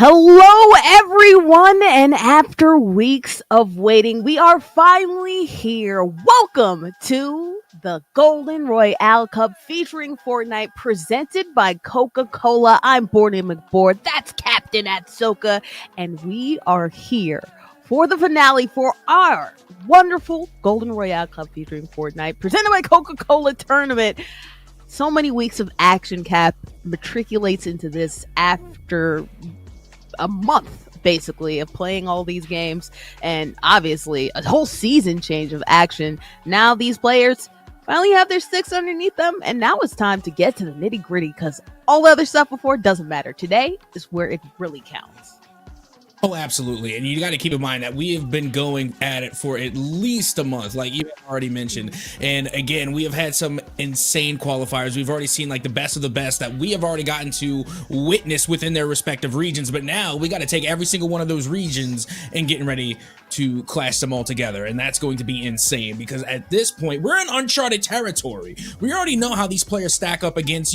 Hello, everyone, and after weeks of waiting, we are finally here. Welcome to the Golden Royale Cup featuring Fortnite, presented by Coca-Cola. I'm Bordy McBoard, that's Captain Atsoka, and we are here for the finale for our wonderful Golden Royale Cup featuring Fortnite, presented by Coca-Cola tournament. So many weeks of action, Cap, matriculates into this after a month basically of playing all these games, and obviously a whole season change of action. Now these players finally have their sticks underneath them, and now it's time to get to the nitty gritty, because all the other stuff before doesn't matter. Today is where it really counts. Oh, absolutely. And you got to keep in mind that we have been going at it for at least a month, like you already mentioned. And again, we have had some insane qualifiers. We've already seen like the best of the best that we have already gotten to witness within their respective regions. But now we got to take every single one of those regions and getting ready to clash them all together. And that's going to be insane, because at this point, we're in uncharted territory. We already know how these players stack up against,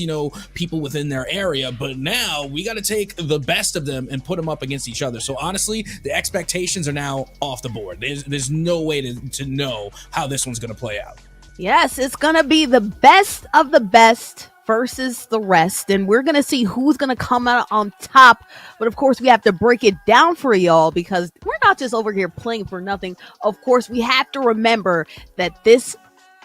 people within their area. But now we got to take the best of them and put them up against each other. So honestly, the expectations are now off the board. There's no way to know how this one's going to play out. Yes, it's going to be the best of the best versus the rest, and we're going to see who's going to come out on top. But of course, we have to break it down for y'all, because we're not just over here playing for nothing. Of course, we have to remember that this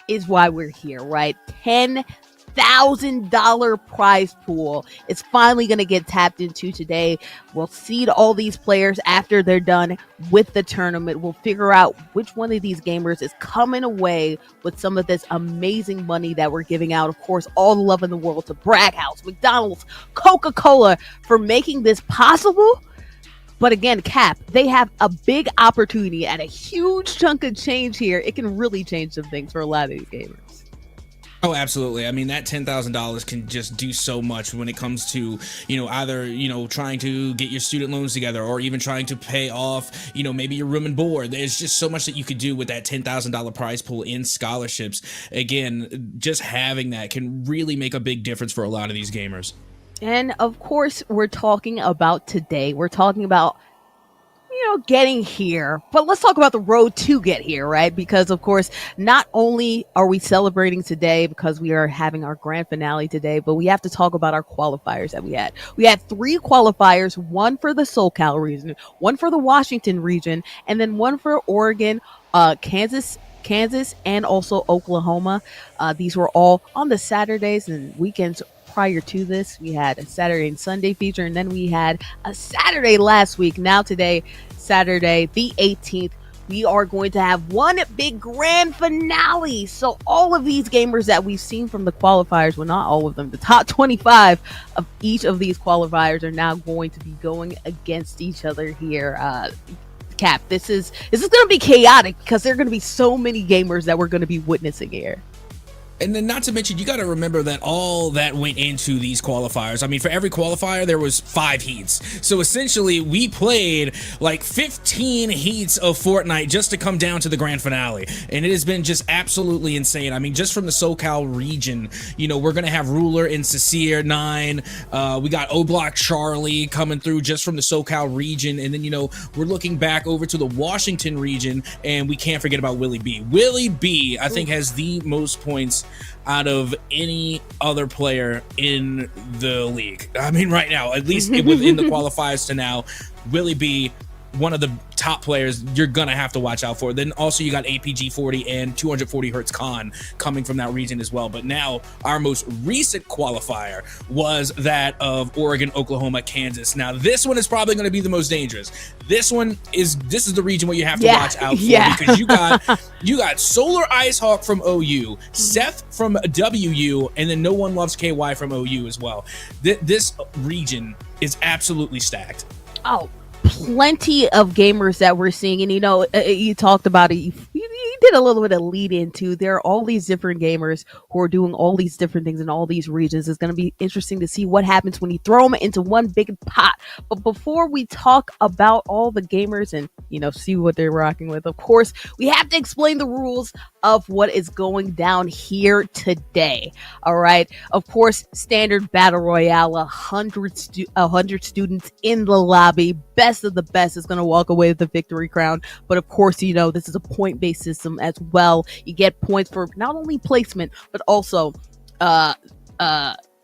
is why we're here, right? $10,000 prize pool is finally going to get tapped into today. We'll seed all these players after they're done with the tournament. We'll figure out which one of these gamers is coming away with some of this amazing money that we're giving out. Of course, all the love in the world to Bragg House, McDonald's, Coca-Cola for making this possible. But again, Cap, they have a big opportunity and a huge chunk of change here. It can really change some things for a lot of these gamers. Oh, absolutely. I mean, that $10,000 can just do so much when it comes to, either, trying to get your student loans together, or even trying to pay off, maybe your room and board. There's just so much that you could do with that $10,000 prize pool in scholarships. Again, just having that can really make a big difference for a lot of these gamers. And of course, we're talking about today. We're talking about getting here, but let's talk about the road to get here, right? Because of course, not only are we celebrating today because we are having our grand finale today, but we have to talk about our qualifiers that we had. We had 3 qualifiers, one for the SoCal region, one for the Washington region, and then one for Oregon, Kansas, and also Oklahoma. These were all on the Saturdays and weekends. Prior to this, we had a Saturday and Sunday feature, and then we had a Saturday last week. Now today, Saturday the 18th, we are going to have one big grand finale. So all of these gamers that we've seen from the qualifiers, well, not all of them, the top 25 of each of these qualifiers are now going to be going against each other here. Cap, this is going to be chaotic, because there are going to be so many gamers that we're going to be witnessing here. And then not to mention, you got to remember that all that went into these qualifiers. I mean, for every qualifier, there was 5 heats. So essentially, we played like 15 heats of Fortnite just to come down to the grand finale. And it has been just absolutely insane. I mean, just from the SoCal region, we're going to have Ruler and Cecile 9. We got O-Block Charlie coming through just from the SoCal region. And then, we're looking back over to the Washington region, and we can't forget about Willie B. Willie B, I think, has the most points out of any other player in the league. I mean, right now, at least within the qualifiers to now, Willie B, one of the top players you're gonna have to watch out for. Then also you got APG 40 and 240 Hertz Con coming from that region as well. But now our most recent qualifier was that of Oregon, Oklahoma, Kansas. Now this one is probably going to be the most dangerous. This is the region where you have to watch out for, because you got Solar Icehawk from OU, Seth from WU, and then No One Loves KY from OU as well. This region is absolutely stacked. Oh, plenty of gamers that we're seeing, and you talked about it. You did a little bit of lead into, there are all these different gamers who are doing all these different things in all these regions. It's going to be interesting to see what happens when you throw them into one big pot. But before we talk about all the gamers and, see what they're rocking with, of course, we have to explain the rules of what is going down here today. All right. Of course, standard battle royale, 100 students in the lobby. Best of the best is going to walk away with the victory crown. But of course, this is a point-based system as well. You get points for not only placement, but also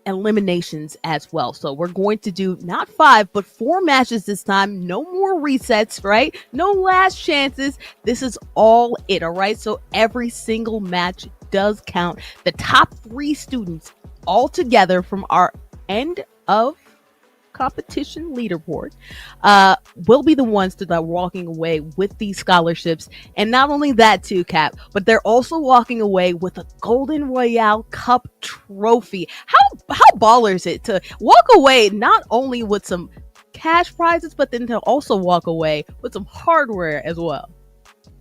eliminations as well. So we're going to do not 5 but 4 matches this time. No more resets, right? No last chances. This is all it. All right. So every single match does count. The top 3 students all together from our end of competition leaderboard will be the ones that are walking away with these scholarships. And not only that too, Cap, but they're also walking away with a Golden Royale Cup trophy. How baller is it to walk away not only with some cash prizes, but then to also walk away with some hardware as well?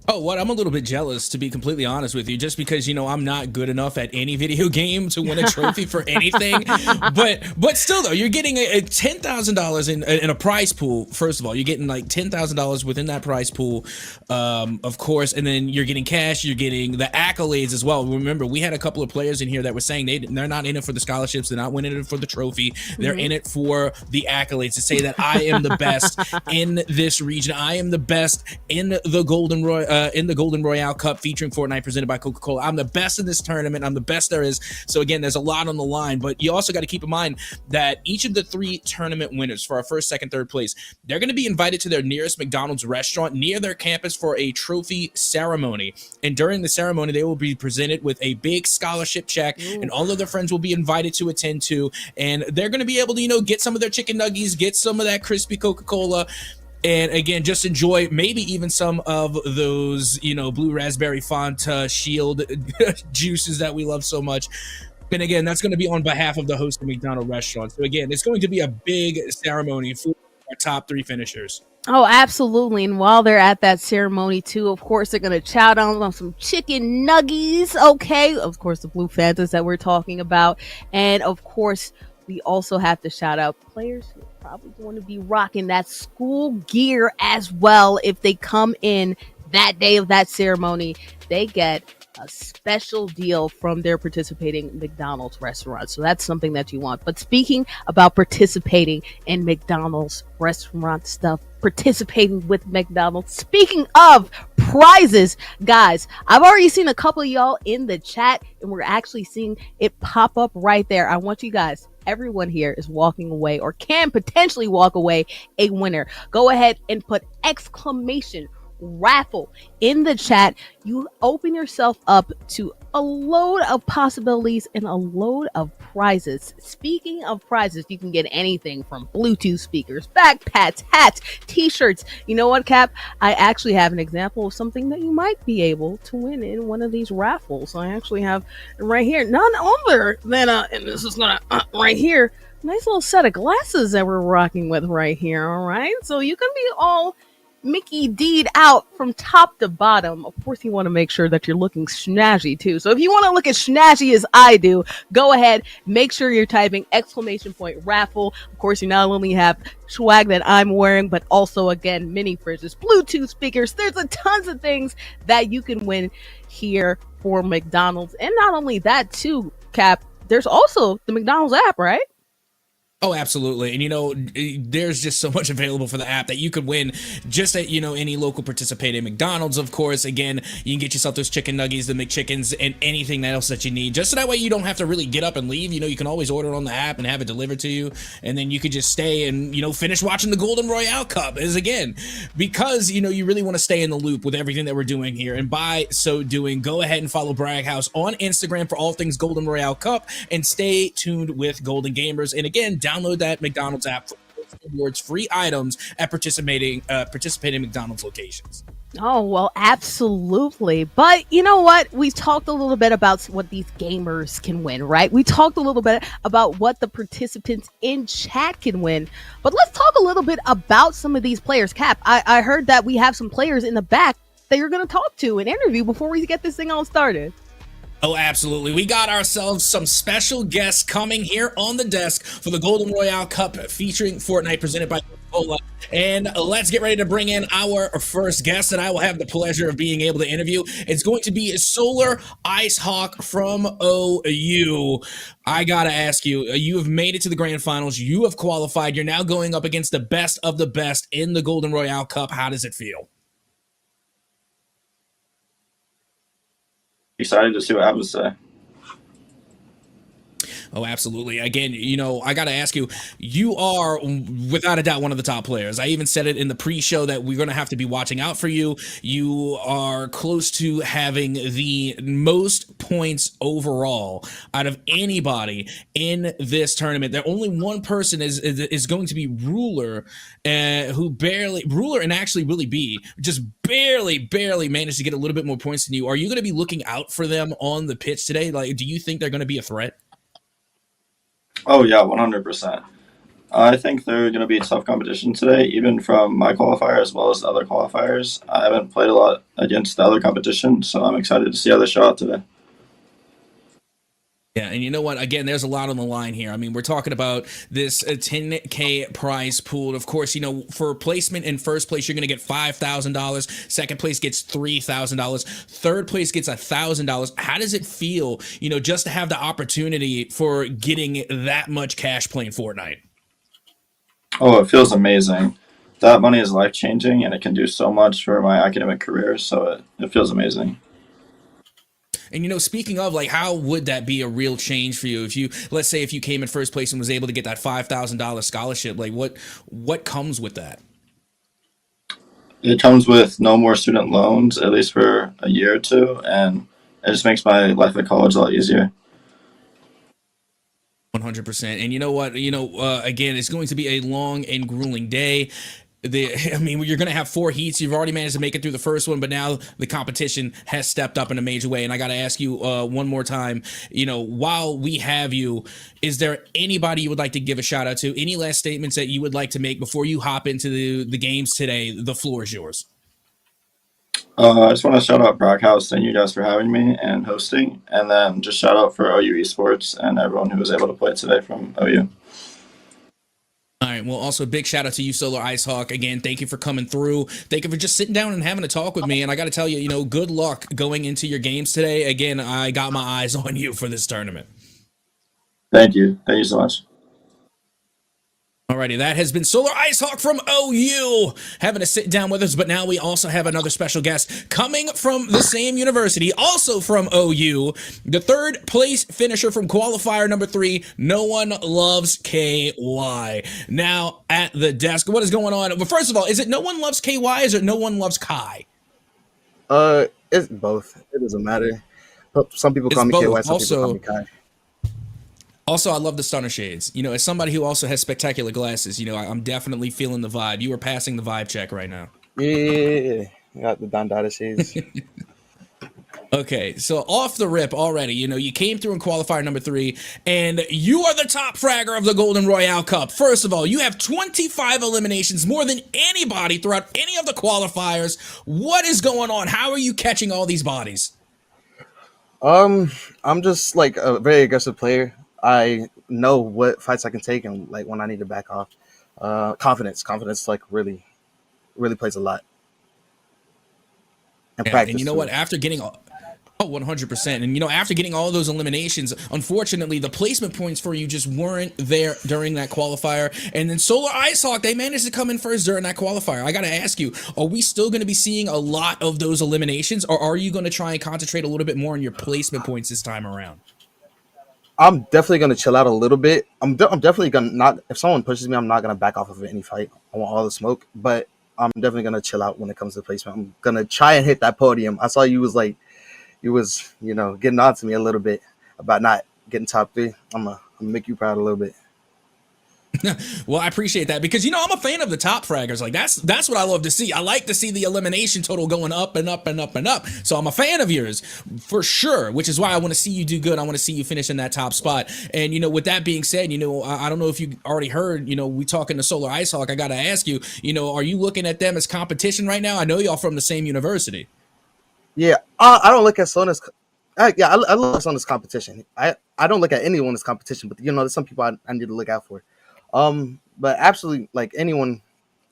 Oh, what? I'm a little bit jealous, to be completely honest with you, just because, I'm not good enough at any video game to win a trophy for anything. But still, though, you're getting a $10,000 in a prize pool. First of all, you're getting like $10,000 within that prize pool, of course, and then you're getting cash. You're getting the accolades as well. Remember, we had a couple of players in here that were saying they're not in it for the scholarships. They're not winning it for the trophy. They're in it for the accolades, to say that I am the best in this region. I am the best in the Golden Royale Cup featuring Fortnite, presented by Coca-Cola. I'm the best in this tournament. I'm the best there is. So again, there's a lot on the line, but you also got to keep in mind that each of the 3 tournament winners for our first, second, third place, they're going to be invited to their nearest McDonald's restaurant near their campus for a trophy ceremony. And during the ceremony, they will be presented with a big scholarship check. Ooh. And all of their friends will be invited to attend to, and they're going to be able to, get some of their chicken nuggies, get some of that crispy Coca-Cola, and again, just enjoy maybe even some of those, blue raspberry Fanta Shield juices that we love so much. And again, that's going to be on behalf of the host of McDonald's restaurant. So again, it's going to be a big ceremony for our top 3 finishers. Oh, absolutely. And while they're at that ceremony too, of course, they're going to chow down on some chicken nuggies. Okay. Of course, the blue Fantas that we're talking about. And of course, we also have to shout out players who are probably going to be rocking that school gear as well. If they come in that day of that ceremony, they get a special deal from their participating McDonald's restaurant. So that's something that you want. But speaking about participating in McDonald's restaurant stuff, participating with McDonald's, speaking of prizes, guys, I've already seen a couple of y'all in the chat, and we're actually seeing it pop up right there. I want you guys, everyone here is walking away or can potentially walk away a winner. Go ahead and put exclamation raffle in the chat. You open yourself up to a load of possibilities and a load of prizes. Speaking of prizes, you can get anything from Bluetooth speakers, backpacks, hats, t-shirts. You know what, Cap? I actually have an example of something that you might be able to win in one of these raffles. I actually have right here none other than and this is gonna right here, nice little set of glasses that we're rocking with right here. All right, so you can be all Mickey D'd out from top to bottom. Of course, you want to make sure that you're looking snazzy too. So if you want to look as snazzy as I do, go ahead, make sure you're typing exclamation point raffle. Of course, you not only have swag that I'm wearing, but also, again, mini fridges, Bluetooth speakers. There's a tons of things that you can win here for McDonald's. And not only that too, Cap, there's also the McDonald's app, right? Oh, absolutely. And, there's just so much available for the app that you could win just at, any local participating McDonald's, of course. Again, you can get yourself those chicken nuggies, the McChickens, and anything else that you need. Just so that way you don't have to really get up and leave. You can always order on the app and have it delivered to you. And then you could just stay and, finish watching the Golden Royale Cup. Is again, because, you really want to stay in the loop with everything that we're doing here. And by so doing, go ahead and follow Bragg House on Instagram for all things Golden Royale Cup and stay tuned with Golden Gamers. And again, download that McDonald's app for rewards, free items at participating McDonald's locations. Oh, well, absolutely. But you know what? We've talked a little bit about what these gamers can win, right? We talked a little bit about what the participants in chat can win. But let's talk a little bit about some of these players. Cap, I heard that we have some players in the back that you're going to talk to and interview before we get this thing all started. Oh, absolutely. We got ourselves some special guests coming here on the desk for the Golden Royale Cup featuring Fortnite presented by Coca-Cola. And let's get ready to bring in our first guest that I will have the pleasure of being able to interview. It's going to be Solar Ice Hawk from OU. I got to ask you, you have made it to the grand finals. You have qualified. You're now going up against the best of the best in the Golden Royale Cup. How does it feel? Excited to see what happens today. Oh, absolutely. Again, I got to ask you, you are without a doubt one of the top players. I even said it in the pre-show that we're going to have to be watching out for you. You are close to having the most points overall out of anybody in this tournament. There only one person is going to be Ruler, Ruler and actually Willie B just barely managed to get a little bit more points than you. Are you going to be looking out for them on the pitch today? Like, do you think they're going to be a threat? Oh, yeah, 100%. I think they're going to be a tough competition today, even from my qualifier as well as the other qualifiers. I haven't played a lot against the other competition, so I'm excited to see how they show out today. Yeah, and you know what? Again, there's a lot on the line here. I mean, we're talking about this $10K prize pool. Of course, for placement in first place, you're going to get $5,000. Second place gets $3,000. Third place gets $1,000. How does it feel, just to have the opportunity for getting that much cash playing Fortnite? Oh, it feels amazing. That money is life-changing, and it can do so much for my academic career, so it feels amazing. And speaking of, like, how would that be a real change for you let's say if you came in first place and was able to get that $5,000 scholarship? Like, what comes with that? It comes with no more student loans, at least for a year or two, and it just makes my life at college a lot easier. 100%. And you know what? Again, it's going to be a long and grueling day. You're going to have 4 heats. You've already managed to make it through the first one, but now the competition has stepped up in a major way. And I got to ask you one more time, while we have you, is there anybody you would like to give a shout out to? Any last statements that you would like to make before you hop into the games today? The floor is yours. I just want to shout out Brockhouse. Thank you guys for having me and hosting. And then just shout out for OU Esports and everyone who was able to play today from OU. All right. Well, also a big shout out to you, Solar Ice Hawk. Again, thank you for coming through. Thank you for just sitting down and having a talk with me. And I got to tell you, good luck going into your games today. Again, I got my eyes on you for this tournament. Thank you. Thank you so much. Alrighty, that has been Solar Ice Hawk from OU having to sit down with us, but now we also have another special guest coming from the same university, also from OU, the third place finisher from qualifier number 3, No One Loves KY. Now at the desk, what is going on? Well, first of all, is it No One Loves KY or is it No One Loves Kai? It's both. It doesn't matter. Some people call me KY, some people call me Kai. Also, I love the stunner shades. As somebody who also has spectacular glasses, I'm definitely feeling the vibe. You are passing the vibe check right now. Yeah. I got the Don Dada shades. Okay, so off the rip already, you came through in qualifier number 3, and you are the top fragger of the Golden Royale Cup. First of all, you have 25 eliminations, more than anybody throughout any of the qualifiers. What is going on? How are you catching all these bodies? I'm just like a very aggressive player. I know what fights I can take and like when I need to back off. Confidence like really plays a lot. And practice. And you know what? After getting 100%. And after getting all of those eliminations, unfortunately, the placement points for you just weren't there during that qualifier. And then Solar Ice Hawk, they managed to come in first during that qualifier. I got to ask you, are we still going to be seeing a lot of those eliminations, or are you going to try and concentrate a little bit more on your placement points this time around? I'm definitely going to chill out a little bit. I'm definitely going to not, if someone pushes me, I'm not going to back off of any fight. I want all the smoke, but I'm definitely going to chill out when it comes to placement. I'm going to try and hit that podium. I saw you was getting on to me a little bit about not getting top 3. I'm going to make you proud a little bit. Well, I appreciate that because, I'm a fan of the top fraggers. Like that's what I love to see. I like to see the elimination total going up and up and up and up. So I'm a fan of yours for sure, which is why I want to see you do good. I want to see you finish in that top spot. And, with that being said, I don't know if you already heard, we talking to Solar Ice Hawk. I got to ask you, are you looking at them as competition right now? I know y'all from the same university. Yeah, I don't look at Sona's. I look at Sona's competition. I don't look at anyone as competition, but there's some people I need to look out for. But absolutely, like anyone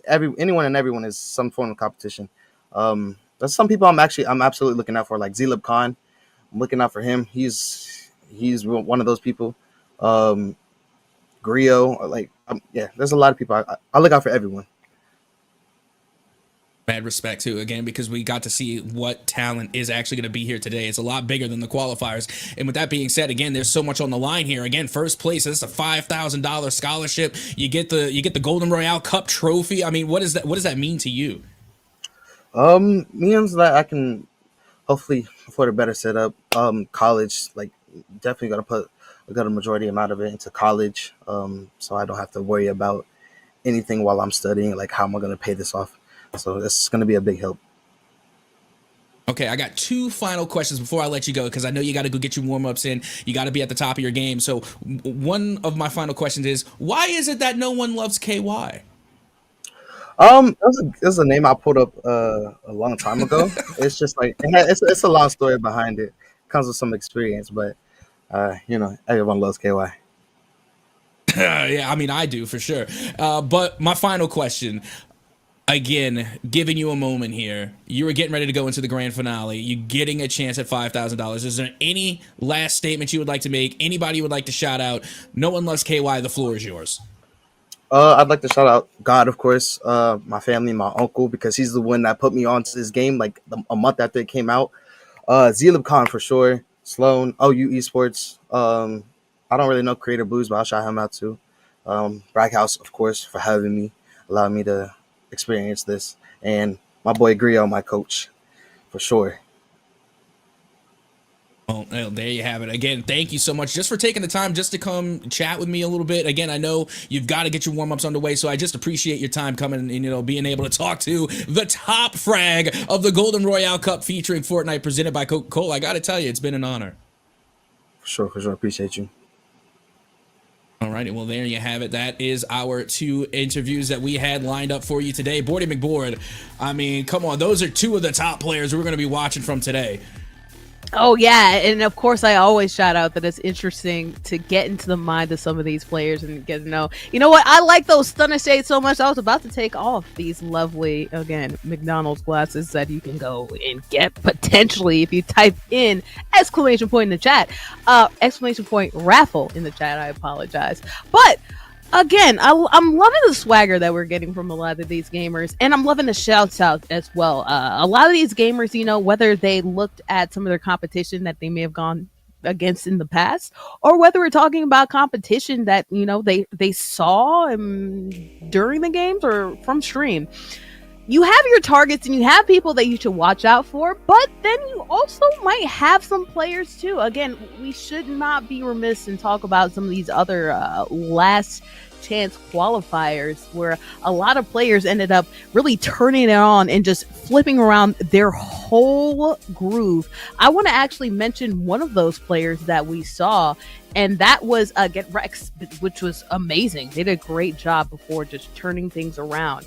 and everyone is some form of competition. There's some people I'm absolutely looking out for, like Zlib Khan. I'm looking out for him. He's one of those people. Um, Griot, yeah, there's a lot of people. I look out for everyone. Mad respect too, again, because we got to see what talent is actually going to be here today. It's a lot bigger than the qualifiers. And with that being said, again, there's so much on the line here. Again, first place, this is a $5,000 scholarship. You get the Golden Royale Cup trophy. I mean, what does that mean to you? Means that I can hopefully afford a better setup. College, like, definitely gonna put a good majority amount of it into college. So I don't have to worry about anything while I'm studying, like how am I gonna pay this off. So this is gonna be a big help. Okay, I got two final questions before I let you go, because I know you got to go get your warm-ups in. You got to be at the top of your game. So one of my final questions is, why is it that no one loves KY? There's a name I pulled up a long time ago. It's just like it's a long story behind it. Comes with some experience, but everyone loves KY. Yeah, I mean, I do for sure. But my final question, again, giving you a moment here. You were getting ready to go into the grand finale. You're getting a chance at $5,000. Is there any last statement you would like to make? Anybody you would like to shout out? No one loves KY. The floor is yours. I'd like to shout out God, of course, my family, my uncle, because he's the one that put me onto this game like a month after it came out. Zlib Khan for sure. Sloan, OU Esports. I don't really know Creator Blues, but I'll shout him out too. Braghouse, of course, for having me, allowing me to experience this. And my boy Griot, my coach, for sure. Well, there you have it. Again, thank you so much just for taking the time just to come chat with me a little bit. Again, I know you've got to get your warm-ups underway, so I just appreciate your time coming and, being able to talk to the top frag of the Golden Royale Cup featuring Fortnite presented by Coca-Cola. I got to tell you, it's been an honor. For sure. Appreciate you. All righty, well, there you have it. That is our two interviews that we had lined up for you today. Bordy McBoard, I mean, come on, those are two of the top players we're going to be watching from today. Oh, yeah. And of course, I always shout out that it's interesting to get into the mind of some of these players and get to know. You know what? I like those stunner shades so much. I was about to take off these lovely, again, McDonald's glasses that you can go and get potentially if you type in exclamation point in the chat. Exclamation point raffle in the chat. I apologize. But again, I'm loving the swagger that we're getting from a lot of these gamers, and I'm loving the shouts out as well. A lot of these gamers, whether they looked at some of their competition that they may have gone against in the past, or whether we're talking about competition that they saw during the games or from stream. You have your targets and you have people that you should watch out for, but then you also might have some players too. Again, we should not be remiss and talk about some of these other last chance qualifiers where a lot of players ended up really turning it on and just flipping around their whole groove. I want to actually mention one of those players that we saw, and that was Get Rex, which was amazing. They did a great job before just turning things around.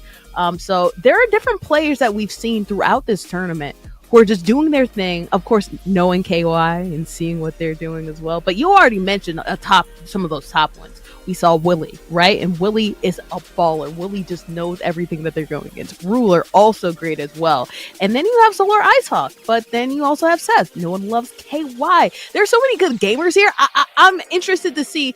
So there are different players that we've seen throughout this tournament who are just doing their thing. Of course, knowing KY and seeing what they're doing as well. But you already mentioned some of those top ones. We saw Willie, right? And Willie is a baller. Willie just knows everything that they're going against. Ruler, also great as well. And then you have Solar Icehawk, but then you also have Seth. No one loves KY. There's so many good gamers here. I'm interested to see,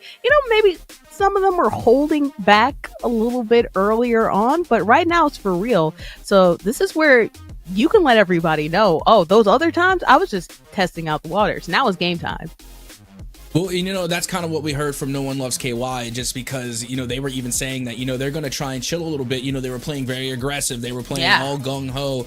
maybe some of them are holding back a little bit earlier on, but right now it's for real. So this is where you can let everybody know, oh, those other times I was just testing out the waters. Now it's game time. Well, that's kind of what we heard from No One Loves KY, just because, they were even saying that, they're going to try and chill a little bit. They were playing very aggressive. They were playing all gung-ho,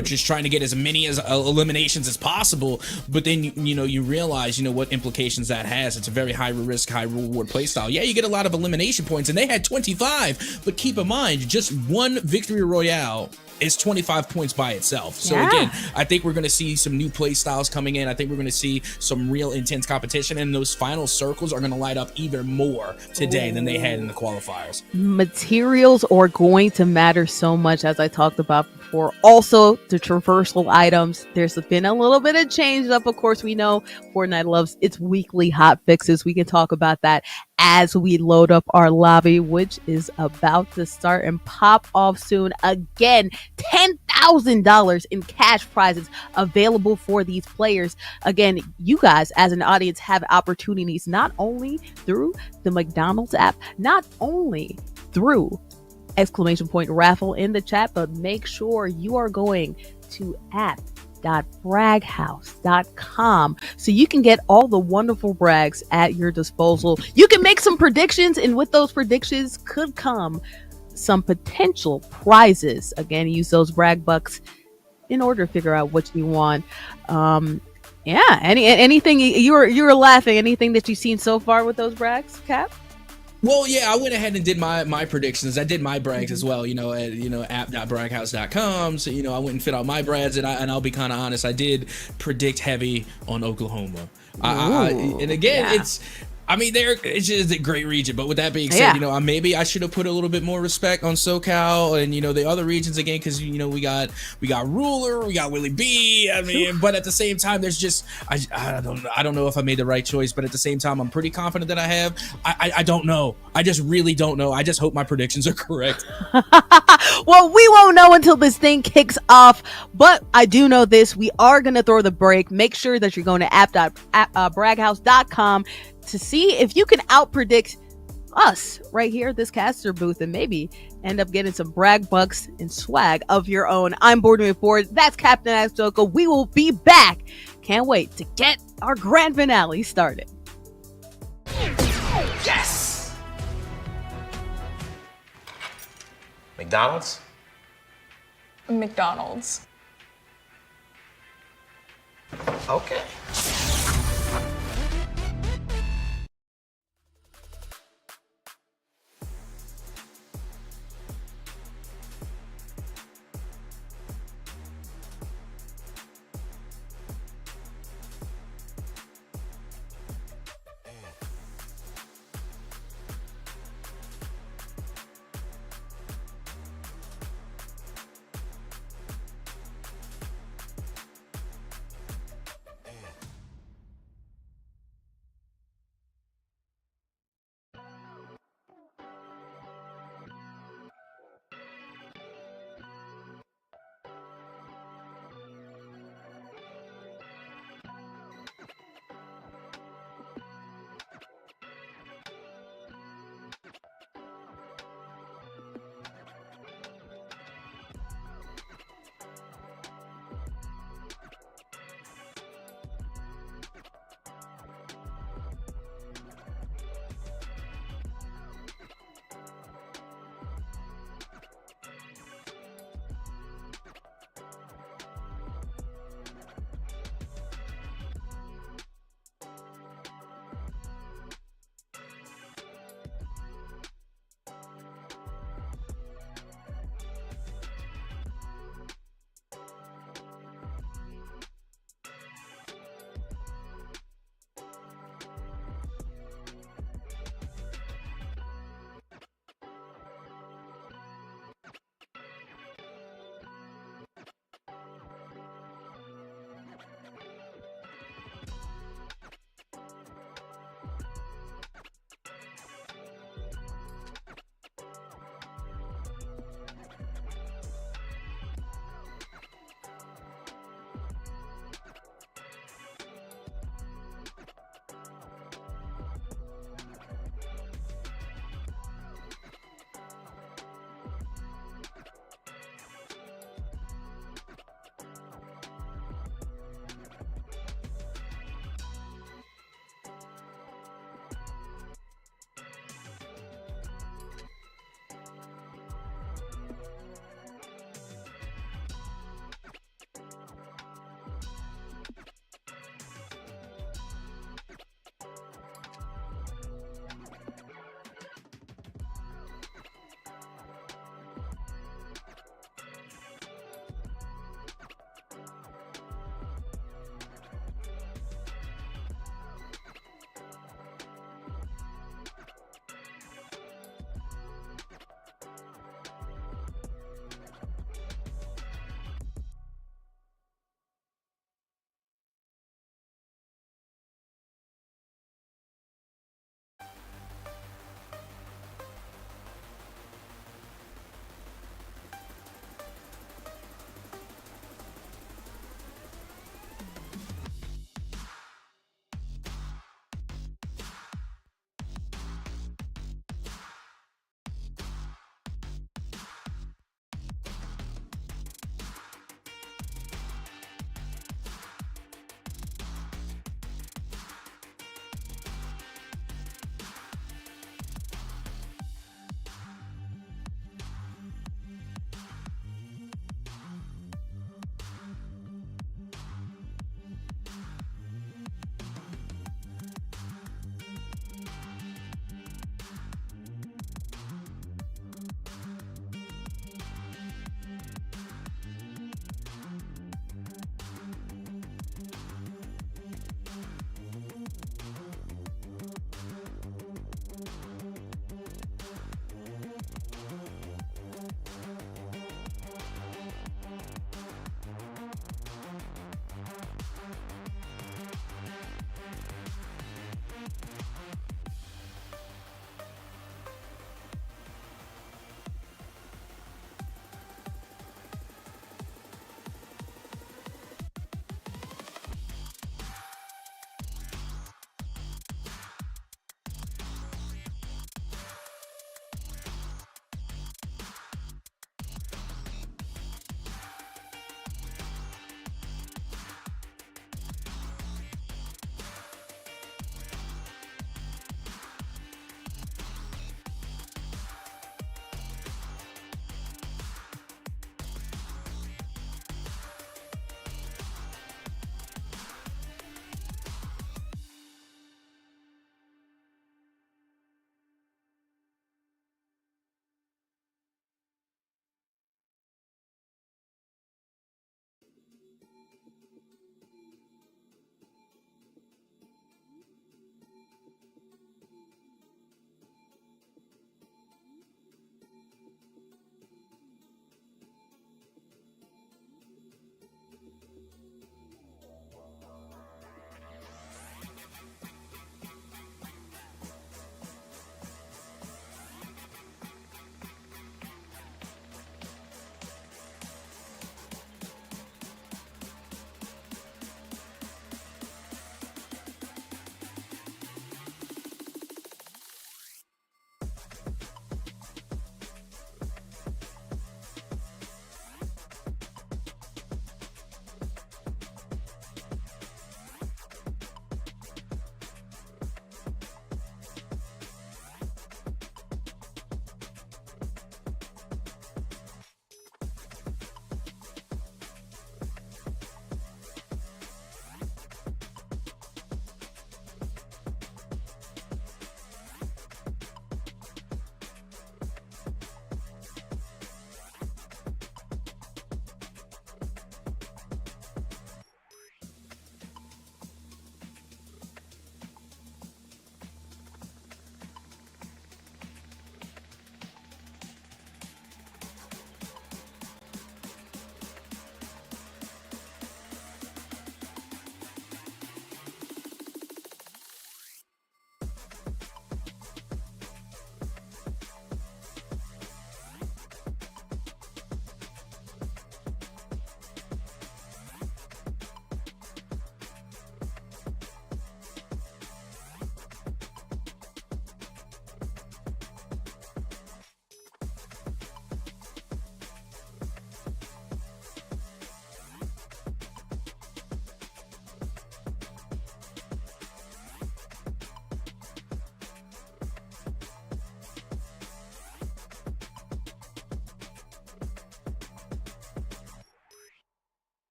just trying to get as many eliminations as possible. But then, you realize, what implications that has. It's a very high risk, high reward playstyle. Yeah, you get a lot of elimination points, and they had 25. But keep in mind, just one victory royale is 25 points by itself. So Yeah. again, I think we're going to see some new play styles coming in. I think we're going to see some real intense competition, and those final circles are going to light up even more today than they had in the qualifiers. Materials are going to matter so much, as I talked about before. Also, the traversal items. There's been a little bit of change up. Of course, we know Fortnite loves its weekly hot fixes. We can talk about that as we load up our lobby, which is about to start and pop off soon. Again, $10,000 in cash prizes available for these players. Again, you guys as an audience have opportunities not only through the McDonald's app, not only through !raffle in the chat, but make sure you are going to app.braghouse.com so you can get all the wonderful brags at your disposal. You can make some predictions, and with those predictions could come some potential prizes. Again, use those brag bucks in order to figure out what you want. Yeah, anything you were laughing, anything that you've seen so far with those brags, Cap? Well, yeah, I went ahead and did my predictions. I did my brags as well, at app.braghouse.com. So, I went and fit out my brags, and I'll be kind of honest, I did predict heavy on Oklahoma. And again, yeah. It's just a great region. But with that being said, maybe I should have put a little bit more respect on SoCal and the other regions again, because we got Ruler, we got Willie B. But at the same time, there's just I don't know if I made the right choice. But at the same time, I'm pretty confident that I have. I don't know. I just really don't know. I just hope my predictions are correct. Well, we won't know until this thing kicks off. But I do know this: we are gonna throw the break. Make sure that you're going to app.braghouse.com to see if you can outpredict us right here at this caster booth and maybe end up getting some brag bucks and swag of your own. I'm Boarding with Board. That's Captain Axjoka. We will be back. Can't wait to get our grand finale started. Yes! McDonald's? McDonald's. Okay.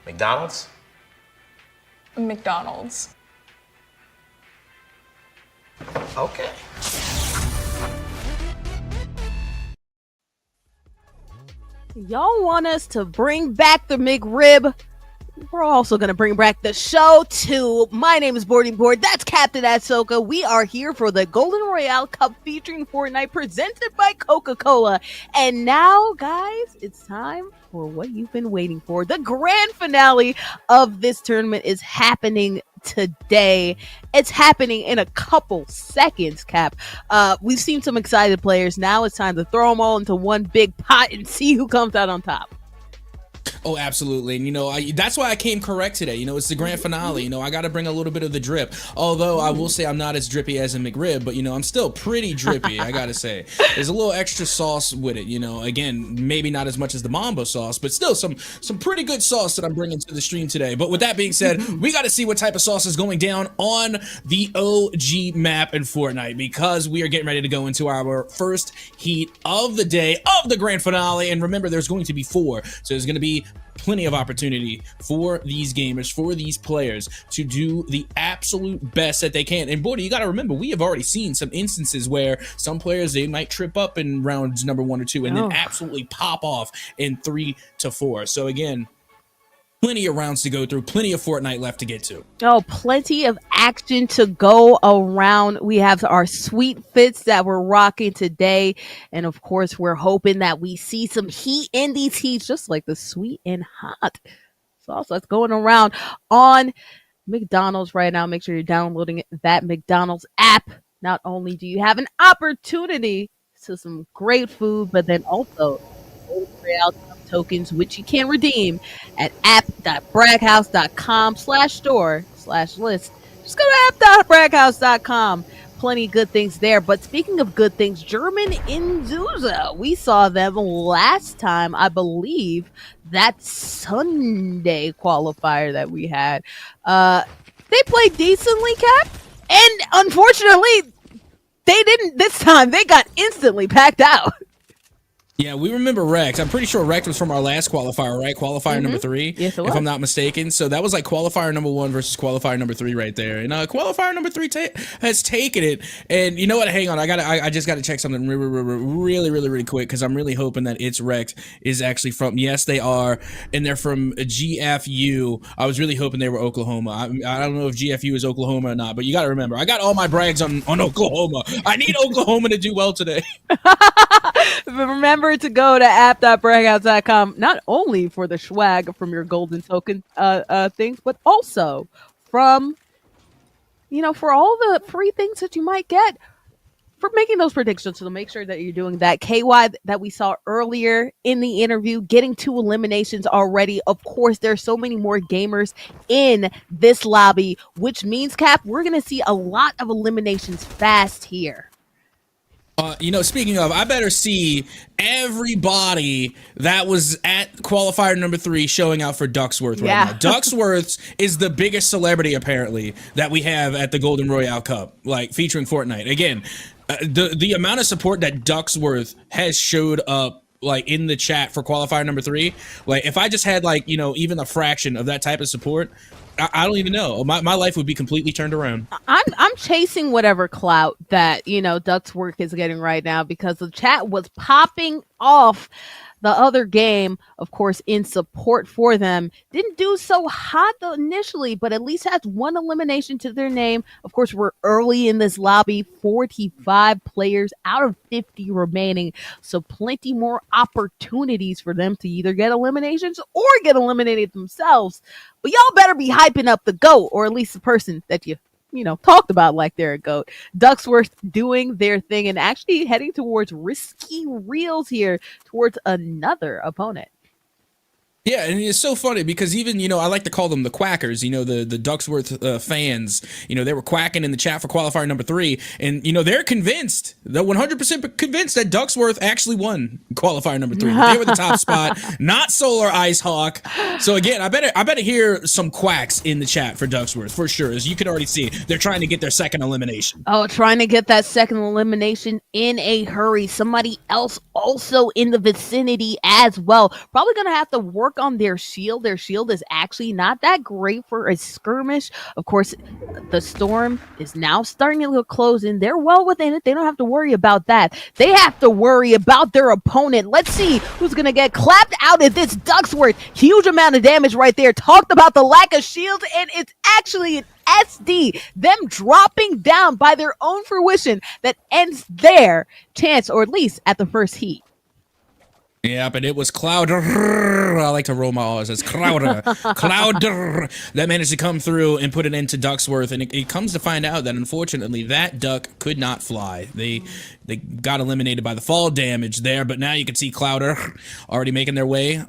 McDonald's? McDonald's. Okay. Y'all want us to bring back the McRib? We're also going to bring back the show too. My name is Boarding Board. That's Captain Ahsoka. We are here for the Golden Royale Cup featuring Fortnite presented by Coca-Cola. And now, guys, it's time for what you've been waiting for. The grand finale of this tournament is happening today. It's happening in a couple seconds, Cap. We've seen some excited players. Now it's time to throw them all into one big pot and see who comes out on top. Oh, absolutely. And, that's why I came correct today. It's the grand finale. I got to bring a little bit of the drip. Although I will say I'm not as drippy as a McRib, but, I'm still pretty drippy, I got to say. There's a little extra sauce with it, Again, maybe not as much as the Mambo sauce, but still some pretty good sauce that I'm bringing to the stream today. But with that being said, we got to see what type of sauce is going down on the OG map in Fortnite, because we are getting ready to go into our first heat of the day of the grand finale. And remember, there's going to be 4. So there's going to be plenty of opportunity for these gamers, for these players to do the absolute best that they can. And boy, you got to remember, we have already seen some instances where some players, they might trip up in rounds number 1 or 2 and then absolutely pop off in 3 to 4. So again, plenty of rounds to go through, plenty of Fortnite left to get to. Oh, plenty of action to go around. We have our sweet fits that we're rocking today. And of course, we're hoping that we see some heat in these heats, just like the sweet and hot sauce that's going around on McDonald's right now. Make sure you're downloading that McDonald's app. Not only do you have an opportunity to some great food, but then also Royale Cup tokens, which you can redeem at app.braghouse.com/store/list. Just go to app.braghouse.com. Plenty of good things there. But speaking of good things, German Inzusa, we saw them last time, I believe, that Sunday qualifier that we had. They played decently, Cap, and unfortunately, they didn't this time. They got instantly packed out. Yeah, we remember Rex. I'm pretty sure Rex was from our last qualifier, right? Qualifier number 3, yes, it was. if I'm not mistaken. So that was like qualifier number 1 versus qualifier number 3 right there. And qualifier number 3 has taken it. And you know what? Hang on, I just got to check something really quick, because I'm really hoping that it's Rex is actually from. Yes, they are, and they're from GFU. I was really hoping they were Oklahoma. I don't know if GFU is Oklahoma or not, but you got to remember, I got all my brags on Oklahoma. I need Oklahoma to do well today. Remember to go to app.braghouse.com, not only for the swag from your golden token things, but also from, for all the free things that you might get for making those predictions. So make sure that you're doing that. KY that we saw earlier in the interview, getting 2 eliminations already. Of course, there's so many more gamers in this lobby, which means, Cap, we're going to see a lot of eliminations fast here. Speaking of, I better see everybody that was at qualifier number 3 showing out for Ducksworth right now. Ducksworth is the biggest celebrity, apparently, that we have at the Golden Royale Cup, like featuring Fortnite. Again, the amount of support that Ducksworth has showed up, like in the chat for qualifier number 3, like if I just had like, even a fraction of that type of support, I don't even know. My life would be completely turned around. I'm chasing whatever clout that, Ducksworth is getting right now, because the chat was popping off the other game, of course, in support for them. Didn't do so hot though initially, but at least has 1 elimination to their name. Of course, we're early in this lobby, 45 players out of 50 remaining. So plenty more opportunities for them to either get eliminations or get eliminated themselves. But y'all better be hyping up the GOAT, or at least the person that you talked about like they're a GOAT. Ducksworth doing their thing and actually heading towards risky reels here towards another opponent. Yeah, and it's so funny because even, I like to call them the quackers, the Ducksworth fans, they were quacking in the chat for qualifier number 3, and, they're convinced, they're 100% convinced that Ducksworth actually won qualifier number 3. They were the top spot, not Solar Ice Hawk. So again, I better hear some quacks in the chat for Ducksworth, for sure. As you can already see, they're trying to get their second elimination. Oh, trying to get that second elimination in a hurry. Somebody else also in the vicinity as well. Probably going to have to work work on their shield. Their shield is actually not that great for a skirmish. Of course, the storm is now starting to close in. They're well within it. They don't have to worry about that. They have to worry about their opponent. Let's see who's going to get clapped out at this Ducksworth. Huge amount of damage right there. Talked about the lack of shields, and it's actually an SD, them dropping down by their own fruition that ends their chance, or at least at the first heat. Yeah, but it was Clouder. I like to roll my R's. It's Clouder. Clouder that managed to come through and put it into Ducksworth. And it comes to find out that, unfortunately, that duck could not fly. They got eliminated by the fall damage there. But now you can see Clouder already making their way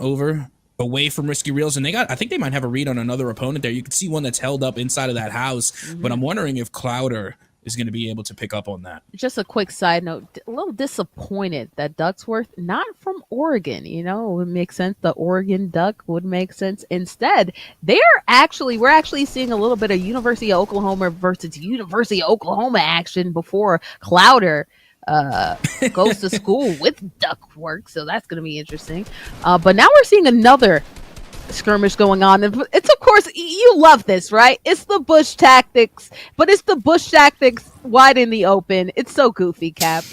away from Risky Reels. And I think they might have a read on another opponent there. You can see one that's held up inside of that house. But I'm wondering if Clouder is going to be able to pick up on that. Just a quick side note, a little disappointed that Ducksworth, not from Oregon, it would make sense. The Oregon Duck would make sense. Instead, we're actually seeing a little bit of University of Oklahoma versus University of Oklahoma action before Clouder goes to school with Duckworth. So that's going to be interesting. But now we're seeing another skirmish going on, and it's, of course, you love this, right? It's the bush tactics, but it's the bush tactics wide in the open. It's so goofy, Cap.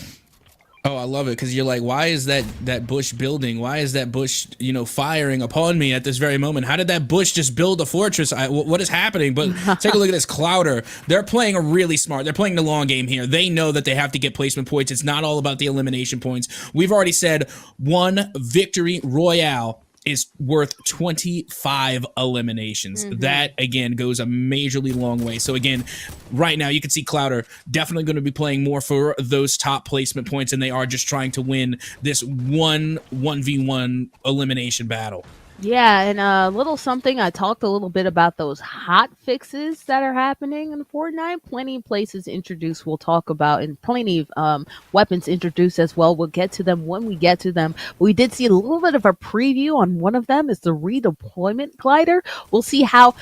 Oh, I love it, because you're like, why is that bush building? Why is that bush, firing upon me at this very moment? How did that bush just build a fortress? What is happening? But take a look at this Clouder. They're playing really smart. They're playing the long game here. They know that they have to get placement points. It's not all about the elimination points. We've already said one victory royale is worth 25 eliminations. That, again, goes a majorly long way. So, again, right now, you can see Clouder definitely going to be playing more for those top placement points, and they are just trying to win this 1v1 elimination battle. Yeah, and a little something, I talked a little bit about those hot fixes that are happening in Fortnite. Plenty of places introduced we'll talk about, and plenty of weapons introduced as well. We'll get to them when we get to them. We did see a little bit of a preview on one of them, is the redeployment glider. We'll see how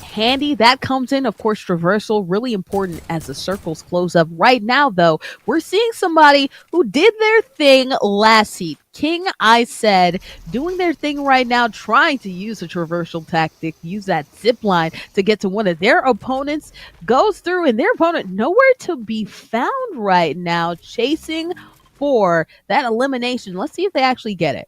handy that comes in. Of course, traversal, really important as the circles close up. Right now, though, we're seeing somebody who did their thing last heat. King, I said, doing their thing right now, trying to use a traversal tactic, use that zip line to get to one of their opponents, goes through, and their opponent nowhere to be found right now, chasing for that elimination. Let's see if they actually get it.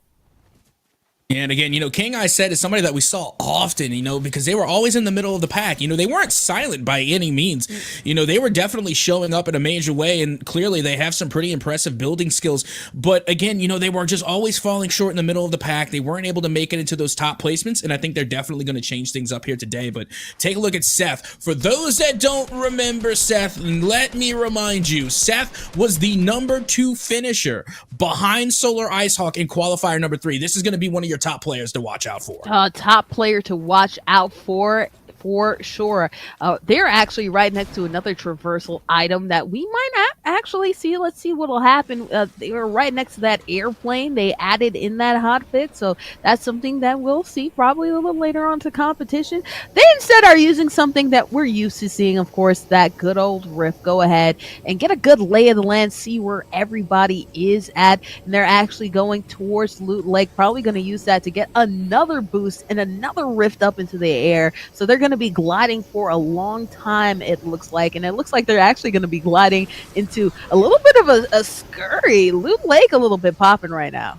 And again, King, I said, is somebody that we saw often, because they were always in the middle of the pack. They weren't silent by any means. They were definitely showing up in a major way, and clearly they have some pretty impressive building skills. But again, they were just always falling short in the middle of the pack. They weren't able to make it into those top placements, and I think they're definitely going to change things up here today. But take a look at Seth. For those that don't remember Seth, let me remind you, Seth was the #2 finisher behind Solar Icehawk in qualifier #3. This is going to be one of your top players to watch out for. Top player to watch out for sure. They're actually right next to another traversal item that we might actually see. Let's see what'll happen. They were right next to that airplane they added in that hotfix, so that's something that we'll see probably a little later on to competition. They instead are using something that we're used to seeing, of course, that good old rift. Go ahead and get a good lay of the land, see where everybody is at, and they're actually going towards Loot Lake, probably going to use that to get another boost and another rift up into the air. So they're going to be gliding for a long time, it looks like, and it looks like they're actually going to be gliding into a little bit of a scurry. Loot Lake a little bit popping right now.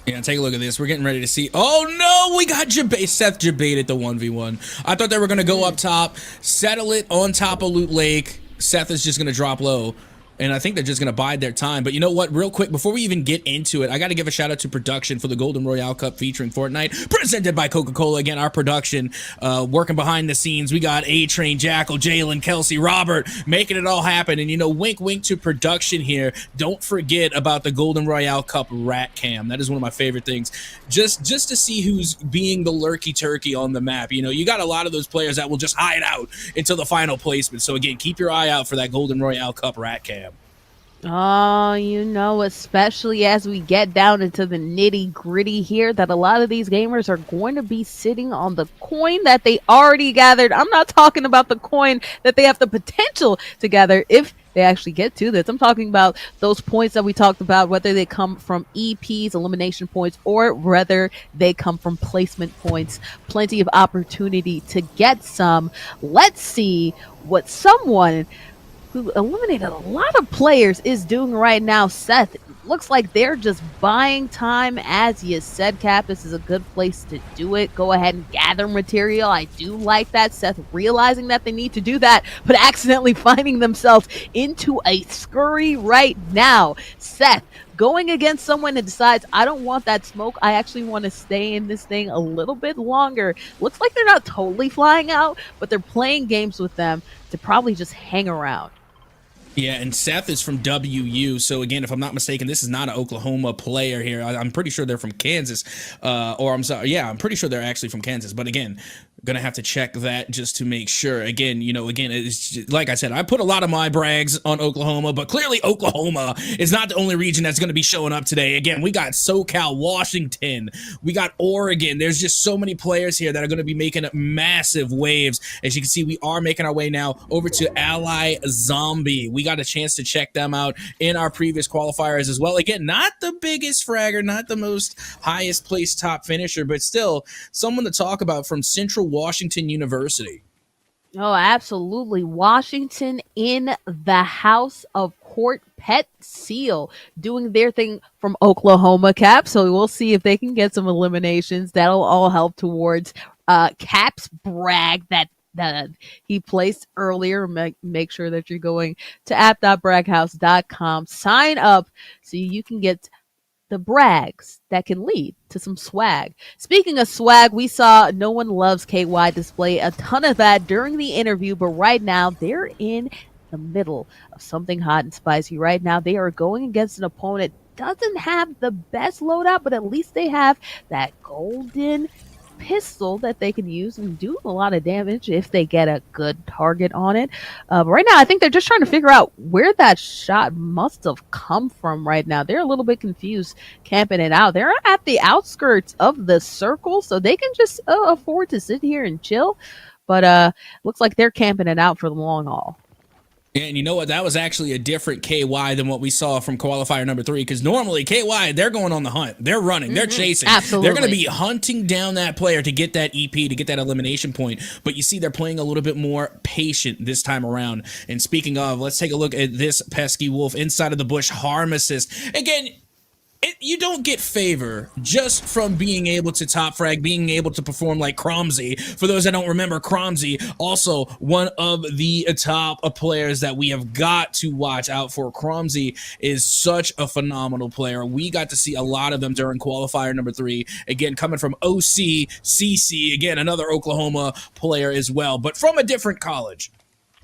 Yeah, take a look at this. We're getting ready to see. Oh no, we got Seth debated the 1v1. I thought they were going to go up top, settle it on top of Loot Lake. Seth is just going to drop low. And I think they're just going to bide their time. But you know what? Real quick, before we even get into it, I got to give a shout out to production for the Golden Royale Cup featuring Fortnite, presented by Coca-Cola. Again, our production working behind the scenes. We got A-Train, Jackal, Jalen, Kelsey, Robert, making it all happen. And, wink, wink to production here. Don't forget about the Golden Royale Cup rat cam. That is one of my favorite things. Just to see who's being the lurky turkey on the map. You got a lot of those players that will just hide out until the final placement. So, again, keep your eye out for that Golden Royale Cup rat cam. Oh, especially as we get down into the nitty gritty here, that a lot of these gamers are going to be sitting on the coin that they already gathered. I'm not talking about the coin that they have the potential to gather if they actually get to this. I'm talking about those points that we talked about, whether they come from EPs, elimination points, or whether they come from placement points. Plenty of opportunity to get some. Let's see what someone who eliminated a lot of players is doing right now. Seth, looks like they're just buying time, as you said, Cap. This is a good place to do it. Go ahead and gather material. I do like that. Seth realizing that they need to do that, but accidentally finding themselves into a scurry right now. Seth going against someone that decides, I don't want that smoke. I actually want to stay in this thing a little bit longer. Looks like they're not totally flying out, but they're playing games with them to probably just hang around. Yeah, and Seth is from WU. So again, if I'm not mistaken, this is not an Oklahoma player here. I'm pretty sure they're from Kansas, or I'm sorry, yeah, I'm pretty sure they're actually from Kansas. But again, gonna have to check that just to make sure. Again, it's just, like I said, I put a lot of my brags on Oklahoma, but clearly Oklahoma is not the only region that's going to be showing up today. Again, we got SoCal, Washington, we got Oregon. There's just so many players here that are going to be making massive waves. As you can see, we are making our way now over to Ally Zombie. We got a chance to check them out in our previous qualifiers as well. Again, not the biggest fragger, not the most highest placed top finisher, but still someone to talk about from Central Washington University. Oh, absolutely. Washington in the house of Court Pet Seal doing their thing from Oklahoma, Cap. So we'll see if they can get some eliminations. That'll all help towards Cap's brag that he placed earlier. Make sure that you're going to app.braghouse.com. Sign up so you can get the brags that can lead to some swag. Speaking of swag, we saw No One Loves KY display a ton of that during the interview, but right now they're in the middle of something hot and spicy. Right now they are going against an opponent doesn't have the best loadout, but at least they have that golden pistol that they can use and do a lot of damage if they get a good target on it. But right now, I think they're just trying to figure out where that shot must have come from right now. They're a little bit confused camping it out. They're at the outskirts of the circle, so they can just afford to sit here and chill. But looks like they're camping it out for the long haul. Yeah, and you know what? That was actually a different KY than what we saw from qualifier number 3. Because normally KY, they're going on the hunt. They're running. They're chasing. Absolutely. They're going to be hunting down that player to get that EP, to get that elimination point. But you see, they're playing a little bit more patient this time around. And speaking of, let's take a look at this pesky wolf inside of the bush harm assist. Again, you don't get favor just from being able to top frag, being able to perform like Cromsey. For those that don't remember, Cromsey, also one of the top players that we have got to watch out for. Cromsey is such a phenomenal player. We got to see a lot of them during qualifier number 3. Again, coming from OCCC, again, another Oklahoma player as well, but from a different college.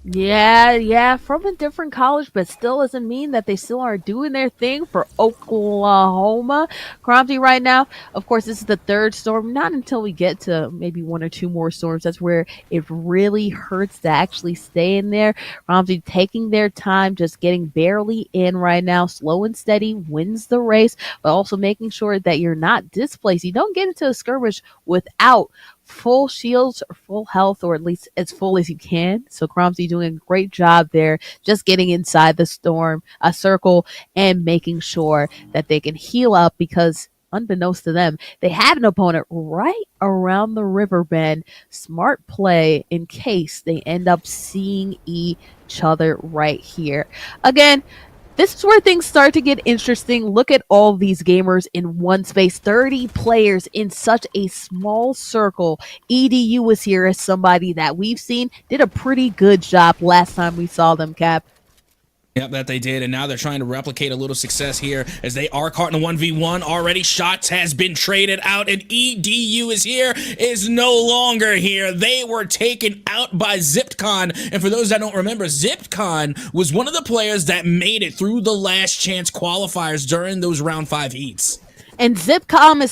Yeah, from a different college, but still doesn't mean that they still are doing their thing for Oklahoma. Cromsey right now, of course, this is the third storm. Not until we get to maybe 1 or 2 more storms. That's where it really hurts to actually stay in there. Cromsey taking their time, just getting barely in right now. Slow and steady wins the race, but also making sure that you're not displaced. You don't get into a skirmish without full shields or full health, or at least as full as you can. So Cromsey doing a great job there, just getting inside the storm, a circle, and making sure that they can heal up, because unbeknownst to them, they had an opponent right around the river bend. Smart play in case they end up seeing each other right here. Again, this is where things start to get interesting. Look at all these gamers in one space. 30 players in such a small circle. EDU was here as somebody that we've seen did a pretty good job last time we saw them, Cap. Yep, that they did, and now they're trying to replicate a little success here as they are caught in a 1v1 already. Shots has been traded out, and EDU is no longer here. They were taken out by ZippedCon, and for those that don't remember, ZippedCon was one of the players that made it through the last chance qualifiers during those round 5 heats. And ZippedCon is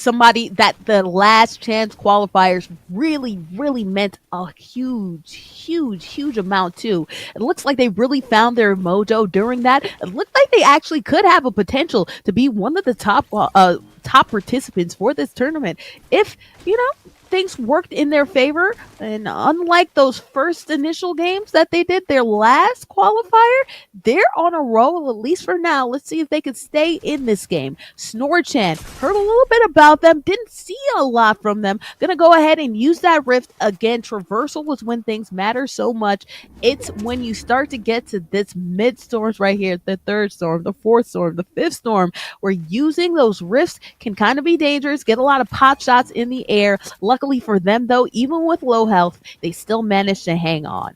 somebody that the last chance qualifiers really meant a huge amount to. It looks like they really found their mojo during that. It looked like they actually could have a potential to be one of the top participants for this tournament if, things worked in their favor. And unlike those first initial games that they did, their last qualifier, they're on a roll, at least for now. Let's see if they can stay in this game. Snorchan, heard a little bit about them, didn't see a lot from them. Gonna go ahead and use that rift again. Traversal is when things matter so much. It's when you start to get to this mid storms right here, the third storm, the fourth storm, the fifth storm, where using those rifts can kind of be dangerous, get a lot of pot shots in the air. Luckily for them, though, even with low health, they still managed to hang on.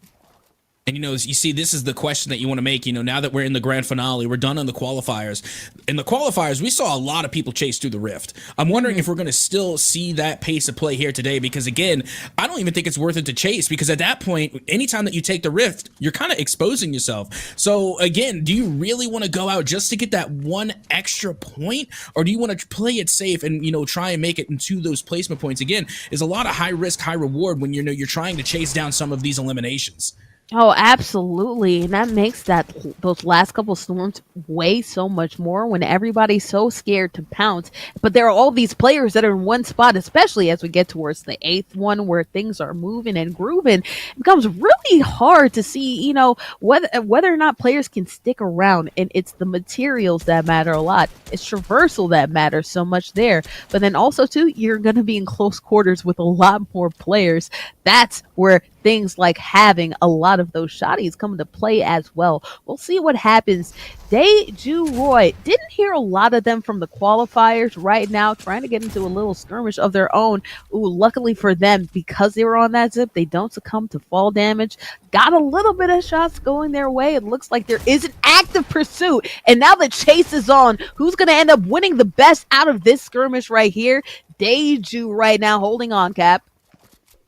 And, you see, this is the question that you want to make, now that we're in the grand finale, we're done on the qualifiers. In the qualifiers, we saw a lot of people chase through the rift. I'm wondering if we're going to still see that pace of play here today, because, again, I don't even think it's worth it to chase, because at that point, anytime that you take the rift, you're kind of exposing yourself. So, again, do you really want to go out just to get that one extra point, or do you want to play it safe and, try and make it into those placement points? Again, there's a lot of high risk, high reward when you're trying to chase down some of these eliminations. Oh, absolutely. And that makes those last couple storms weigh so much more when everybody's so scared to pounce. But there are all these players that are in one spot, especially as we get towards the eighth one where things are moving and grooving. It becomes really hard to see, whether or not players can stick around. And it's the materials that matter a lot. It's traversal that matters so much there. But then also, too, you're going to be in close quarters with a lot more players. That's where things like having a lot of those shotties come into play as well. We'll see what happens. Roy, didn't hear a lot of them from the qualifiers right now, trying to get into a little skirmish of their own. Ooh, luckily for them, because they were on that zip, they don't succumb to fall damage. Got a little bit of shots going their way. It looks like there is an active pursuit, and now the chase is on. Who's going to end up winning the best out of this skirmish right here? Deju right now holding on, Cap.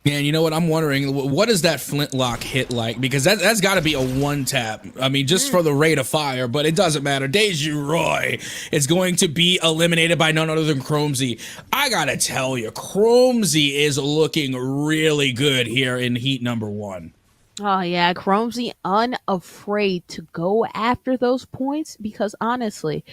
And you know what? I'm wondering, what is that flintlock hit like? Because that's got to be a one tap. I mean, just for the rate of fire, but it doesn't matter. Deju Roy is going to be eliminated by none other than Chromesy. I got to tell you, Chromesy is looking really good here in heat number 1. Oh, yeah, Chromesy unafraid to go after those points because, honestly,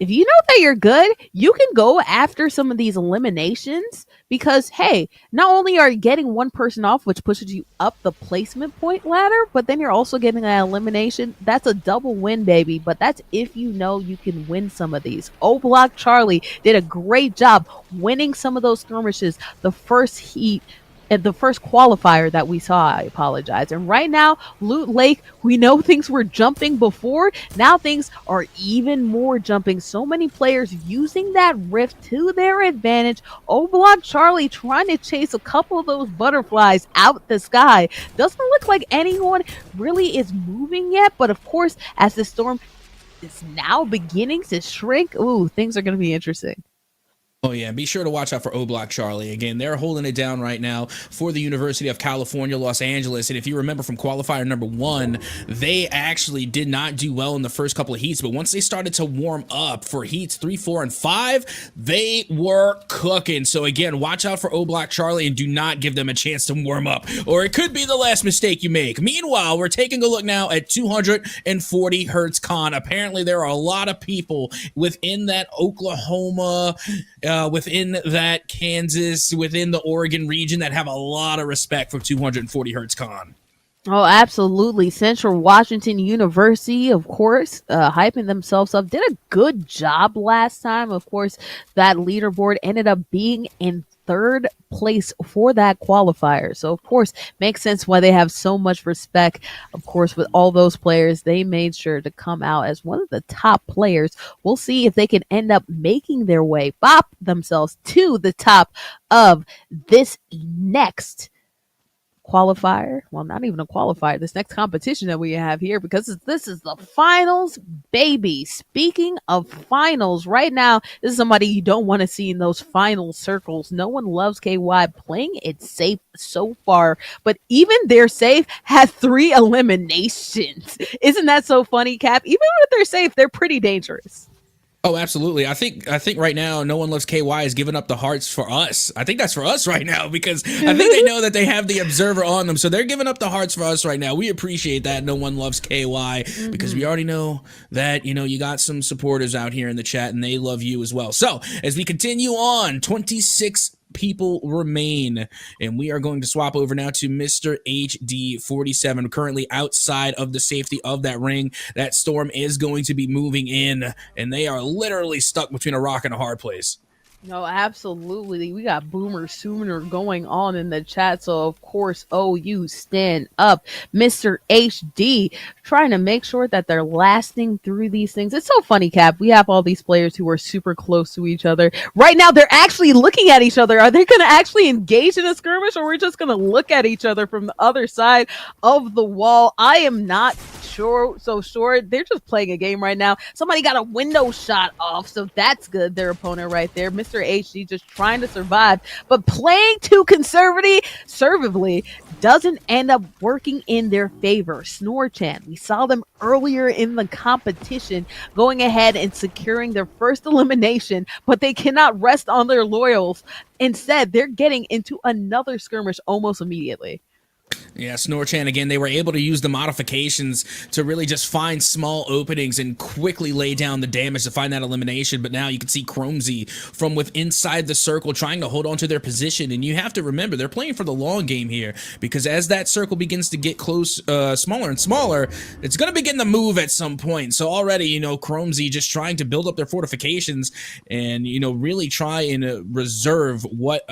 if you know that you're good, you can go after some of these eliminations because, hey, not only are you getting one person off, which pushes you up the placement point ladder, but then you're also getting that elimination. That's a double win, baby. But that's if you know you can win some of these. O-Block Charlie did a great job winning some of those skirmishes. The first heat, the first qualifier that we saw, I apologize. And right now, Loot Lake, we know things were jumping before. Now things are even more jumping. So many players using that rift to their advantage. O-Block Charlie trying to chase a couple of those butterflies out the sky. Doesn't look like anyone really is moving yet. But of course, as the storm is now beginning to shrink, ooh, things are going to be interesting. Oh, yeah. Be sure to watch out for O-Block Charlie. Again, they're holding it down right now for the University of California, Los Angeles. And if you remember from qualifier number 1, they actually did not do well in the first couple of heats. But once they started to warm up for heats 3, 4, and 5, they were cooking. So, again, watch out for O-Block Charlie and do not give them a chance to warm up, or it could be the last mistake you make. Meanwhile, we're taking a look now at 240 Hertz Con. Apparently, there are a lot of people within that Oklahoma, within that Kansas, within the Oregon region that have a lot of respect for 240 Hertz Con. Oh, absolutely. Central Washington University, of course, hyping themselves up. Did a good job last time. Of course, that leaderboard ended up being in third place for that qualifier. So, of course, makes sense why they have so much respect. Of course, with all those players, they made sure to come out as one of the top players. We'll see if they can end up making their way, bop themselves to the top of this next qualifier. Well, not even a qualifier, this next competition that we have here, because this is the finals, baby. Speaking of finals, right now, this is somebody you don't want to see in those final circles. No one loves KY playing it safe so far, but even their safe has 3 eliminations. Isn't that so funny, Cap? Even if they're safe, they're pretty dangerous. Oh, absolutely. I think right now, No One Loves KY is giving up the hearts for us. I think that's for us right now, because I think they know that they have the observer on them. So they're giving up the hearts for us right now. We appreciate that, No One Loves KY, because we already know that, you got some supporters out here in the chat and they love you as well. So as we continue on, 26 people remain. And we are going to swap over now to Mr. HD47, currently outside of the safety of that ring. That storm is going to be moving in, and they are literally stuck between a rock and a hard place. No, absolutely. We got Boomer Sooner going on in the chat. So, of course, OU stand up. Mr. HD trying to make sure that they're lasting through these things. It's so funny, Cap. We have all these players who are super close to each other. Right now, they're actually looking at each other. Are they going to actually engage in a skirmish, or we're just going to look at each other from the other side of the wall? I am not sure. They're just playing a game right now. Somebody got a window shot off, so that's good. Their opponent right there. Mr. HD just trying to survive, but playing too conservatively doesn't end up working in their favor. Snorchan, we saw them earlier in the competition going ahead and securing their first elimination, but they cannot rest on their laurels. Instead, they're getting into another skirmish almost immediately. Yeah, Snorchan, again, they were able to use the modifications to really just find small openings and quickly lay down the damage to find that elimination. But now you can see Chromesy from within inside the circle trying to hold on to their position. And you have to remember, they're playing for the long game here, because as that circle begins to get close, smaller and smaller, it's going to begin to move at some point. So already, you know, Chromesy just trying to build up their fortifications and, you know, really try and reserve what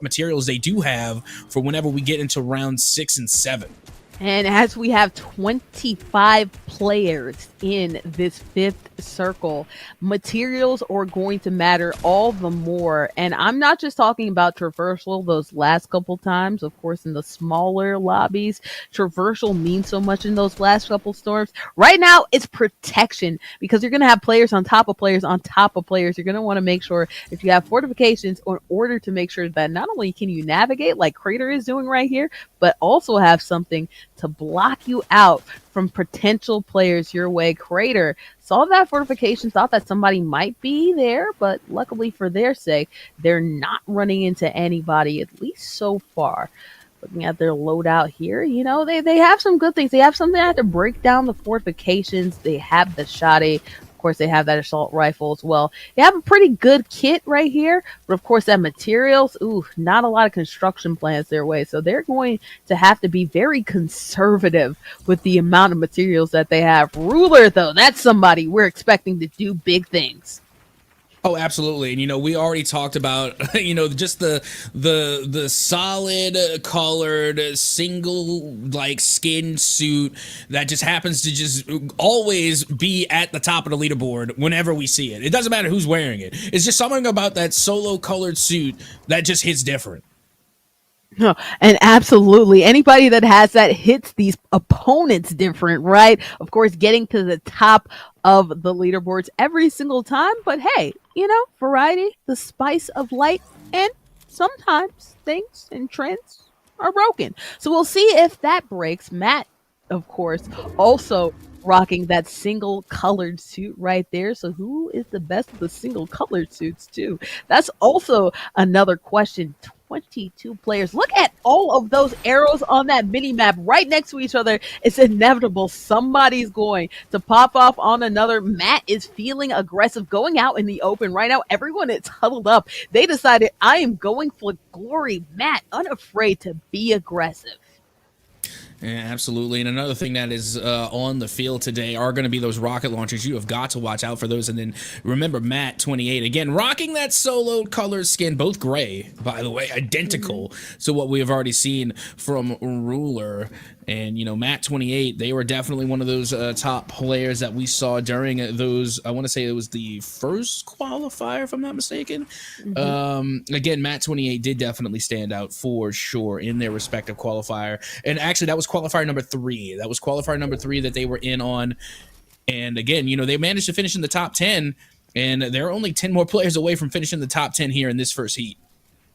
materials they do have for whenever we get into round 6 and 7. And as we have 25 players in this fifth circle, materials are going to matter all the more. And I'm not just talking about traversal those last couple times. Of course, in the smaller lobbies, traversal means so much in those last couple storms. Right now, it's protection, because you're going to have players on top of players on top of players. You're going to want to make sure if you have fortifications in order to make sure that not only can you navigate like Crater is doing right here, but also have something to block you out from potential players your way. Crater saw that fortification, thought that somebody might be there, but luckily for their sake, they're not running into anybody, at least so far. Looking at their loadout here, you know, they have some good things. They have something that to break down the fortifications. They have the shoddy. Of course, they have that assault rifle as well. They have a pretty good kit right here, but of course, that materials, not a lot of construction plans their way. So they're going to have to be very conservative with the amount of materials that they have. Ruler, though, that's somebody we're expecting to do big things. Oh, absolutely. And, you know, we already talked about, you know, just the solid colored single like skin suit that just happens to just always be at the top of the leaderboard whenever we see it. It doesn't matter who's wearing it. It's just something about that solo colored suit that just hits different. No, and absolutely, anybody that has that hits these opponents different, right? Of course, getting to the top of the leaderboards every single time. But hey, you know, variety, the spice of life, and sometimes things and trends are broken. So we'll see if that breaks. Matt, of course, also rocking that single colored suit right there. So who is the best of the single colored suits too? That's also another question. 22 players. Look at all of those arrows on that mini map right next to each other. It's inevitable. Somebody's going to pop off on another. Matt is feeling aggressive, going out in the open right now. Everyone is huddled up. They decided, I am going for glory. Matt, unafraid to be aggressive. Yeah, absolutely. And another thing that is on the field today are going to be those rocket launchers. You have got to watch out for those. And then remember, Matt 28 again rocking that solo color skin, both gray, by the way, identical to what we have already seen from Ruler. And, you know, Matt 28, they were definitely one of those top players that we saw during those, I want to say it was the first qualifier, if I'm not mistaken. Again, Matt 28 did definitely stand out for sure in their respective qualifier. And actually, that was qualifier number 3. That was qualifier number 3 that they were in on. And again, you know, they managed to finish in the top 10, and they're only 10 more players away from finishing the top 10 here in this first heat.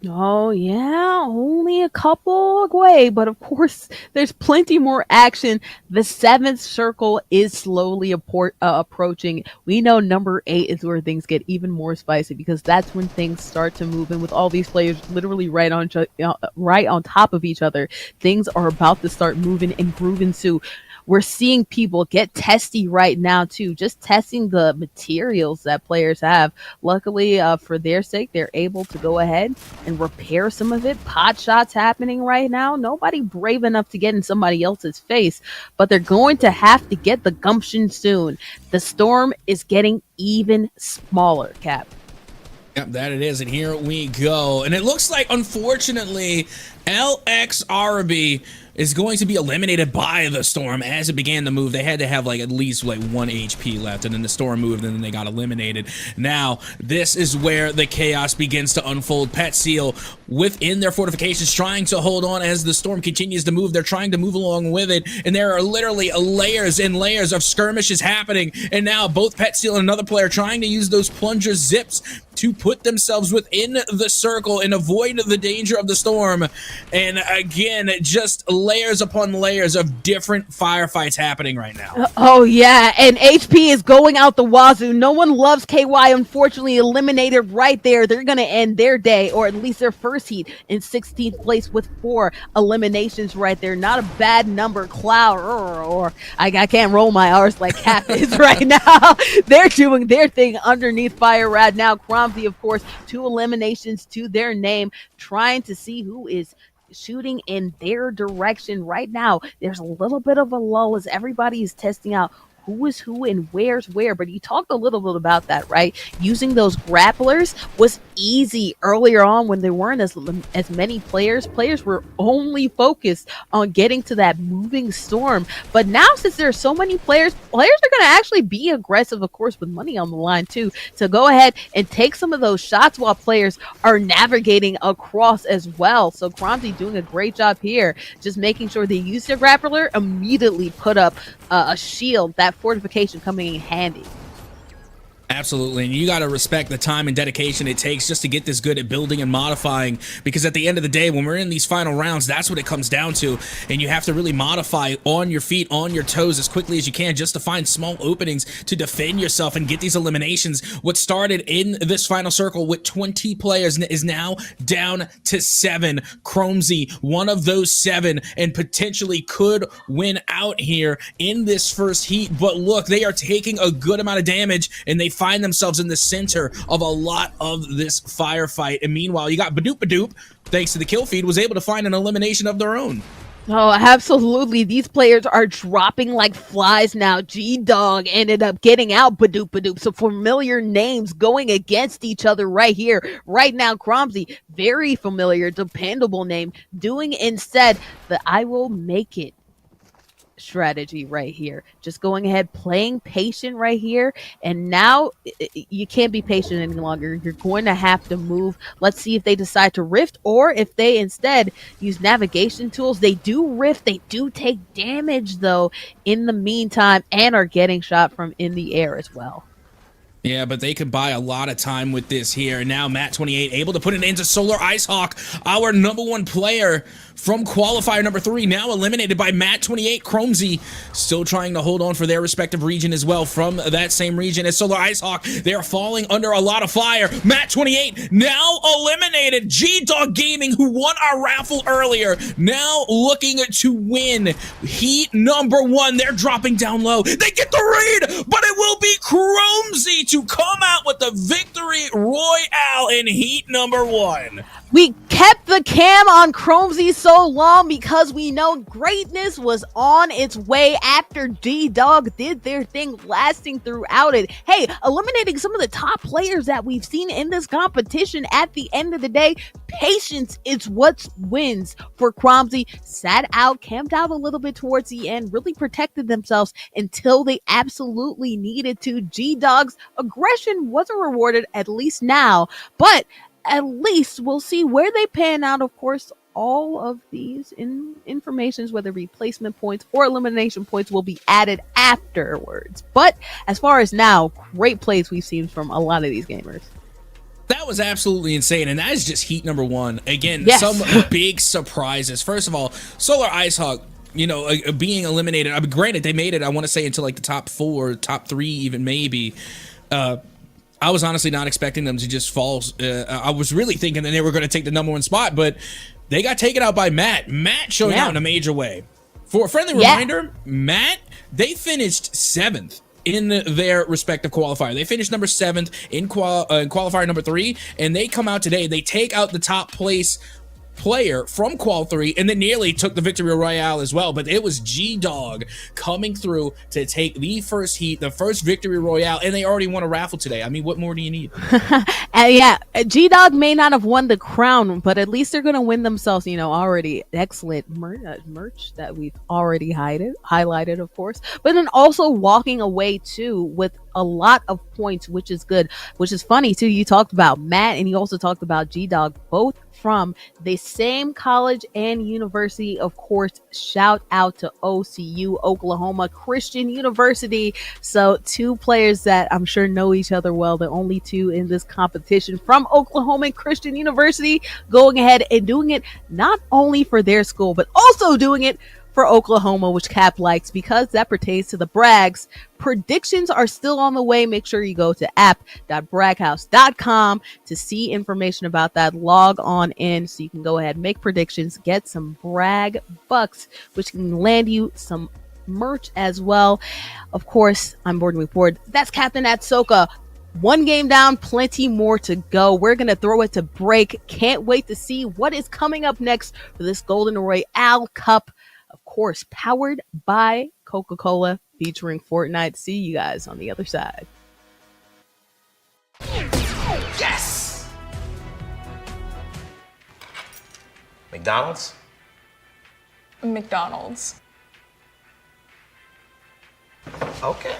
Oh, yeah, only a couple away, but of course, there's plenty more action. The 7th circle is slowly approaching. We know number 8 is where things get even more spicy, because that's when things start to move. And with all these players literally right on top of each other, things are about to start moving and grooving too. we're seeing people get testy right now too, just testing the materials that players have. Luckily, for their sake, they're able to go ahead and repair some of it. Pot shots happening right now. Nobody brave enough to get in somebody else's face, but they're going to have to get the gumption soon. The storm is getting even smaller, Cap. Yep, that it is, and here we go. And it looks like, unfortunately, LXRB is going to be eliminated by the storm. As it began to move, they had to have like at least like 1 HP left, and then the storm moved, and then they got eliminated. Now, this is where the chaos begins to unfold. Pet Seal within their fortifications trying to hold on as the storm continues to move. They're trying to move along with it, and there are literally layers and layers of skirmishes happening. And now both Pet Seal and another player trying to use those plunger zips to put themselves within the circle and avoid the danger of the storm. And again, just layers upon layers of different firefights happening right now. Oh yeah, and HP is going out the wazoo. No one loves KY, unfortunately eliminated right there. They're going to end their day, or at least their first heat, in 16th place with 4 eliminations right there. Not a bad number. Cloud, or I can't roll my R's like Cap is right now. They're doing their thing underneath fire right now. Cromsy, of course, 2 eliminations to their name, trying to see who is shooting in their direction right now. There's a little bit of a lull as everybody is testing out who is who and where's where. But you talked a little bit about that, right? Using those grapplers was easy earlier on when there weren't as many players. Players were only focused on getting to that moving storm. But now, since there are so many players are going to actually be aggressive, of course, with money on the line too, to go ahead and take some of those shots while players are navigating across as well. So Cromsy doing a great job here, just making sure they use their grappler, immediately put up a shield. That fortification coming in handy. Absolutely, and you got to respect the time and dedication it takes just to get this good at building and modifying, because at the end of the day, when we're in these final rounds, that's what it comes down to, and you have to really modify on your feet, on your toes as quickly as you can, just to find small openings to defend yourself and get these eliminations. What started in this final circle with 20 players is now down to 7. Cromsy, one of those 7, and potentially could win out here in this first heat. But look, they are taking a good amount of damage, and they find themselves in the center of a lot of this firefight. And meanwhile, you got Badoop, thanks to the kill feed, was able to find an elimination of their own. Oh, absolutely. These players are dropping like flies now. G-Dog ended up getting out Badoop. So familiar names going against each other right here. Right now, Cromsy, very familiar, dependable name, doing instead the I will make it strategy right here. Just going ahead, playing patient right here. And now you can't be patient any longer. You're going to have to move. Let's see if they decide to rift, or if they instead use navigation tools. They do rift. They do take damage though in the meantime, and are getting shot from in the air as well. Yeah, but they could buy a lot of time with this here. Now Matt28 able to put it into Solar Icehawk, our #1 player from qualifier number 3, now eliminated by Matt28. Cromsy still trying to hold on for their respective region as well from that same region as Solar Icehawk. They're falling under a lot of fire. Matt28 now eliminated. G-Dog Gaming, who won our raffle earlier, now looking to win heat number 1. They're dropping down low. They get the read, but it will be Cromsy to come out with the victory royale in heat number 1. We kept the cam on Cromsy so long because we know greatness was on its way after G-Dog did their thing, lasting throughout it. Hey, eliminating some of the top players that we've seen in this competition. At the end of the day, patience is what wins for Cromsy. Sat out, camped out a little bit towards the end, really protected themselves until they absolutely needed to. G-Dog's aggression wasn't rewarded, at least now, but at least we'll see where they pan out. Of course, all of these informations, whether replacement points or elimination points, will be added afterwards. But as far as now, great plays we've seen from a lot of these gamers. That was absolutely insane, and that is just heat number 1. Again, yes. Some big surprises. First of all, Solar Icehawk, you know, being eliminated. I mean, granted, they made it, I want to say, into like the top 4, top 3 even maybe. I was honestly not expecting them to just fall. I was really thinking that they were going to take the #1 spot, but they got taken out by Matt. Matt showing out in a major way. For a friendly Yeah. reminder, Matt, they finished 7th in their respective qualifier. They finished number 7th in qualifier number 3, and they come out today. They take out the top place player from qual 3 and then nearly took the victory royale as well, but it was G-Dog coming through to take the first heat, the first victory royale, and they already won a raffle today. I mean, what more do you need? Yeah, G-Dog may not have won the crown, but at least they're going to win themselves, already excellent merch that we've already highlighted, of course, but then also walking away too with a lot of points, which is good, which is funny too. You talked about Matt and you also talked about G-Dog, both from the same college and university, of course. Shout out to OCU, Oklahoma Christian University. So 2 players that I'm sure know each other well, the only 2 in this competition from Oklahoma Christian University, going ahead and doing it not only for their school, but also doing it for Oklahoma, which Cap likes because that pertains to the Brags. Predictions are still on the way. Make sure you go to app.braghouse.com to see information about that. Log on in so you can go ahead and make predictions, get some brag bucks, which can land you some merch as well. Of course, I'm board moving forward. That's Captain Atsoka. 1 game down, plenty more to go. We're going to throw it to break. Can't wait to see what is coming up next for this Golden Royale Cup. Of course, powered by Coca-Cola, featuring Fortnite. See you guys on the other side. Yes! McDonald's? McDonald's. Okay.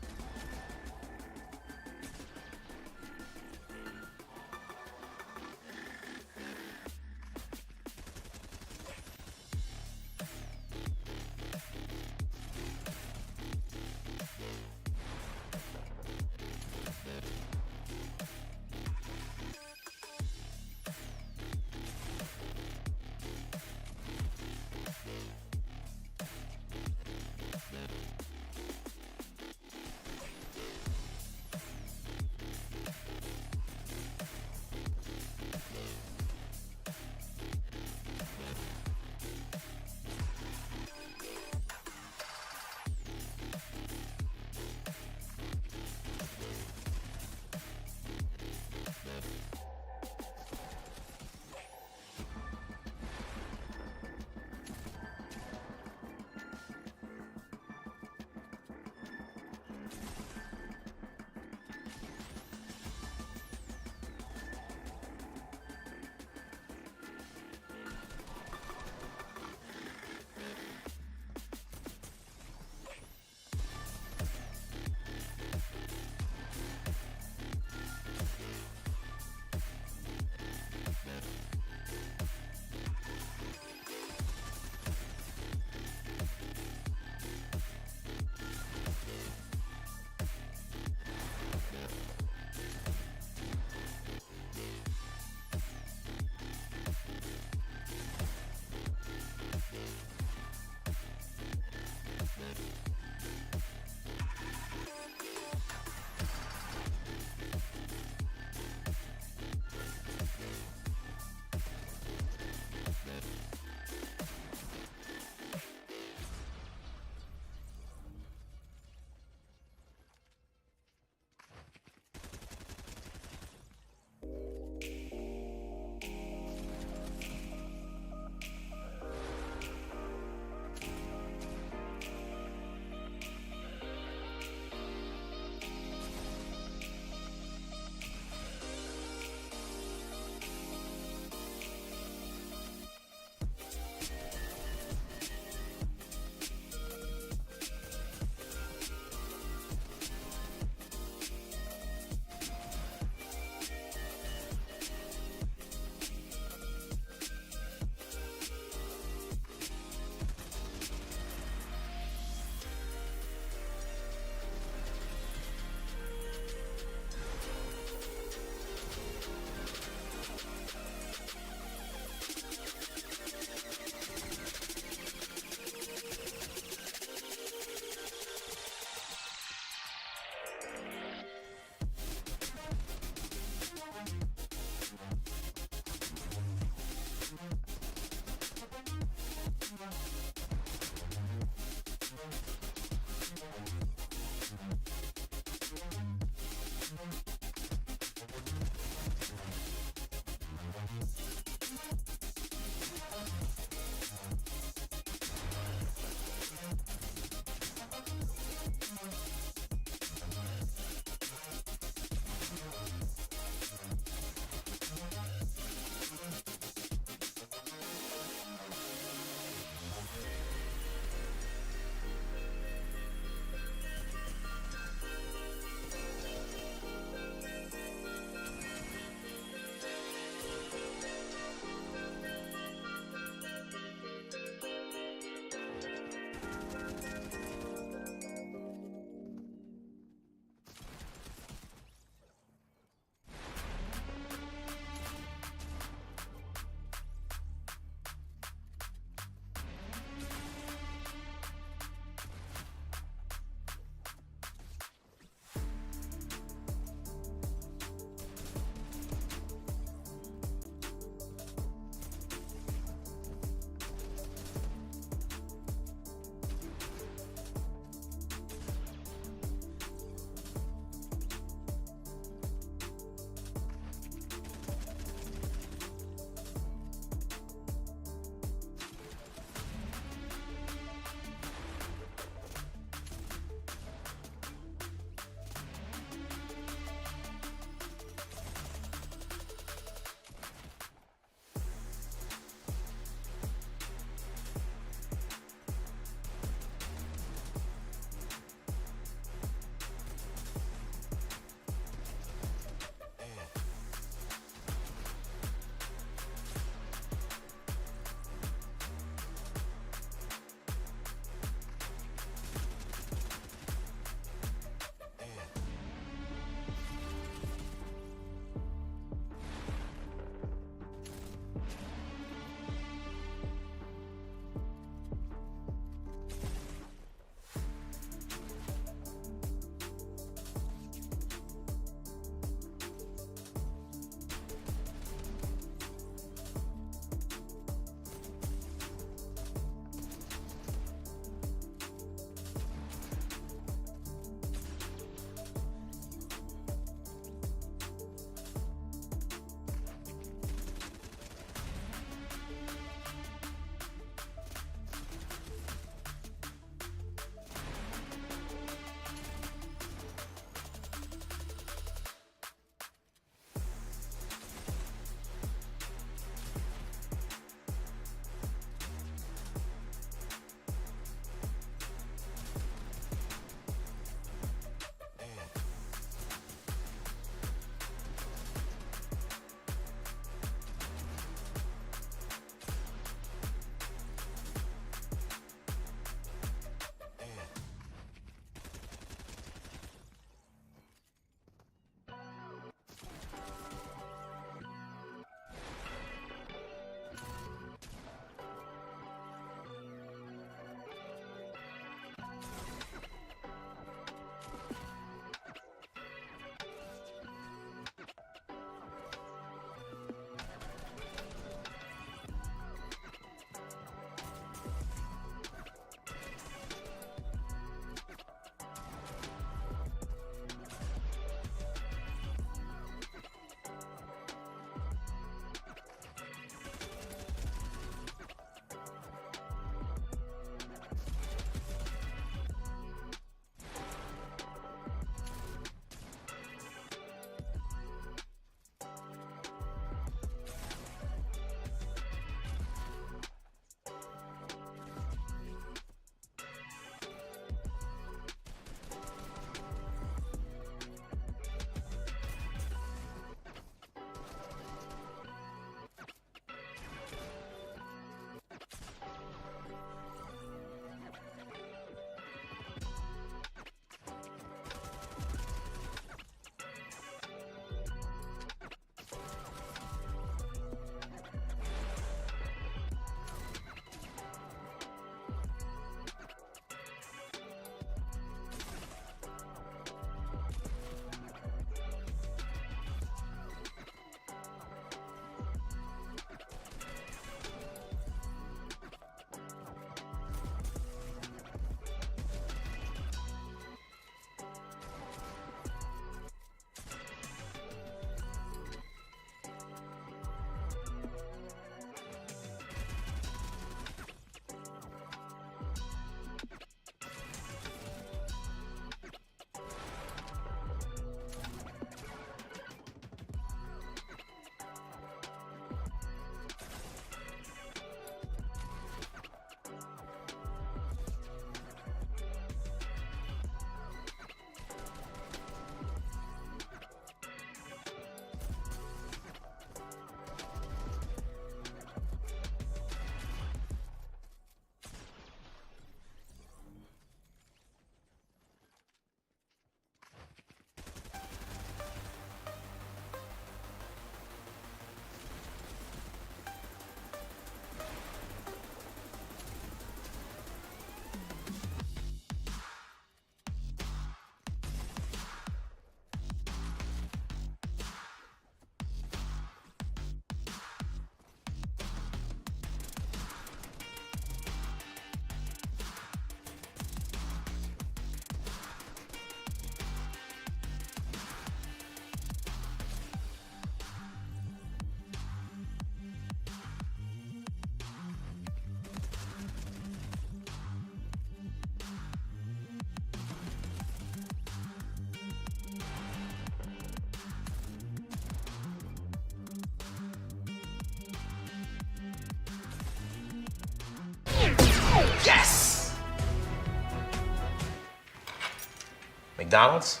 McDonald's?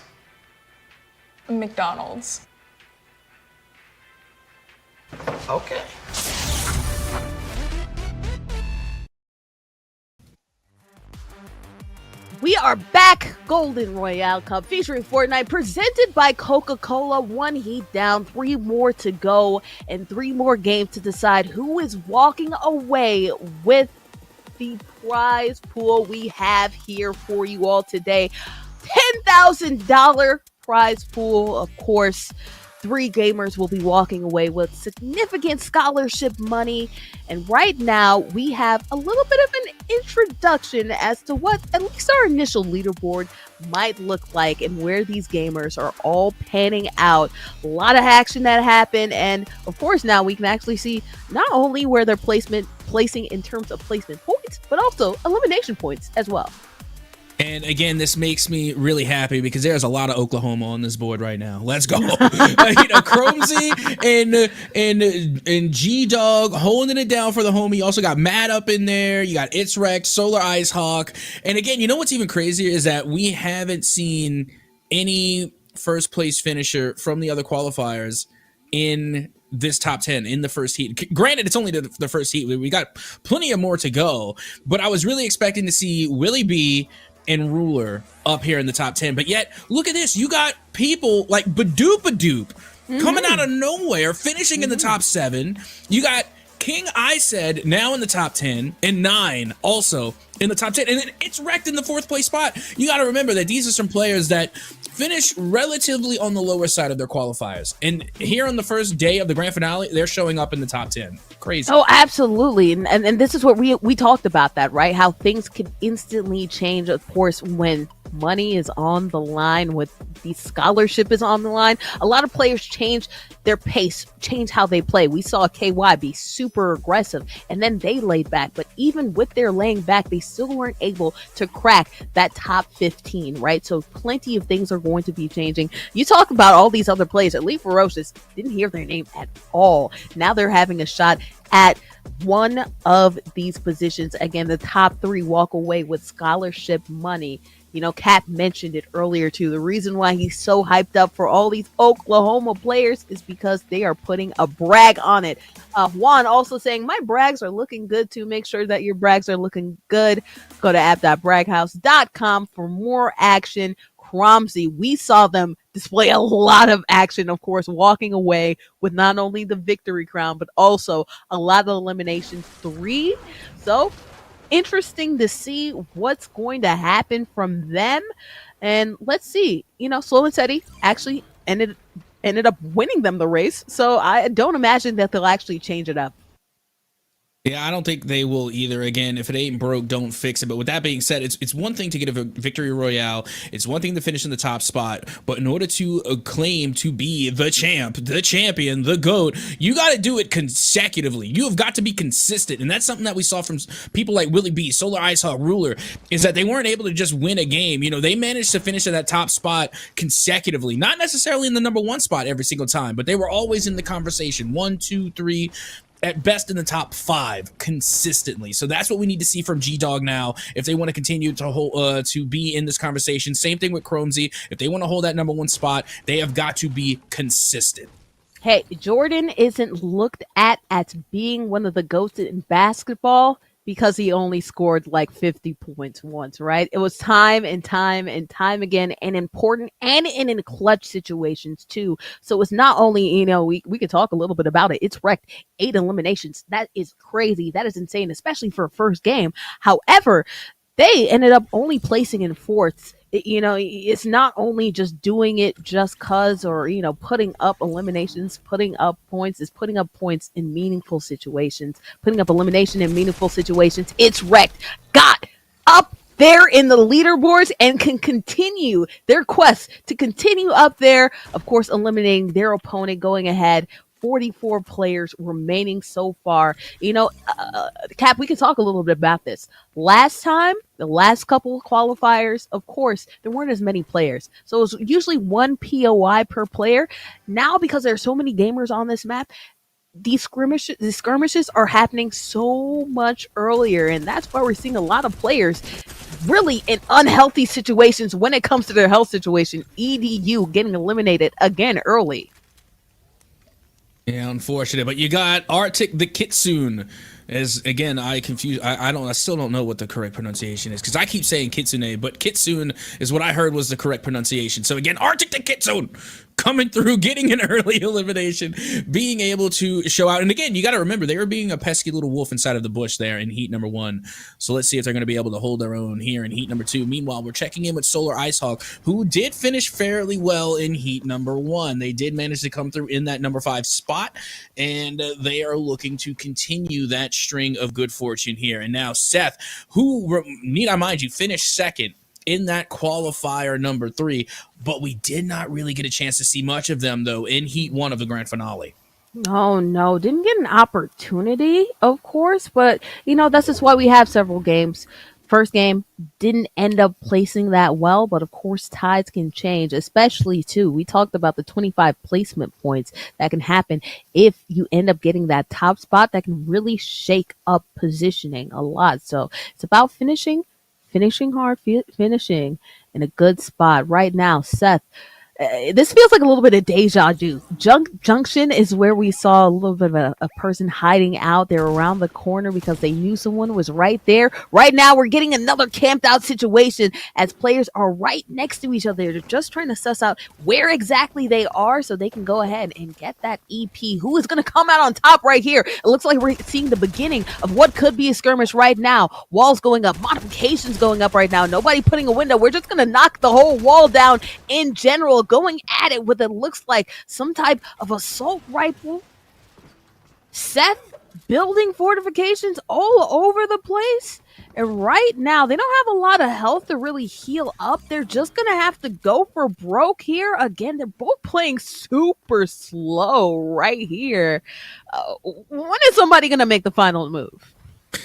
McDonald's. Okay. We are back. Golden Royale Cup featuring Fortnite, presented by Coca-Cola. 1 heat down, 3 more to go, and 3 more games to decide who is walking away with the prize pool we have here for you all today. $10,000 prize pool, of course. 3 gamers will be walking away with significant scholarship money. And right now, we have a little bit of an introduction as to what at least our initial leaderboard might look like and where these gamers are all panning out. A lot of action that happened. And of course, now we can actually see not only where they're placing in terms of placement points, but also elimination points as well. And again, this makes me really happy because there's a lot of Oklahoma on this board right now. Let's go. Chromesy and G Dog holding it down for the homie. You also got Matt up in there. You got It's Wrecked, Solar Ice Hawk. And again, you know what's even crazier is that we haven't seen any first place finisher from the other qualifiers in this top 10 in the first heat. Granted, it's only the first heat. We got plenty of more to go, but I was really expecting to see Willie B and Ruler up here in the top 10. But yet, look at this. You got people like Badoop coming out of nowhere, finishing in the top 7. You got King I Said now in the top 10, and 9 also in the top 10. And then It's Wrecked in the 4th place spot. You got to remember that these are some players that finish relatively on the lower side of their qualifiers. And here on the first day of the grand finale, they're showing up in the top 10. Crazy. Oh, absolutely. And this is what we talked about that, right? How things can instantly change, of course, when money is on the line, with the scholarship is on the line. A lot of players change their pace, change how they play. We saw KY be super aggressive and then they laid back, but even with their laying back, they still weren't able to crack that top 15, right? So plenty of things are going to be changing. You talk about all these other players. Elite Ferocious, didn't hear their name at all. Now they're having a shot at one of these positions. Again, the top 3 walk away with scholarship money. You know, Cap mentioned it earlier too. The reason why he's so hyped up for all these Oklahoma players is because they are putting a brag on it. Juan also saying, my brags are looking good too. Make sure that your brags are looking good. Go to app.braghouse.com for more action. Cromsey, we saw them display a lot of action, of course, walking away with not only the victory crown, but also a lot of elimination 3. So interesting to see what's going to happen from them. And let's see, Slow and Steady actually ended up winning them the race. So I don't imagine that they'll actually change it up. Yeah, I don't think they will either. Again, if it ain't broke, don't fix it. But with that being said, it's one thing to get a victory royale. It's one thing to finish in the top spot. But in order to claim to be the champ, the champion, the GOAT, you got to do it consecutively. You have got to be consistent. And that's something that we saw from people like Willie B, Solar Ice Hawk, Ruler, is that they weren't able to just win a game. They managed to finish in that top spot consecutively. Not necessarily in the number 1 spot every single time, but they were always in the conversation. 1, 2, 3, at best in the top 5 consistently. So that's what we need to see from G-Dog now if they want to continue to hold to be in this conversation. Same thing with Chromesy. If they want to hold that number 1 spot, they have got to be consistent. Hey, Jordan isn't looked at as being one of the GOATs in basketball because he only scored like 50 points once, right? It was time and time and time again, and important and in clutch situations too. So it's not only, we could talk a little bit about it. It's Wrecked 8 eliminations. That is crazy. That is insane, especially for a first game. However, they ended up only placing in 4th. It's not only just doing it just cause or, putting up eliminations, putting up points, is putting up points in meaningful situations, putting up elimination in meaningful situations. It's Wrecked got up there in the leaderboards and can continue their quest to continue up there, of course, eliminating their opponent, going ahead. 44 players remaining so far. Cap, we can talk a little bit about this. Last time, the last couple of qualifiers, of course, there weren't as many players. So it was usually 1 POI per player. Now, because there are so many gamers on this map, these skirmishes are happening so much earlier. And that's why we're seeing a lot of players really in unhealthy situations when it comes to their health situation. EDU getting eliminated again early. Yeah, unfortunate. But you got Arctic the Kitsune. As again, I still don't know what the correct pronunciation is because I keep saying Kitsune, but Kitsune is what I heard was the correct pronunciation. So again, Arctic the Kitsune coming through, getting an early elimination, being able to show out. And again, you got to remember they were being a pesky little wolf inside of the bush there in heat number 1. So let's see if they're going to be able to hold their own here in heat number 2. Meanwhile, we're checking in with Solar Icehawk, who did finish fairly well in heat number 1. They did manage to come through in that number 5 spot, and they are looking to continue that string of good fortune here. And now Seth, who, need I mind you, finished second in that qualifier number 3, but we did not really get a chance to see much of them, though, in heat 1 of the grand finale. Oh no, didn't get an opportunity, of course, but that's just why we have several games. First game didn't end up placing that well, but of course tides can change, especially too. We talked about the 25 placement points that can happen if you end up getting that top spot that can really shake up positioning a lot. So it's about finishing hard, finishing in a good spot right now. Seth, this feels like a little bit of deja vu. Junction is where we saw a little bit of a person hiding out there around the corner because they knew someone was right there. Right now, we're getting another camped out situation as players are right next to each other. They're just trying to suss out where exactly they are so they can go ahead and get that EP. Who is going to come out on top right here? It looks like we're seeing the beginning of what could be a skirmish right now. Walls going up, modifications going up right now. Nobody putting a window. We're just going to knock the whole wall down in general, going at it with it looks like some type of assault rifle. Seth building fortifications all over the place. And right now, they don't have a lot of health to really heal up. They're just going to have to go for broke here. Again, they're both playing super slow right here. When is somebody going to make the final move?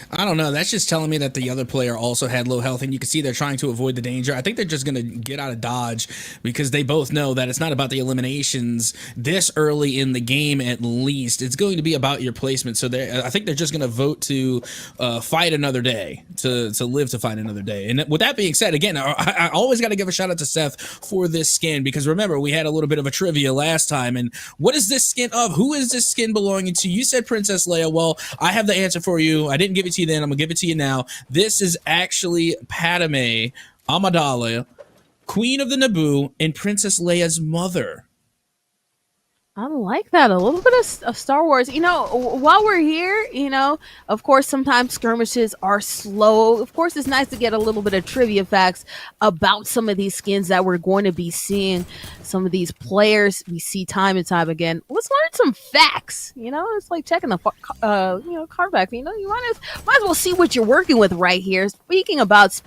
I don't know. That's just telling me that the other player also had low health, and you can see they're trying to avoid the danger. I think they're just going to get out of dodge because they both know that it's not about the eliminations this early in the game. At least it's going to be about your placement. So I think they're just going to vote to fight another day, to live to fight another day. And with that being said, again, I always got to give a shout out to Seth for this skin because remember we had a little bit of a trivia last time. And what is this skin of? Who is this skin belonging to? You said Princess Leia. Well, I have the answer for you. I didn't give it to you then. I'm gonna give it to you now. This is actually Padme Amidala, Queen of the Naboo and Princess Leia's mother. I like that. A little bit of Star Wars. While we're here, of course, sometimes skirmishes are slow. Of course, it's nice to get a little bit of trivia facts about some of these skins that we're going to be seeing. Some of these players we see time and time again. Let's learn some facts. It's like checking the card facts. You might as well see what you're working with right here. Speaking about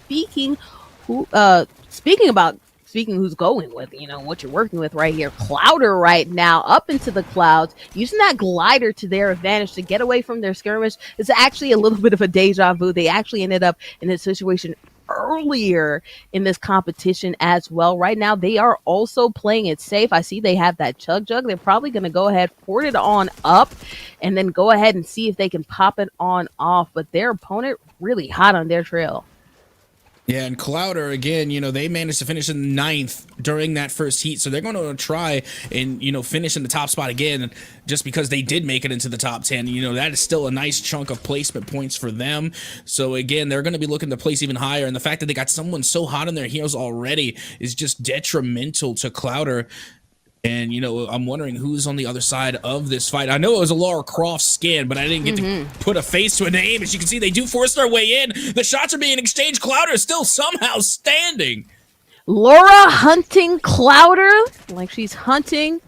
who's going with, what you're working with right here. Clouder right now up into the clouds, using that glider to their advantage to get away from their skirmish. It's actually a little bit of a deja vu. They actually ended up in this situation earlier in this competition as well. Right now, they are also playing it safe. I see they have that chug jug. They're probably going to go ahead, port it on up, and then go ahead and see if they can pop it on off. But their opponent really hot on their trail. Yeah, and Clouder, again, they managed to finish in 9th during that first heat, so they're going to try and, finish in the top spot again just because they did make it into the top 10. That is still a nice chunk of placement points for them. So, again, they're going to be looking to place even higher, and the fact that they got someone so hot on their heels already is just detrimental to Clouder. And, I'm wondering who's on the other side of this fight. I know it was a Lara Croft skin, but I didn't get to put a face to a name. As you can see, they do force their way in. The shots are being exchanged. Clouder is still somehow standing. Laura hunting Clouder like she's hunting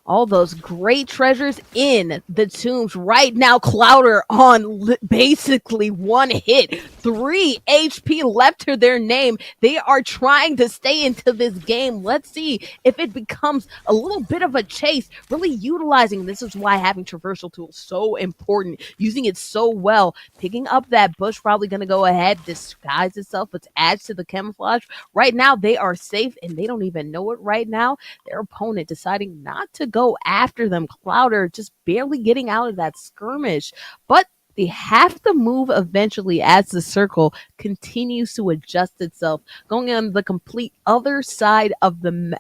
all those great treasures in the tombs. Right now, Clouder on basically one hit. 3 HP left to their name. They are trying to stay into this game. Let's see if it becomes a little bit of a chase. Really utilizing, this is why having traversal tools so important. Using it so well. Picking up that bush, probably going to go ahead, disguise itself, but adds to the camouflage. Right now, they are safe, and they don't even know it right now. Their opponent deciding not to go after them. Clouder just barely getting out of that skirmish. But They have to move eventually as the circle continues to adjust itself, going on the complete other side of the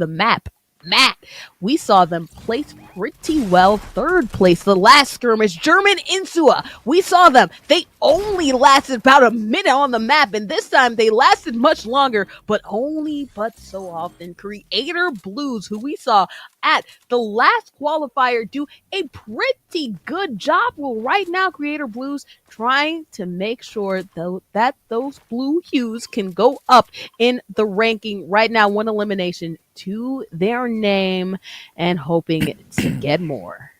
map. Matt, we saw them place pretty well. Third place, the last skirmish, German Insua. We saw them. They only lasted about a minute on the map, and this time they lasted much longer, but only but so often. Creator Blues, who we saw at the last qualifier, do a pretty good job. Well, right now, Creator Blues trying to make sure that those blue hues can go up in the ranking right now. One elimination to their name and hoping to get more.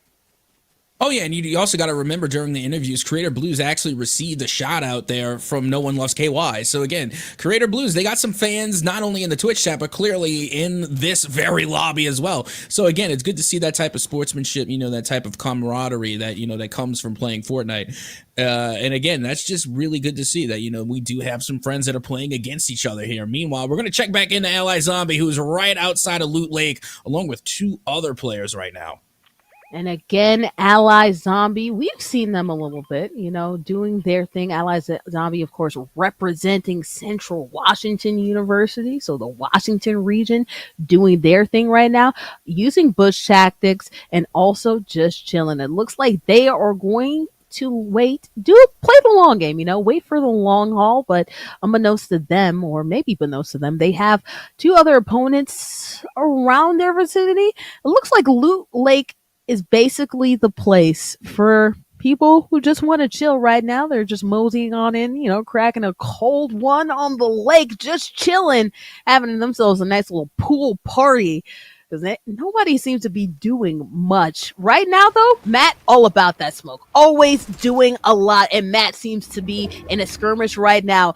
Oh yeah, and you also got to remember during the interviews, Creator Blues actually received a shout out there from No One Loves KY. So again, Creator Blues, they got some fans not only in the Twitch chat but clearly in this very lobby as well. So again, it's good to see that type of sportsmanship, that type of camaraderie that that comes from playing Fortnite. And again, that's just really good to see that we do have some friends that are playing against each other here. Meanwhile, we're going to check back into Ally Zombie, who is right outside of Loot Lake, along with 2 other players right now. And again, Ally Zombie, we've seen them a little bit, doing their thing. Ally Zombie, of course, representing Central Washington University, so the Washington region, doing their thing right now, using bush tactics and also just chilling. It looks like they are going to play the long game, wait for the long haul, but unbeknownst to them, or maybe beknownst to them, they have 2 other opponents around their vicinity. It looks like Loot Lake is basically the place for people who just want to chill right now. They're just moseying on in, cracking a cold one on the lake, just chilling, having themselves a nice little pool party. Because nobody seems to be doing much. Right now, though, Matt, all about that smoke. Always doing a lot. And Matt seems to be in a skirmish right now.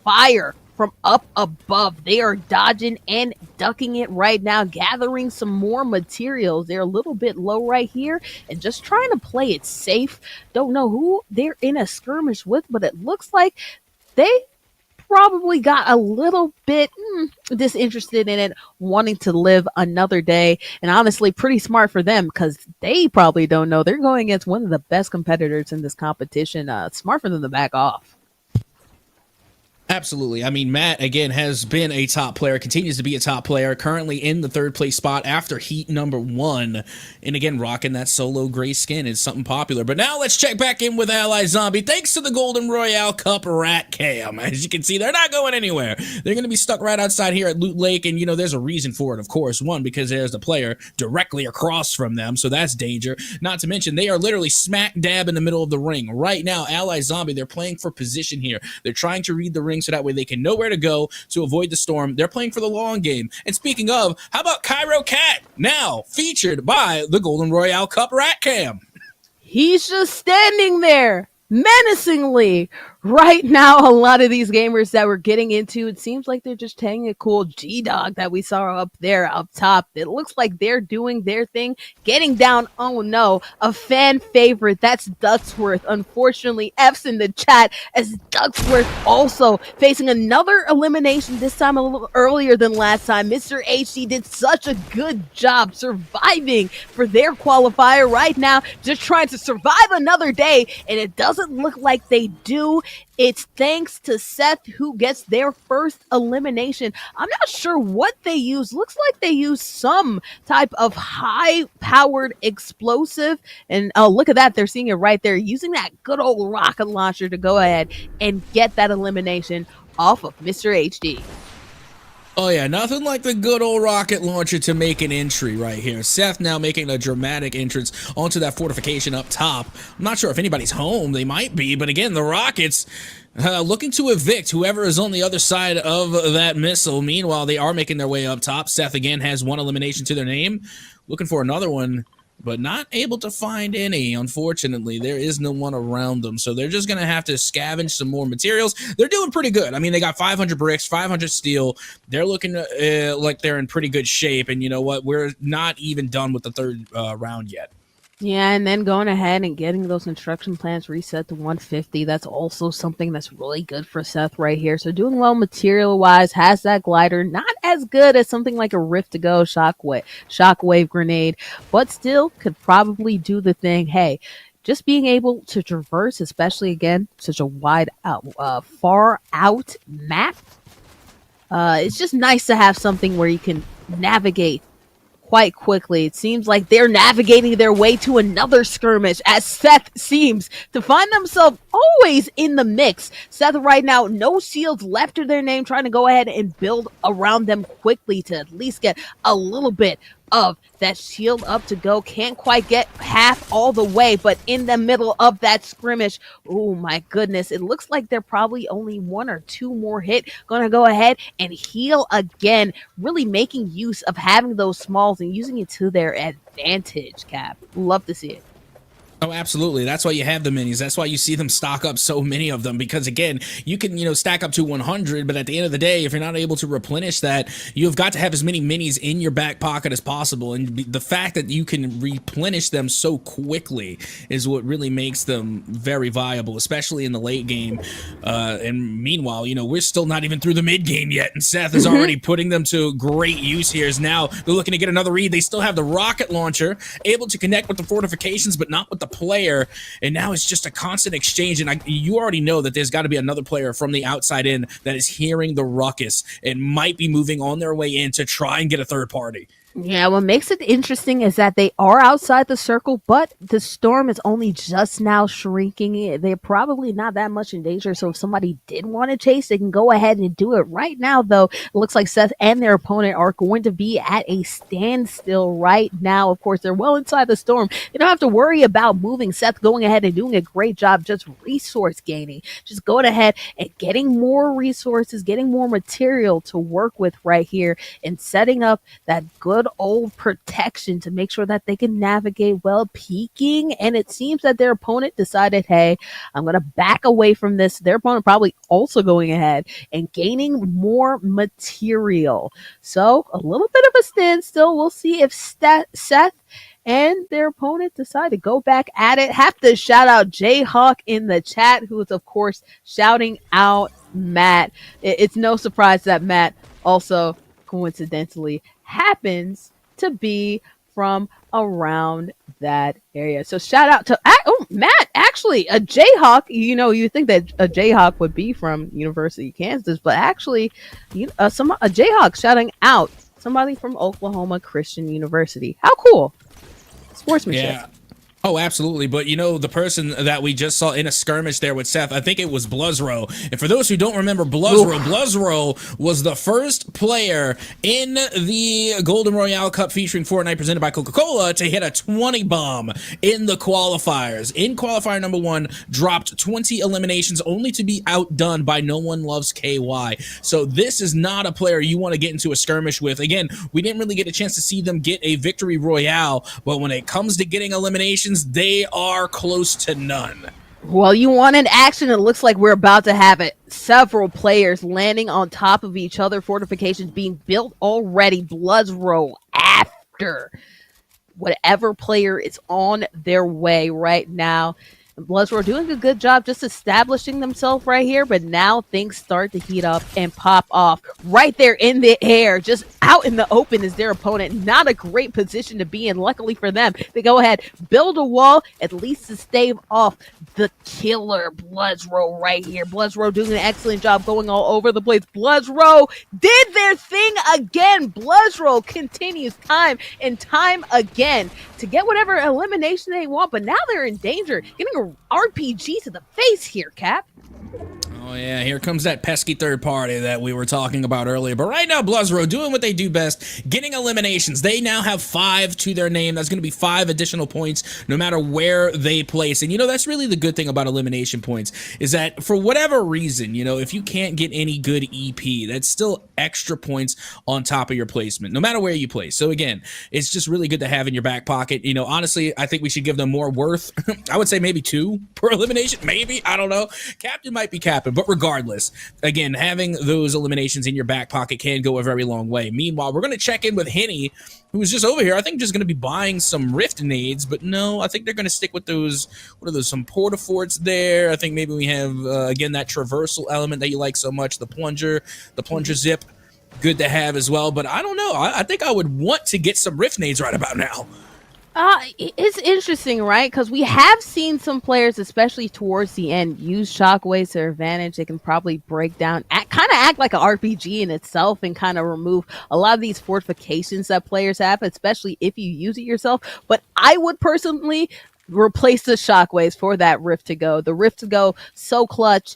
Fire from up above. They are dodging and ducking it right now, gathering some more materials. They're a little bit low right here and just trying to play it safe. Don't know who they're in a skirmish with, but it looks like they probably got a little bit disinterested in it, wanting to live another day. And honestly, pretty smart for them because they probably don't know they're going against one of the best competitors in this competition. Smart for them to back off. Absolutely. I mean, Matt, again, has been a top player, continues to be a top player, currently in the 3rd place spot after heat number 1. And again, rocking that solo gray skin is something popular. But now let's check back in with Ally Zombie. Thanks to the Golden Royale Cup rat cam. As you can see, they're not going anywhere. They're going to be stuck right outside here at Loot Lake. And, there's a reason for it, of course. One, because there's a player directly across from them. So that's danger. Not to mention, they are literally smack dab in the middle of the ring. Right now, Ally Zombie, they're playing for position here. They're trying to read the ring so that way they can know where to go to avoid the storm. They're playing for the long game. And speaking of, how about Cairo Cat, now featured by the Golden Royale Cup Rat Cam? He's just standing there menacingly. Right now, a lot of these gamers that we're getting into, it seems like they're just taking a cool G-Dog that we saw up there up top. It looks like they're doing their thing, getting down. Oh no, a fan favorite. That's Ducksworth. Unfortunately, F's in the chat as Ducksworth also facing another elimination, this time a little earlier than last time. Mr. HD did such a good job surviving for their qualifier right now, just trying to survive another day, and it doesn't look like they do. It's thanks to Seth who gets their first elimination. I'm not sure what they use. Looks like they use some type of high-powered explosive. And oh, look at that. They're seeing it right there. Using that good old rocket launcher to go ahead and get that elimination off of Mr. HD. Oh yeah, nothing like the good old rocket launcher to make an entry right here. Seth now making a dramatic entrance onto that fortification up top. I'm not sure if anybody's home. They might be, but again, the Rockets looking to evict whoever is on the other side of that missile. Meanwhile, they are making their way up top. Seth again has 1 elimination to their name. Looking for another one, but not able to find any. Unfortunately, there is no one around them, so they're just going to have to scavenge some more materials. They're doing pretty good. I mean, they got 500 bricks, 500 steel. They're looking like they're in pretty good shape, and you know what? We're not even done with the 3rd round yet. Yeah, and then going ahead and getting those instruction plans reset to 150. That's also something that's really good for Seth right here. So doing well material-wise, has that glider. Not as good as something like a Rift to Go shockwave grenade, but still could probably do the thing. Hey, just being able to traverse, especially again, such a wide out, far out map. It's just nice to have something where you can navigate quite quickly. It seems like they're navigating their way to another skirmish as Seth seems to find themselves always in the mix. Seth right now, no shields left to their name, trying to go ahead and build around them quickly to at least get a little bit of that shield up to go. Can't quite get half all the way, but in the middle of that skirmish, oh my goodness, it looks like they're probably only one or two more hit. Gonna go ahead and heal again, really making use of having those smalls and using it to their advantage. Cap, love to see it. Oh, absolutely. That's why you have the minis. That's why you see them stock up so many of them, because again, you can, stack up to 100, but at the end of the day, if you're not able to replenish that, you've got to have as many minis in your back pocket as possible. And the fact that you can replenish them so quickly is what really makes them very viable, especially in the late game. And meanwhile, we're still not even through the mid game yet, and Seth is already putting them to great use here. As now they're looking to get another read. They still have the rocket launcher, able to connect with the fortifications, but not with the player, and now it's just a constant exchange. And you already know that there's got to be another player from the outside in that is hearing the ruckus and might be moving on their way in to try and get a third party. Yeah, what makes it interesting is that they are outside the circle, but the storm is only just now shrinking. They're probably not that much in danger, so if somebody did want to chase, they can go ahead and do it. Right now, though, it looks like Seth and their opponent are going to be at a standstill right now. Of course, they're well inside the storm. They don't have to worry about moving. Seth going ahead and doing a great job just resource gaining, just going ahead and getting more resources, getting more material to work with right here, and setting up that good old protection to make sure that they can navigate well, peeking. And it seems that their opponent decided, hey, I'm going to back away from this. Their opponent probably also going ahead and gaining more material. So a little bit of a standstill. We'll see if Seth and their opponent decide to go back at it. Have to shout out Jayhawk in the chat, who is, of course, shouting out Matt. It's no surprise that Matt also coincidentally happens to be from around that area. So shout out to Matt, actually a Jayhawk. You think that a Jayhawk would be from University of Kansas, but actually a Jayhawk shouting out somebody from Oklahoma Christian University. How cool. Sportsmanship. Yeah. Oh, absolutely. But the person that we just saw in a skirmish there with Seth, I think it was Bluzro. And for those who don't remember Bluzro was the first player in the Golden Royale Cup featuring Fortnite presented by Coca-Cola to hit a 20 bomb in the qualifiers. In qualifier number 1, dropped 20 eliminations only to be outdone by No One Loves KY. So this is not a player you want to get into a skirmish with. Again, we didn't really get a chance to see them get a victory royale, but when it comes to getting eliminations, they are close to none. Well, you wanted action. It looks like we're about to have it. Several players landing on top of each other. Fortifications being built already. Bloodsrow after whatever player is on their way right now. Bloodsrow doing a good job just establishing themselves right here, but now things start to heat up and pop off right there in the air, just out in the open is their opponent. Not a great position to be in. Luckily for them, they go ahead, build a wall, at least to stave off the killer Bloodsrow right here. Bloodsrow doing an excellent job going all over the place. Bloodsrow did their thing again. Bloodsrow continues time and time again to get whatever elimination they want, but now they're in danger. Getting a RPG to the face here, Cap. Oh yeah, here comes that pesky third party that we were talking about earlier. But right now, Bloodsrow doing what they do best, getting eliminations. They now have 5 to their name. That's going to be 5 additional points no matter where they place. And that's really the good thing about elimination points is that for whatever reason, if you can't get any good EP, that's still extra points on top of your placement, no matter where you place. So again, it's just really good to have in your back pocket. Honestly, I think we should give them more worth. I would say maybe 2 per elimination, maybe. I don't know. Captain might be captain. But regardless, again, having those eliminations in your back pocket can go a very long way. Meanwhile, we're going to check in with Henny, who is just over here. I think just going to be buying some rift nades, but no, I think they're going to stick with those. What are those? Some portaforts there. I think maybe we have, again, that traversal element that you like so much, the plunger zip. Good to have as well, but I don't know. I think I would want to get some rift nades right about now. It's interesting, right? Because we have seen some players, especially towards the end, use shockwaves to their advantage. They can probably break down, kind of act like an RPG in itself, and kind of remove a lot of these fortifications that players have, especially if you use it yourself. But I would personally replace the shockwaves for that rift to go. The rift to go, so clutch.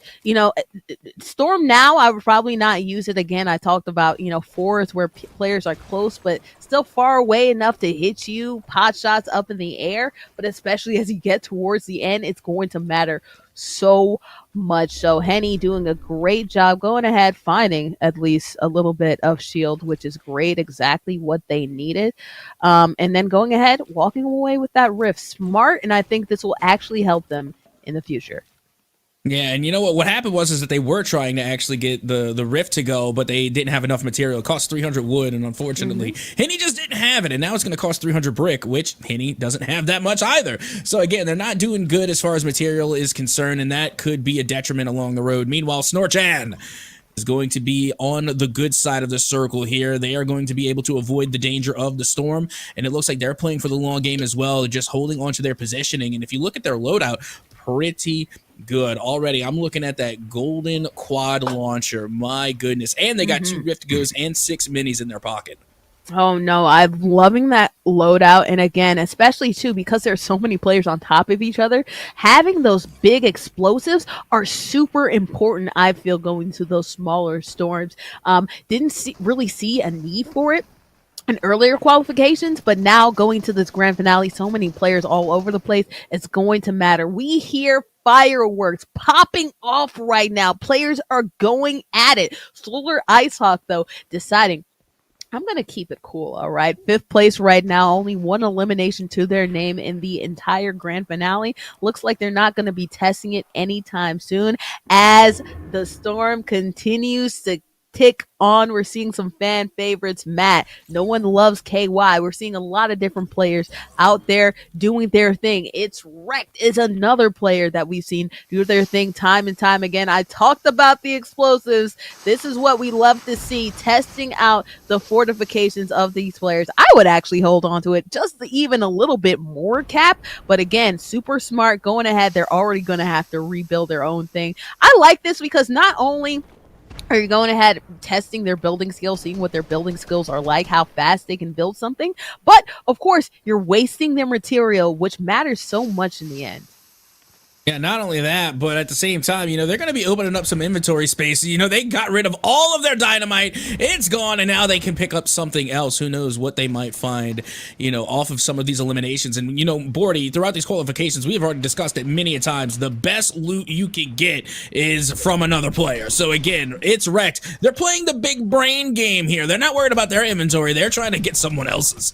Storm now, I would probably not use it again. I talked about, fours where players are close, but still far away enough to hit you, pot shots up in the air. But especially as you get towards the end, it's going to matter so much. So Henny doing a great job going ahead, finding at least a little bit of shield, which is great, exactly what they needed. And then going ahead, walking away with that rift. Smart, and I think this will actually help them in the future. Yeah, and you know what? What happened was that they were trying to actually get the rift to go, but they didn't have enough material. It cost 300 wood, and unfortunately, Henny just didn't have it, and now it's going to cost 300 brick, which Henny doesn't have that much either. So again, they're not doing good as far as material is concerned, and that could be a detriment along the road. Meanwhile, Snorchan is going to be on the good side of the circle here. They are going to be able to avoid the danger of the storm, and it looks like they're playing for the long game as well, just holding on to their positioning. And if you look at their loadout, pretty good already. I'm looking at that golden quad launcher. My goodness. And they got 2 rift goes and 6 minis in their pocket. Oh no, I'm loving that loadout. And again, especially too, because there's so many players on top of each other, having those big explosives are super important, I feel, going to those smaller storms. Didn't really see a need for it in earlier qualifications, but now going to this grand finale, so many players all over the place, it's going to matter. We hear fireworks popping off right now. Players are going at it. Solar Icehawk, though, deciding, I'm going to keep it cool, all right? 5th place right now, only 1 elimination to their name in the entire grand finale. Looks like they're not going to be testing it anytime soon as the storm continues to tick on. We're seeing some fan favorites. Matt, no one loves KY. We're seeing a lot of different players out there doing their thing. It's Wrecked is another player that we've seen do their thing time and time again. I talked about the explosives. This is what we love to see, testing out the fortifications of these players. I would actually hold on to it just even a little bit more, Cap. But again, super smart going ahead. They're already going to have to rebuild their own thing. I like this because not only are you going ahead testing their building skills, seeing what their building skills are like, how fast they can build something, but of course, you're wasting their material, which matters so much in the end. Yeah, not only that, but at the same time, they're going to be opening up some inventory space. They got rid of all of their dynamite. It's gone, and now they can pick up something else. Who knows what they might find, off of some of these eliminations. And, Bordy, throughout these qualifications, we have already discussed it many a times. The best loot you can get is from another player. So, again, it's Wrecked. They're playing the big brain game here. They're not worried about their inventory. They're trying to get someone else's.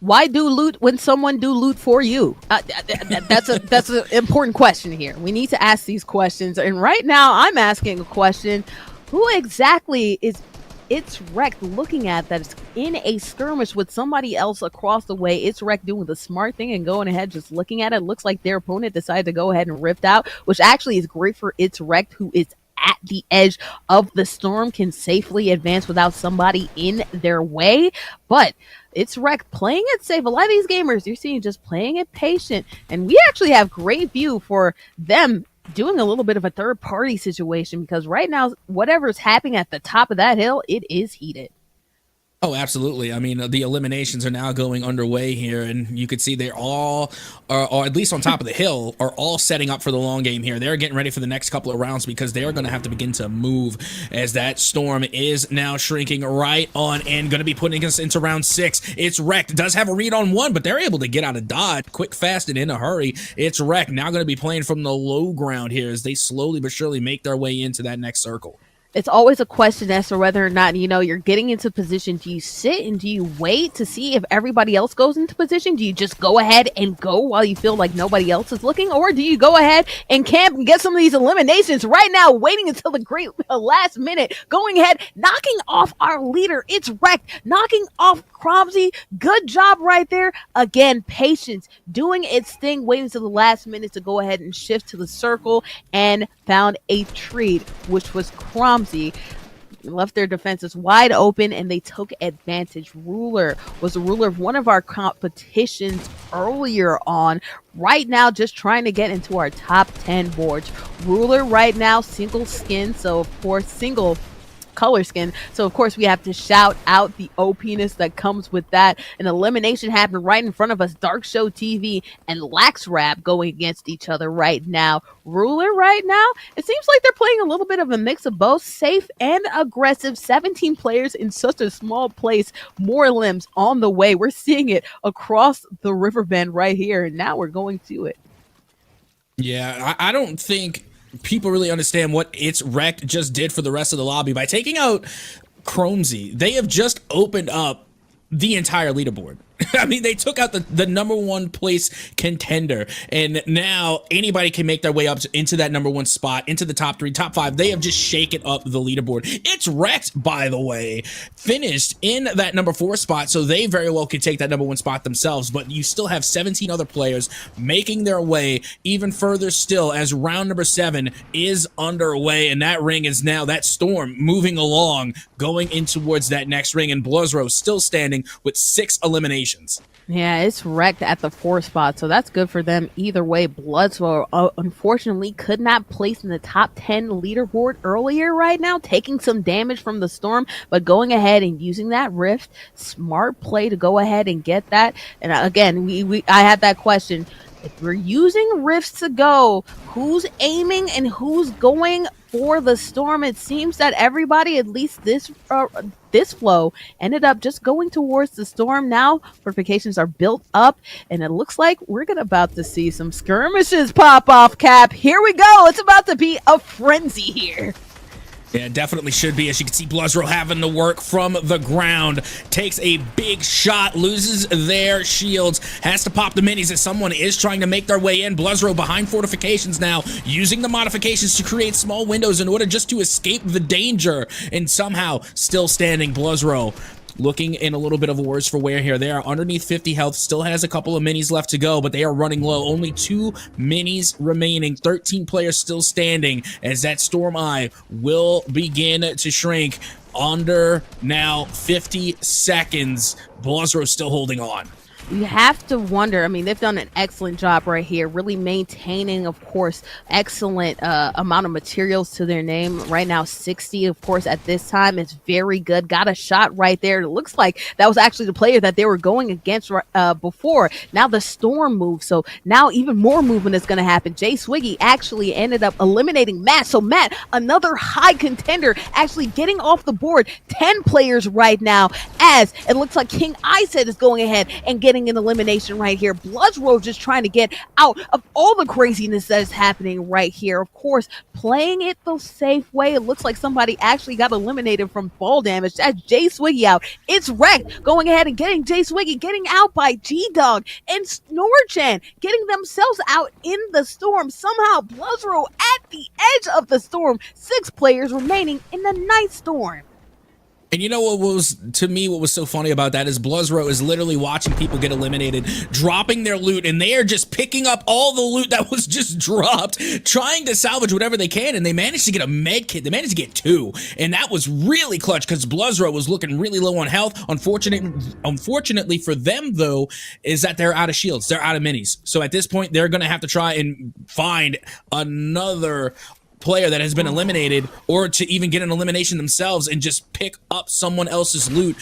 Why do loot when someone do loot for you? That's an important question here. We need to ask these questions. And right now, I'm asking a question: who exactly is It's Wrecked looking at that it's in a skirmish with somebody else across the way? It's Wrecked doing the smart thing and going ahead, just looking at it. Looks like their opponent decided to go ahead and rift out, which actually is great for It's Wrecked, who is at the edge of the storm, can safely advance without somebody in their way. But It's Wrecked playing it safe. A lot of these gamers you're seeing just playing it patient, and we actually have great view for them doing a little bit of a third party situation, because right now whatever's happening at the top of that hill, it is heated. Oh, absolutely. I mean, the eliminations are now going underway here, and you can see they're all, or at least on top of the hill, are all setting up for the long game here. They're getting ready for the next couple of rounds because they're going to have to begin to move as that storm is now shrinking right on in. Going to be putting us into round 6. It's Wrecked. Does have a read on 1, but they're able to get out of dodge quick, fast, and in a hurry. It's Wrecked now going to be playing from the low ground here as they slowly but surely make their way into that next circle. It's always a question as to whether or not, you're getting into position. Do you sit and do you wait to see if everybody else goes into position? Do you just go ahead and go while you feel like nobody else is looking? Or do you go ahead and camp and get some of these eliminations right now, waiting until the great last minute, going ahead, knocking off our leader? It's Wrecked, knocking off Cromsey. Good job right there. Again, patience, doing its thing, waiting to the last minute to go ahead and shift to the circle, and found a treat, which was Cromsey. left their defenses wide open, and they took advantage. Ruler was the ruler of one of our competitions earlier on. Right now, just trying to get into our top 10 boards. Ruler right now, single skin, so of course, single color skin. So of course we have to shout out the OPness that comes with that. An elimination happened right in front of us. Dark Show TV and Lax Rap going against each other right now. Ruler right now, it seems like they're playing a little bit of a mix of both safe and aggressive. 17 players in such a small place. More limbs on the way. We're seeing it across the river bend right here, and now we're going to it. Yeah, I don't think people really understand what It's Wrecked just did for the rest of the lobby by taking out Chromesy. They have just opened up the entire leaderboard. I mean, they took out the number one place contender, and now anybody can make their way up into that number one spot, into the top 3, top 5. They have just shaken up the leaderboard. It's Wrecked, by the way, finished in that number 4 spot, so they very well could take that number 1 spot themselves, but you still have 17 other players making their way even further still as round number 7 is underway, and that ring is now, that storm moving along, going in towards that next ring, and Bluzro still standing with 6 eliminations. Yeah, it's Wrecked at the 4 spot, so that's good for them either way. Bloodswell, unfortunately, could not place in the top 10 leaderboard earlier right now, taking some damage from the storm, but going ahead and using that rift. Smart play to go ahead and get that. And again, I had that question. If we're using rifts to go, who's aiming and who's going for the storm? It seems that everybody, at least this flow, ended up just going towards the storm. Now fortifications are built up, and it looks like we're about to see some skirmishes pop off. Cap, here we go. It's about to be a frenzy here. Yeah, definitely should be. As you can see, Bluzro having to work from the ground. Takes a big shot, loses their shields, has to pop the minis as someone is trying to make their way in. Bluzro behind fortifications now, using the modifications to create small windows in order just to escape the danger, and somehow still standing. Bluzro looking in a little bit of a worse for wear here. They are underneath 50 health, still has a couple of minis left to go, but they are running low. Only 2 minis remaining, 13 players still standing as that Storm Eye will begin to shrink. Under now 50 seconds. Bluzro still holding on. You have to wonder, I mean, they've done an excellent job right here, really maintaining, of course, excellent amount of materials to their name. Right now, 60, of course, at this time is very good. Got a shot right there. It looks like that was actually the player that they were going against before. Now the storm moves, so now even more movement is going to happen. Jay Swiggy actually ended up eliminating Matt. So Matt, another high contender, actually getting off the board. 10 players right now, as it looks like King Iset is going ahead and getting an elimination right here. Bloodsroad just trying to get out of all the craziness that is happening right here. Of course, playing it the safe way. It looks like somebody actually got eliminated from fall damage. That's Jay Swiggy out. It's Wrecked going ahead and getting Jay Swiggy getting out by G-Dog and Snorchan getting themselves out in the storm. Somehow Bloodsroad at the edge of the storm. 6 players remaining in the night storm. And you know what was, to me, what was so funny about that is Bluzro is literally watching people get eliminated, dropping their loot, and they are just picking up all the loot that was just dropped, trying to salvage whatever they can, and they managed to get a med kit. They managed to get 2, and that was really clutch because Bluzro was looking really low on health. Unfortunately for them, though, is that they're out of shields. They're out of minis. So at this point, they're going to have to try and find another player that has been eliminated, or to even get an elimination themselves and just pick up someone else's loot.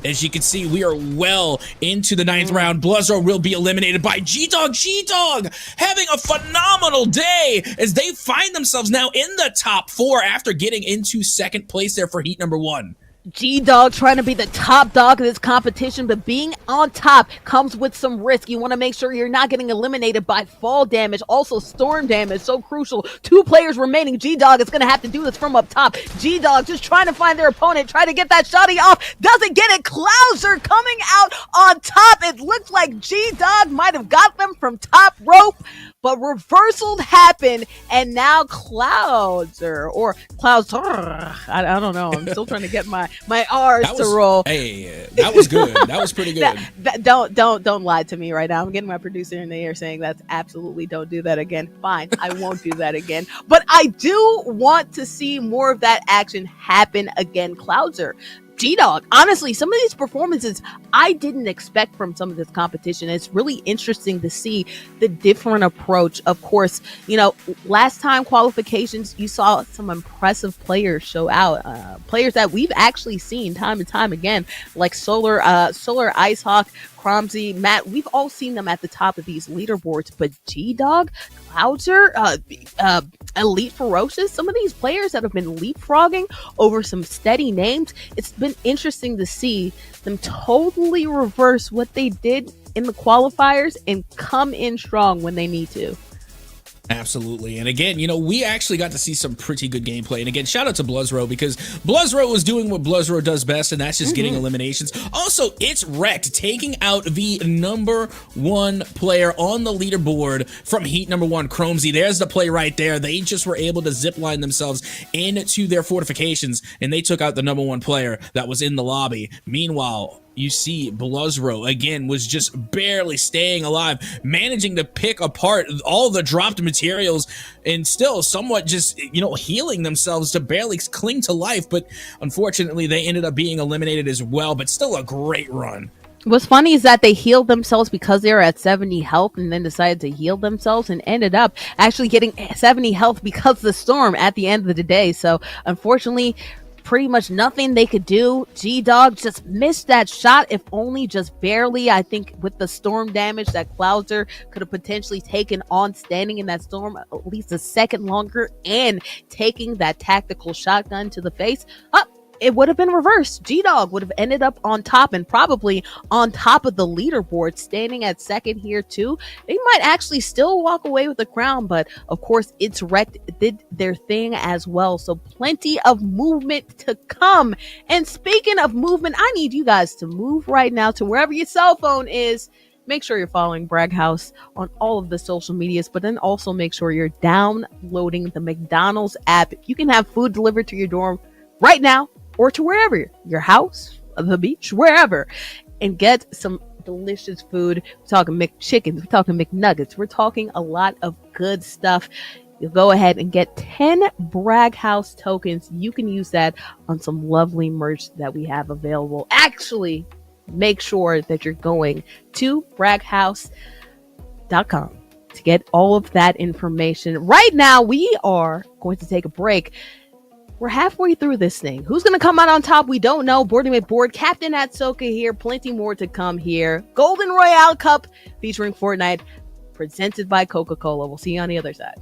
As you can see, we are well into the 9th round. Bluzro will be eliminated by G-Dog. G-Dog having a phenomenal day as they find themselves now in the top 4 after getting into 2nd place there for heat number 1. G-Dog trying to be the top dog of this competition, but being on top comes with some risk. You want to make sure you're not getting eliminated by fall damage, also storm damage, so crucial. 2 players remaining. G-Dog is going to have to do this from up top. G-Dog just trying to find their opponent, try to get that shotty off, doesn't get it. Clouser coming out on top. It looks like G-Dog might have got them from top rope, but reversal happened, and now Clouser, or Clouser, I don't know, I'm still trying to get my my R's That to was roll. that was good. That was pretty good. Don't lie to me right now. I'm getting my producer in the ear saying that's absolutely don't do that again. Fine, I won't do that again. But I do want to see more of that action happen again. Cloudser, G-Dog. Honestly, some of these performances I didn't expect from some of this competition. It's really interesting to see the different approach. Of course, last time qualifications, you saw some impressive players show out. Players that we've actually seen time and time again, like Solar Ice Hawk, Cromsy, Matt. We've all seen them at the top of these leaderboards, but G-Dog, Cloudser, Elite Ferocious, some of these players that have been leapfrogging over some steady names, it's been interesting to see them totally reverse what they did in the qualifiers and come in strong when they need to. Absolutely. And again, we actually got to see some pretty good gameplay. And again, shout out to Bluzro, because Bluzro was doing what Bluzro does best, and that's just getting eliminations. Also, it's wrecked, taking out the number one player on the leaderboard from heat number one, Chromesy. There's the play right there. They just were able to zipline themselves into their fortifications, and they took out the number one player that was in the lobby. Meanwhile, you see Bluzro again was just barely staying alive, managing to pick apart all the dropped materials and still somewhat just, healing themselves to barely cling to life. But unfortunately, they ended up being eliminated as well, but still a great run. What's funny is that they healed themselves because they were at 70 health and then decided to heal themselves and ended up actually getting 70 health because of the storm at the end of the day. So unfortunately, pretty much nothing they could do. G-Dog just missed that shot, if only just barely. I think with the storm damage that Cloudser could have potentially taken on standing in that storm at least a second longer and taking that tactical shotgun to the face. It would have been reversed. G-Dog would have ended up on top and probably on top of the leaderboard, standing at second here too. They might actually still walk away with the crown, but of course, It's Wrecked did their thing as well. So plenty of movement to come. And speaking of movement, I need you guys to move right now to wherever your cell phone is. Make sure you're following Bragg House on all of the social medias, but then also make sure you're downloading the McDonald's app. You can have food delivered to your dorm right now, or to wherever, your house, the beach, wherever, and get some delicious food. We're talking McChickens, we're talking McNuggets, we're talking a lot of good stuff. You'll go ahead and get 10 Bragg House tokens. You can use that on some lovely merch that we have available. Actually, make sure that you're going to bragghouse.com to get all of that information. Right now, we are going to take a break. We're halfway through this thing. Who's going to come out on top? We don't know. Boarding with board. Captain Atsoka here. Plenty more to come here. Golden Royale Cup featuring Fortnite, presented by Coca-Cola. We'll see you on the other side.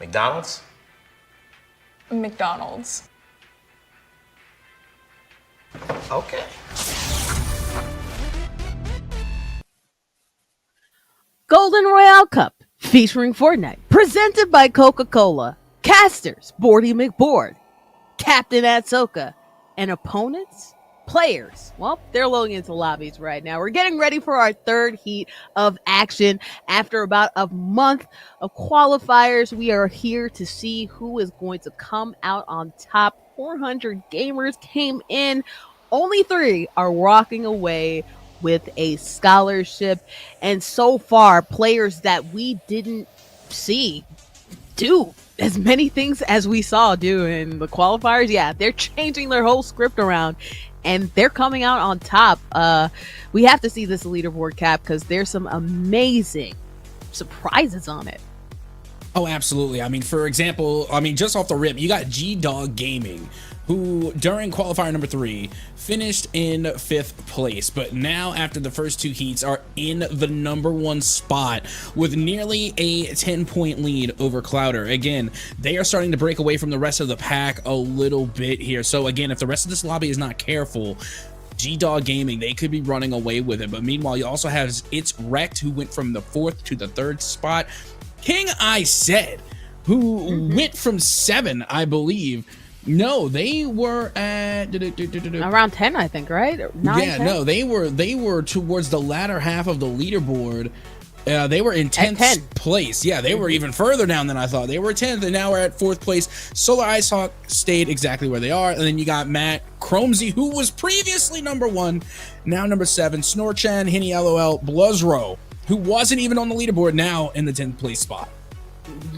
McDonald's? McDonald's. Okay. Golden Royale Cup featuring Fortnite, presented by Coca-Cola. Casters, Bordy McBoard, Captain Atsoka, and opponents, players. Well, they're loading into lobbies right now. We're getting ready for our third heat of action. After about a month of qualifiers, we are here to see who is going to come out on top. 400 gamers came in. Only 3 are walking away with a scholarship. And so far, players that we didn't see do as many things as we saw do in the qualifiers. Yeah, they're changing their whole script around and they're coming out on top. We have to see this leaderboard, Cap, because there's some amazing surprises on it. Oh, absolutely. I mean, for example, just off the rip, you got G-Dog Gaming, who during qualifier number 3 finished in 5th place, but now after the first 2 heats are in the number 1 spot with nearly a 10-point lead over Clouder. Again, they are starting to break away from the rest of the pack a little bit here. So again, if the rest of this lobby is not careful, G-Dog Gaming, they could be running away with it. But meanwhile, you also have It's Wrecked, who went from the 4th to the 3rd spot. King I Said, who went from 7, I believe. No, they were at around 10, I think, right? 9, yeah, 10? no, they were towards the latter half of the leaderboard. They were in 10th place. Yeah, they were even further down than I thought. They were 10th, and now we're at 4th place. Solar Icehawk stayed exactly where they are. And then you got Matt Cromsey, who was previously number 1, now number 7. Snorchan, Henny LOL, Bluzro, who wasn't even on the leaderboard, now in the 10th place spot.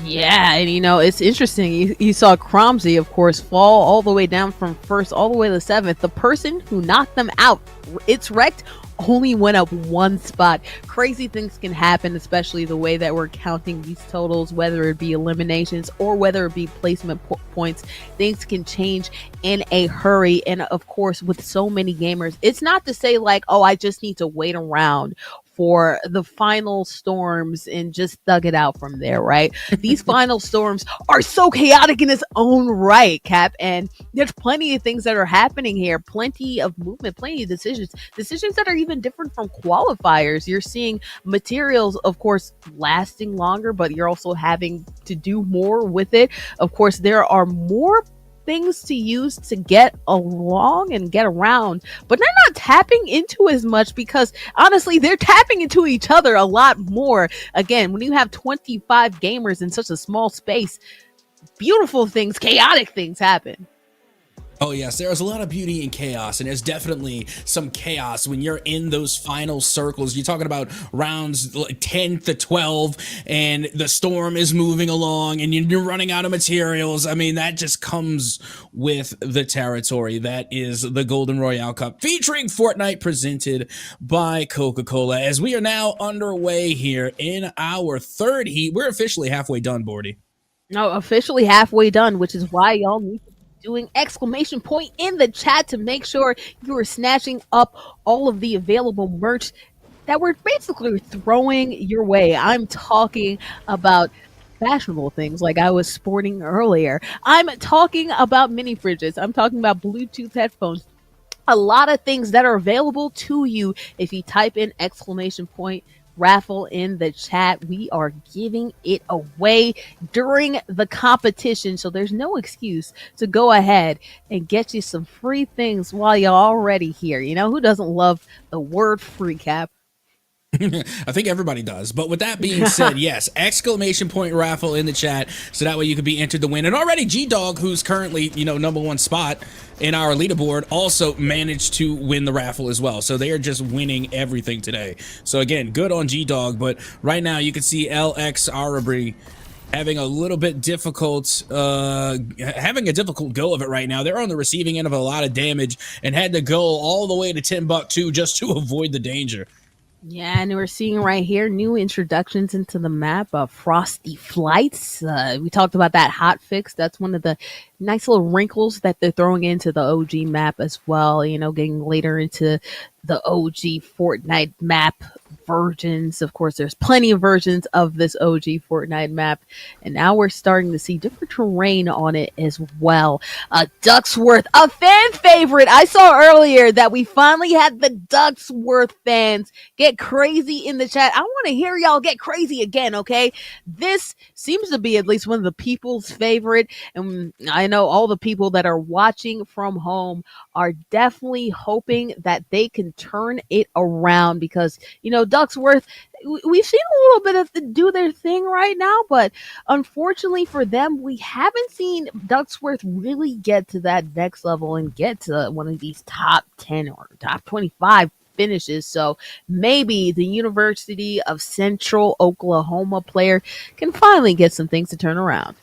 Yeah, and it's interesting. You saw Cromsey, of course, fall all the way down from 1st all the way to 7th. The person who knocked them out, It's Wrecked, only went up 1 spot. Crazy things can happen, especially the way that we're counting these totals, whether it be eliminations or whether it be placement points. Things can change in a hurry. And of course, with so many gamers, it's not to say like, oh, I just need to wait around for the final storms and just thug it out from there, right? These final storms are so chaotic in its own right, Cap, and there's plenty of things that are happening here, plenty of movement, plenty of decisions that are even different from qualifiers. You're seeing materials, of course, lasting longer, but you're also having to do more with it. Of course, there are more things to use to get along and get around, but they're not tapping into as much because honestly they're tapping into each other a lot more. Again, when you have 25 gamers in such a small space, beautiful things, chaotic things happen. Oh yes, there's a lot of beauty in chaos, and there's definitely some chaos when you're in those final circles. You're talking about rounds 10 to 12, and the storm is moving along, and you're running out of materials. I mean, that just comes with the territory. That is the Golden Royale Cup, featuring Fortnite, presented by Coca-Cola. As we are now underway here in our 3rd heat, we're officially halfway done, Bordy. No, officially halfway done, which is why y'all need to doing exclamation point in the chat to make sure you are snatching up all of the available merch that we're basically throwing your way. I'm talking about fashionable things like I was sporting earlier. I'm talking about mini fridges. I'm talking about Bluetooth headphones. A lot of things that are available to you if you type in exclamation point raffle in the chat. We are giving it away during the competition, so there's no excuse to go ahead and get you some free things while you're already here. You know, who doesn't love the word free, Cap? I think everybody does. But with that being said, yes, exclamation point raffle in the chat, so that way you could be entered to win. And already G-Dog, who's currently, number 1 spot in our leaderboard, also managed to win the raffle as well. So they are just winning everything today. So again, good on G-Dog. But right now you can see LX Arabri having a little bit difficult, having a difficult go of it right now. They're on the receiving end of a lot of damage and had to go all the way to Timbuktu just to avoid the danger. Yeah, and we're seeing right here new introductions into the map of Frosty Flights. We talked about that hot fix. That's one of the nice little wrinkles that they're throwing into the OG map as well. Getting later into the OG Fortnite map versions. Of course, there's plenty of versions of this OG Fortnite map, and now we're starting to see different terrain on it as well. Ducksworth, a fan favorite. I saw earlier that we finally had the Ducksworth fans get crazy in the chat. I want to hear y'all get crazy again, okay? This seems to be at least one of the people's favorite, and I know all the people that are watching from home are definitely hoping that they can turn it around because, Ducksworth, we've seen a little bit of them do their thing right now, but unfortunately for them, we haven't seen Ducksworth really get to that next level and get to one of these top 10 or top 25 finishes. So maybe the University of Central Oklahoma player can finally get some things to turn around.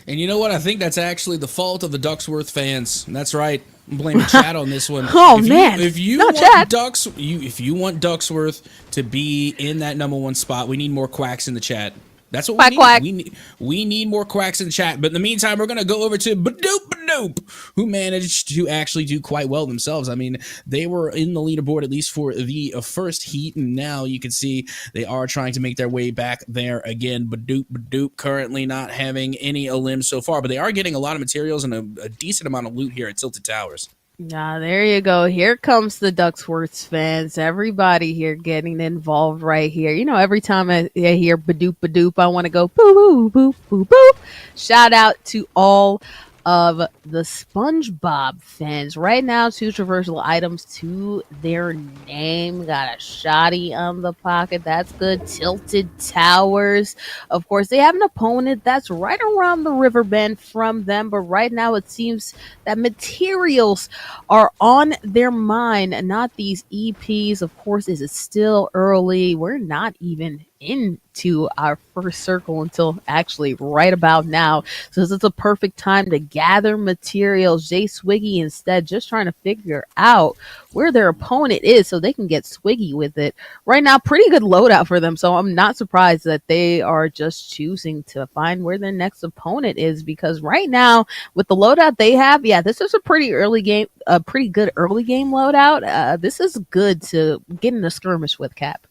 And you know what? I think that's actually the fault of the Ducksworth fans. That's right. I'm blaming Chad on this one. If you want Ducksworth to be in that #1 spot, we need more quacks in the chat. That's what we need. We need more quacks in the chat. But in the meantime, we're going to go over to Badoop, who managed to actually do quite well themselves. I mean, they were in the leaderboard at least for the first heat, and now you can see they are trying to make their way back there again. Badoop currently not having any limbs so far, but they are getting a lot of materials and a decent amount of loot here at Tilted Towers. There you go. Here comes the Ducksworth fans. Everybody here getting involved right here. Every time I hear Badoop Badoop, I want to go boo boo boop boop boop. Shout out to all of the SpongeBob fans. Right now, 2 traversal items to their name. Got a shoddy on the pocket. That's good. Tilted Towers. Of course, they have an opponent that's right around the river bend from them, but right now it seems that materials are on their mind, not these EPs. Of course, is it still early? We're not even into our first circle until actually right about now. So this is a perfect time to gather materials. Jay Swiggy instead just trying to figure out where their opponent is so they can get swiggy with it. Right now, pretty good loadout for them. So I'm not surprised that they are just choosing to find where their next opponent is, because right now with the loadout they have, this is a pretty good early game loadout. This is good to get in a skirmish with, Cap.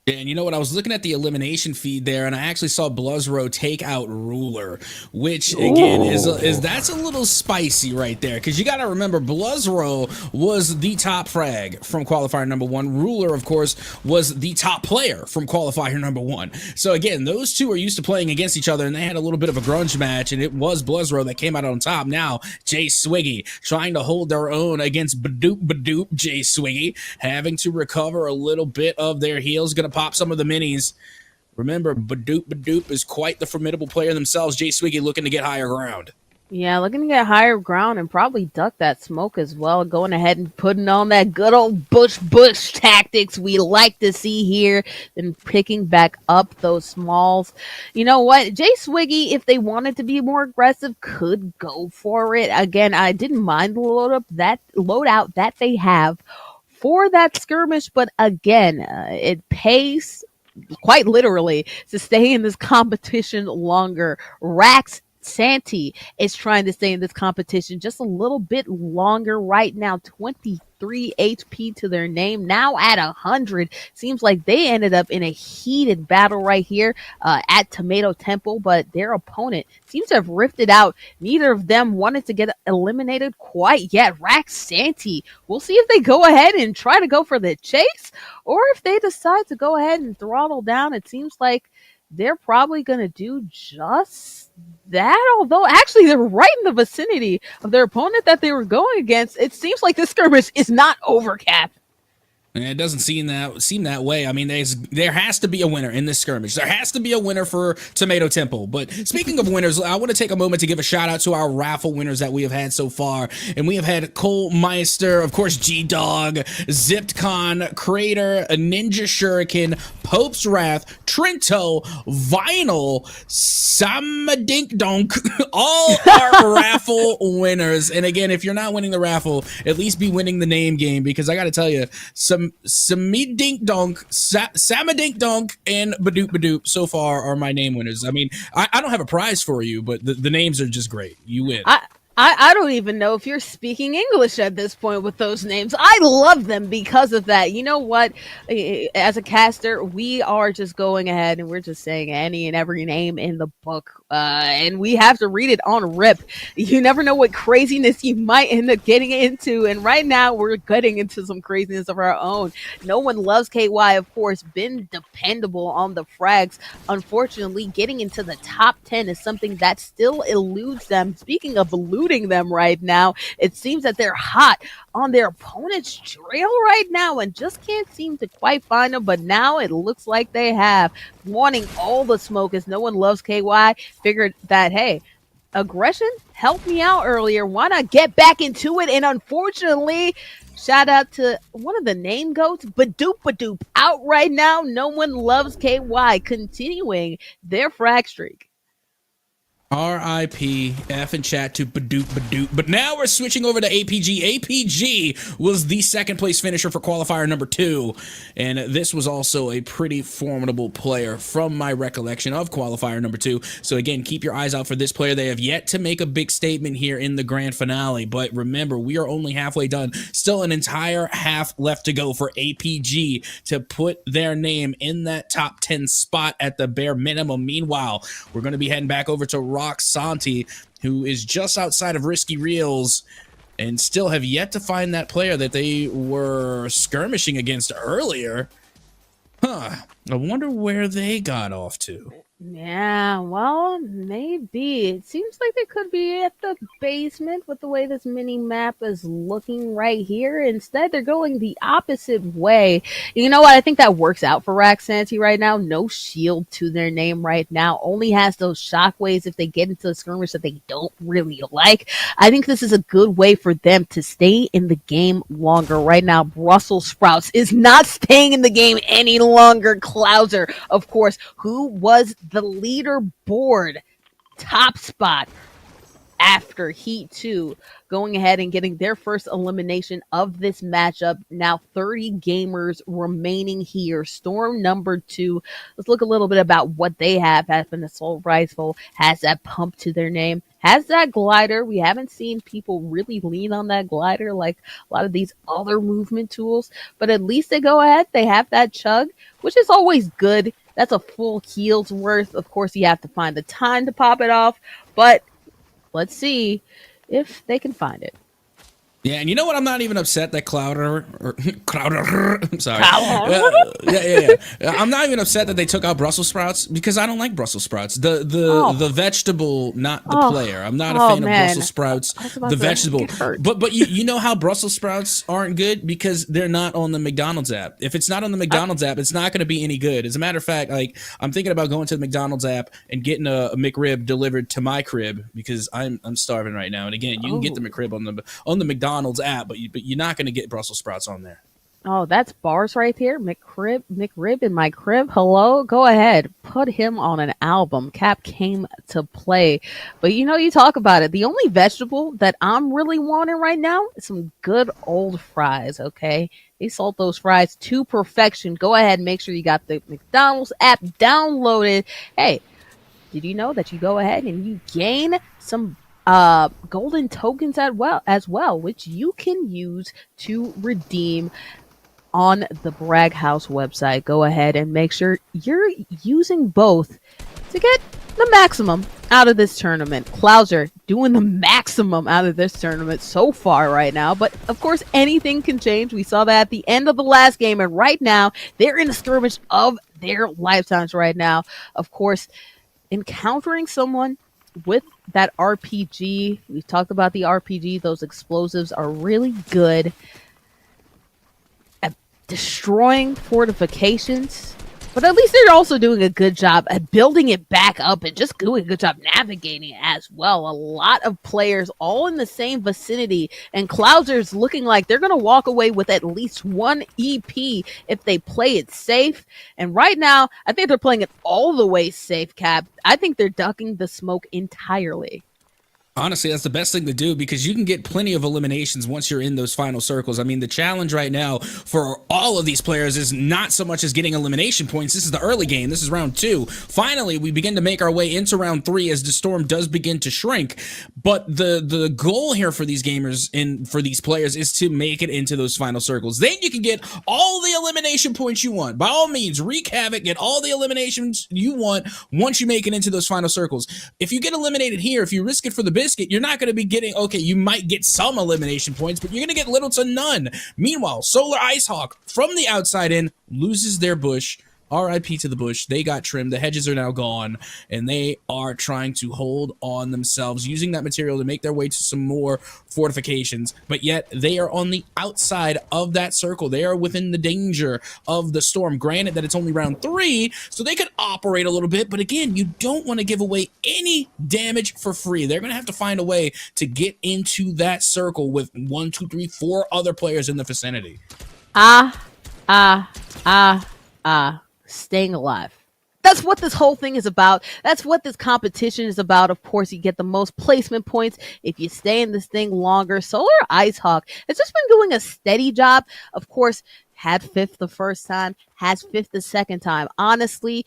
Yeah, and you know what? I was looking at the elimination feed there, and I actually saw Bluzro take out Ruler, which again is that's a little spicy right there, because you got to remember Bluzro was the top frag from qualifier #1. Ruler, of course, was the top player from qualifier #1. So again, those two are used to playing against each other, and they had a little bit of a grunge match, and it was Bluzro that came out on top. Now Jay Swiggy trying to hold their own against Badoop. Jay Swiggy having to recover a little bit of their heals, gonna pop some of the minis. Remember, Badoop is quite the formidable player themselves. Jay Swiggy looking to get higher ground. Yeah, looking to get higher ground and probably duck that smoke as well. Going ahead and putting on that good old bush tactics we like to see here. Then picking back up those smalls. You know what? Jay Swiggy, if they wanted to be more aggressive, could go for it. Again, I didn't mind the loadout that they have for that skirmish, but again, it pays quite literally to stay in this competition longer. Rax Santee is trying to stay in this competition just a little bit longer right now. 23 HP to their name, now at 100. Seems like they ended up in a heated battle right here at Tomato Temple, but their opponent seems to have rifted out. Neither of them wanted to get eliminated quite yet. Rax Santee, we'll see if they go ahead and try to go for the chase, or if they decide to go ahead and throttle down. It seems like they're probably going to do just that, although actually they're right in the vicinity of their opponent that they were going against. It seems like this skirmish is not over, Cap. It doesn't seem that way. I mean, there has to be a winner in this skirmish. There has to be a winner for Tomato Temple. But speaking of winners, I want to take a moment to give a shout out to our raffle winners that we have had so far. And we have had Cole Meister, of course, G-Dog, ZippedCon, Crater, Ninja Shuriken, Pope's Wrath, Trento, Vinyl, Samadinkdonk, all our raffle winners. And again, if you're not winning the raffle, at least be winning the name game, because I got to tell you, some Samidink Donk, Samadink Donk, and Badoop Badoop so far are my name winners. I mean, I don't have a prize for you, but the names are just great. You win. I don't even know if you're speaking English at this point with those names. I love them because of that. You know what? As a caster, we are just going ahead and we're just saying any and every name in the book. And we have to read it on rip. You never know what craziness you might end up getting into. And right now, we're getting into some craziness of our own. No one loves KY, of course, been dependable on the frags. Unfortunately, getting into the top 10 is something that still eludes them. Speaking of eluding them right now, it seems that they're hot on their opponent's trail right now and just can't seem to quite find them. But now it looks like they have, wanting all the smoke as no one loves KY. Figured that, hey, aggression helped me out earlier. Why not get back into it? And unfortunately, shout out to one of the name goats, Badoop Badoop, out right now. No one loves KY, continuing their frag streak. R.I.P. F in chat to Badoop Badoop. But now we're switching over to APG. APG was the second place finisher for qualifier number 2. And this was also a pretty formidable player from my recollection of qualifier number 2. So again, keep your eyes out for this player. They have yet to make a big statement here in the grand finale. But remember, we are only halfway done. Still an entire half left to go for APG to put their name in that top 10 spot at the bare minimum. Meanwhile, we're going to be heading back over to Rock Santi, who is just outside of Risky Reels and still have yet to find that player that they were skirmishing against earlier. I wonder where they got off to. Yeah, well, maybe. It seems like they could be at the basement with the way this mini map is looking right here. Instead, they're going the opposite way. You know what? I think that works out for Raxanti right now. No shield to their name right now. Only has those shockwaves if they get into a skirmish that they don't really like. I think this is a good way for them to stay in the game longer. Right now, Brussels Sprouts is not staying in the game any longer. Clouser, of course, who was the leaderboard top spot after Heat 2, going ahead and getting their first elimination of this matchup. Now 30 gamers remaining here. Storm number 2. Let's look a little bit about what they have. Has been Assault Rifle, has that pump to their name, has that glider. We haven't seen people really lean on that glider like a lot of these other movement tools, but at least they go ahead. They have that chug, which is always good. That's a full heal's worth. Of course, you have to find the time to pop it off, but let's see if they can find it. Yeah, and you know what? I'm not even upset that Clouder, I'm sorry. I'm not even upset that they took out Brussels sprouts because I don't like Brussels sprouts. The vegetable, not the player. I'm not a fan of Brussels sprouts. The vegetable. But you know how Brussels sprouts aren't good because they're not on the McDonald's app. If it's not on the McDonald's app, it's not going to be any good. As a matter of fact, like I'm thinking about going to the McDonald's app and getting a McRib delivered to my crib because I'm starving right now. And again, you can get the McRib on the McDonald's app, but you're not going to get Brussels sprouts on there. Oh, that's bars right there. McRib in my crib. Hello, go ahead, put him on an album. Cap came to play, but you talk about it. The only vegetable that I'm really wanting right now is some good old fries. Okay, they salt those fries to perfection. Go ahead, make sure you got the McDonald's app downloaded. Hey, did you know that you go ahead and you gain some golden tokens as well, which you can use to redeem on the Bragg House website. Go ahead and make sure you're using both to get the maximum out of this tournament. Clouser doing the maximum out of this tournament so far right now, but of course anything can change. We saw that at the end of the last game, and right now they're in a skirmish of their lifetimes right now. Of course, encountering someone with that RPG. We've talked about the RPG. Those explosives are really good at destroying fortifications, but at least they're also doing a good job at building it back up and just doing a good job navigating it as well. A lot of players all in the same vicinity, and Clouser's looking like they're going to walk away with at least one EP if they play it safe. And right now, I think they're playing it all the way safe, Cap. I think they're ducking the smoke entirely. Honestly, that's the best thing to do because you can get plenty of eliminations once you're in those final circles. I mean, the challenge right now for all of these players is not so much as getting elimination points. This is the early game. This is round 2. Finally, we begin to make our way into round 3 as the storm does begin to shrink. But the goal here for these gamers and for these players is to make it into those final circles. Then you can get all the elimination points you want. By all means, wreak havoc, get all the eliminations you want once you make it into those final circles. If you get eliminated here, if you risk it for the biscuit, you're not going to be getting, okay, you might get some elimination points, but you're going to get little to none. Meanwhile, Solar Ice Hawk from the outside in loses their bush. RIP to the bush. They got trimmed. The hedges are now gone, and they are trying to hold on themselves, using that material to make their way to some more fortifications. But yet, they are on the outside of that circle. They are within the danger of the storm. Granted that it's only round 3, so they could operate a little bit. But again, you don't want to give away any damage for free. They're going to have to find a way to get into that circle with 1, 2, 3, 4 other players in the vicinity. Staying alive. That's what this whole thing is about. That's what this competition is about. Of course, you get the most placement points if you stay in this thing longer. Solar Ice Hawk has just been doing a steady job. Of course, had 5th the first time, has 5th the second time. Honestly,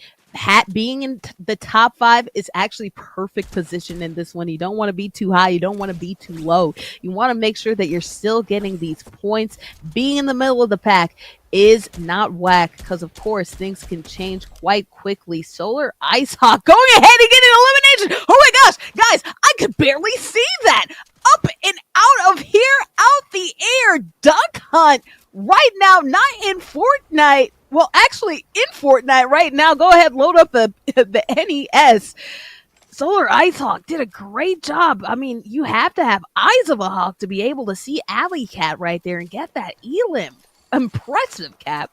being in the top 5 is actually perfect position in this one. You don't want to be too high. You don't want to be too low. You want to make sure that you're still getting these points. Being in the middle of the pack is not whack because, of course, things can change quite quickly. Solar Ice Hawk going ahead and getting elimination. Oh my gosh, guys, I could barely see that. Up and out of here, out the air, duck hunt right now, not in Fortnite. Well, actually, in Fortnite right now. Go ahead, load up the NES. Solar Ice Hawk did a great job. I mean, you have to have eyes of a hawk to be able to see Alley Cat right there and get that elim. Impressive, Cap.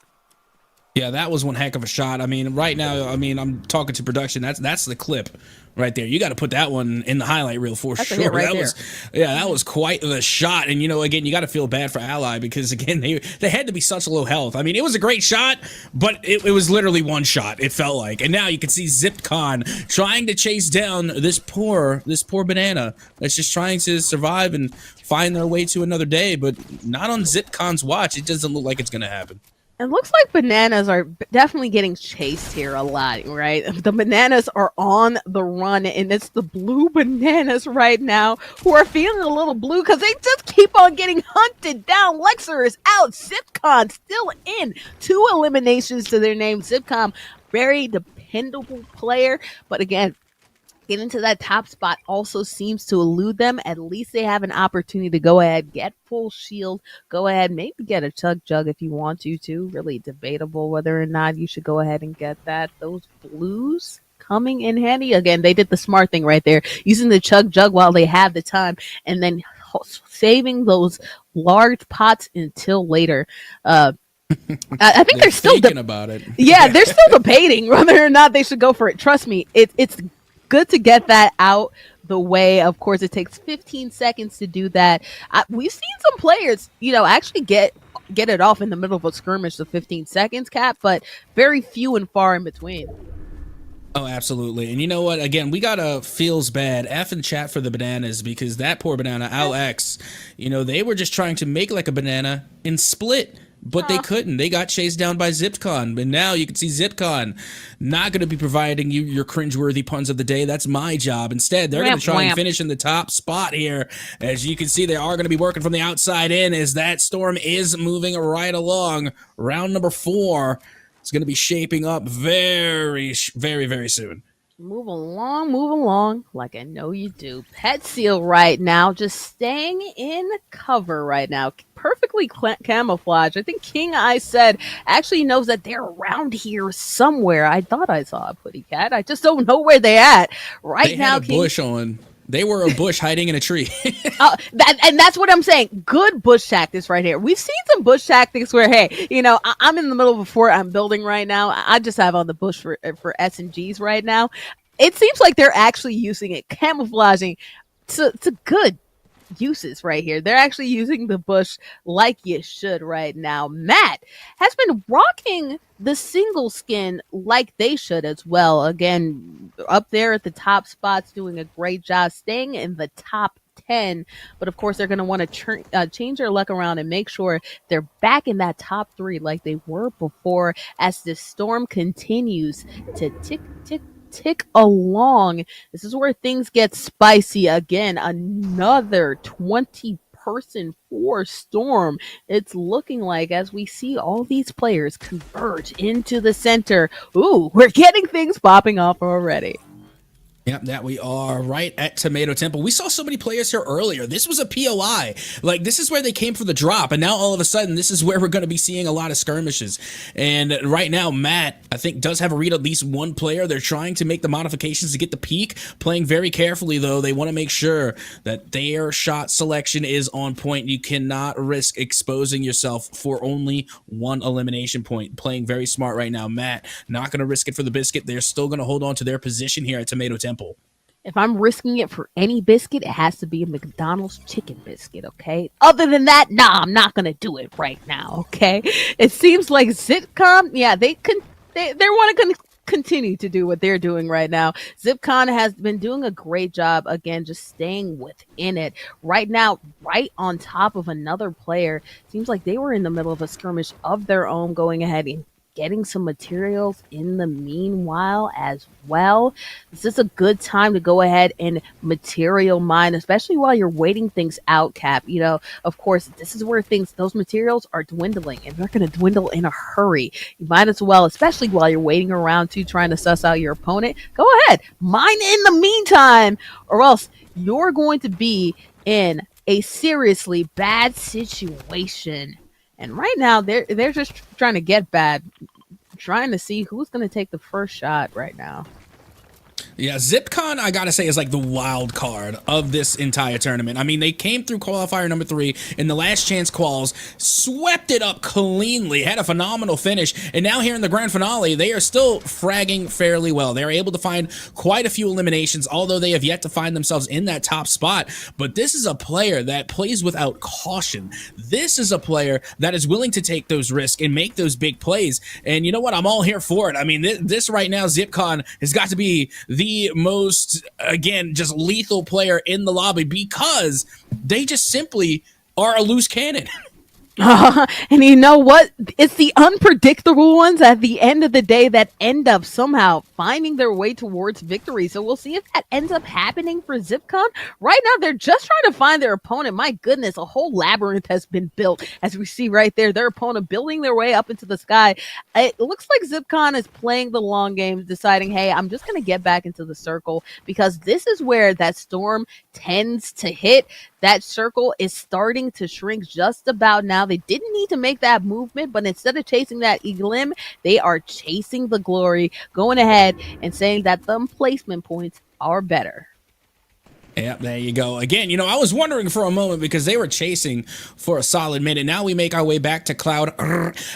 Yeah, that was one heck of a shot. I mean, right now, I mean, I'm talking to production. That's the clip right there. You got to put that one in the highlight reel for That's sure. Right That was quite the shot. And again, you got to feel bad for Ally because again, they had to be such low health. I mean, it was a great shot, but it was literally one shot. It felt like, and now you can see ZipCon trying to chase down this poor banana that's just trying to survive and find their way to another day, but not on ZipCon's watch. It doesn't look like it's gonna happen. It looks like bananas are definitely getting chased here a lot, right? The bananas are on the run, and it's the blue bananas right now who are feeling a little blue because they just keep on getting hunted down. Lexer is out. ZipCon still in. 2 eliminations to their name. ZipCon, very dependable player, but again, getting to that top spot also seems to elude them. At least they have an opportunity to go ahead, get full shield, go ahead, maybe get a chug jug if you want to too. Really debatable whether or not you should go ahead and get that. Those blues coming in handy. Again, they did the smart thing right there, using the chug jug while they have the time and then saving those large pots until later. I think they're still thinking about it. Yeah, they're still debating whether or not they should go for it. Trust me, it's good to get that out the way. Of course, it takes 15 seconds to do that. We've seen some players, actually get it off in the middle of a skirmish of 15 seconds, Cap, but very few and far in between. Oh, absolutely. And you know what? Again, we gotta feels bad. F in chat for the bananas because that poor banana, Alex, they were just trying to make like a banana and split. But they couldn't. They got chased down by ZipCon. And now you can see ZipCon not going to be providing you your cringeworthy puns of the day. That's my job. Instead, they're going to try and finish in the top spot here. As you can see, they are going to be working from the outside in as that storm is moving right along. Round number 4 is going to be shaping up very, very, very soon. Move along, like I know you do. Pet Seal right now, just staying in cover right now. Perfectly camouflaged. I think King Eye said actually knows that they're around here somewhere. I thought I saw a putty cat. I just don't know where they're at. Right now, King... bush on. They were a bush hiding in a tree. And that's what I'm saying. Good bush tactics right here. We've seen some bush tactics where, hey, I'm in the middle of a fort I'm building right now. I just have on the bush for SMGs right now. It seems like they're actually using it, camouflaging to good uses right here. They're actually using the bush like you should right now. Matt has been rocking the single skin like they should as well. Again, up there at the top spots, doing a great job staying in the top 10. But of course, they're going to want to change their luck around and make sure they're back in that top 3 like they were before as the storm continues to tick along. This is where things get spicy again. Another 20-person force storm. It's looking like as we see all these players converge into the center. Ooh, we're getting things popping off already. Yep, that we are right at Tomato Temple. We saw so many players here earlier. This was a POI. Like, this is where they came for the drop. And now all of a sudden, this is where we're going to be seeing a lot of skirmishes. And right now, Matt, I think, does have a read at least one player. They're trying to make the modifications to get the peak. Playing very carefully, though. They want to make sure that their shot selection is on point. You cannot risk exposing yourself for only one elimination point. Playing very smart right now. Matt, not going to risk it for the biscuit. They're still going to hold on to their position here at Tomato Temple. If I'm risking it for any biscuit, it has to be a McDonald's chicken biscuit, okay? Other than that, nah, I'm not gonna do it right now, okay? It seems like Zipcon, yeah, they want to continue to do what they're doing right now. Zipcon has been doing a great job, again, just staying within it. Right now, right on top of another player, seems like they were in the middle of a skirmish of their own, going ahead and getting some materials in the meanwhile as well. This is a good time to go ahead and material mine, especially while you're waiting things out, Cap. You know, of course, this is where those materials are dwindling, and they're going to dwindle in a hurry. You might as well, especially while you're waiting around too, trying to suss out your opponent, go ahead, mine in the meantime, or else you're going to be in a seriously bad situation. And right now, they're just trying to get bad, trying to see who's going to take the first shot right now. Yeah, ZipCon, I gotta say, is like the wild card of this entire tournament. I mean, they came through qualifier number 3 in the last chance quals, swept it up cleanly, had a phenomenal finish, and now here in the grand finale, they are still fragging fairly well. They're able to find quite a few eliminations, although they have yet to find themselves in that top spot. But this is a player that plays without caution. This is a player that is willing to take those risks and make those big plays. And you know what? I'm all here for it. I mean, this right now, ZipCon has got to be the most, again, just lethal player in the lobby because they just simply are a loose cannon. And you know what? It's the unpredictable ones at the end of the day that end up somehow finding their way towards victory. So we'll see if that ends up happening for ZipCon. Right now, they're just trying to find their opponent. My goodness, a whole labyrinth has been built, as we see right there. Their opponent building their way up into the sky. It looks like ZipCon is playing the long game, deciding, hey, I'm just going to get back into the circle because this is where that storm tends to hit. That circle is starting to shrink just about now. They didn't need to make that movement, but instead of chasing that elim, they are chasing the glory, going ahead and saying that the placement points are better. Yep, there you go. Again, you know, I was wondering for a moment because they were chasing for a solid minute. Now we make our way back to Cloud.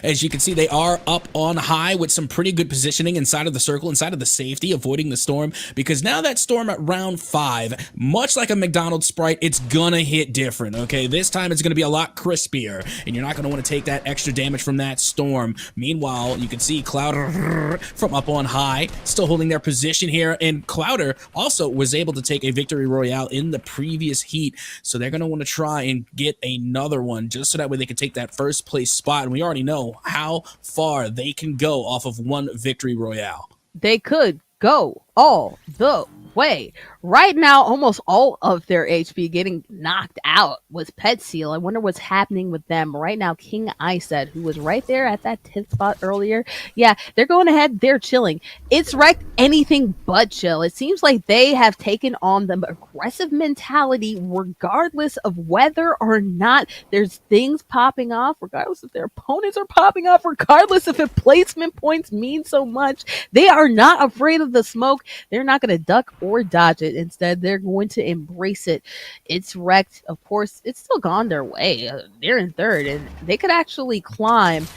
As you can see, they are up on high with some pretty good positioning inside of the circle, inside of the safety, avoiding the storm. Because now that storm at round 5, much like a McDonald's Sprite, it's gonna hit different, okay? This time it's gonna be a lot crispier, and you're not gonna want to take that extra damage from that storm. Meanwhile, you can see Cloud from up on high, still holding their position here, and Clouder also was able to take a victory royale in the previous heat, so they're going to want to try and get another one just so that way they can take that first place spot, and we already know how far they can go off of one victory royale. They could go all the way. Right now, almost all of their HP getting knocked out was Pet Seal. I wonder what's happening with them. Right now, King Iset, who was right there at that 10th spot earlier, yeah, they're going ahead. They're chilling. It's wrecked anything but chill. It seems like they have taken on the aggressive mentality regardless of whether or not there's things popping off, regardless if their opponents are popping off, regardless if it placement points mean so much. They are not afraid of the smoke. They're not going to duck or dodge it. Instead, they're going to embrace it. It's wrecked. Of course, it's still gone their way. They're in third, and they could actually climb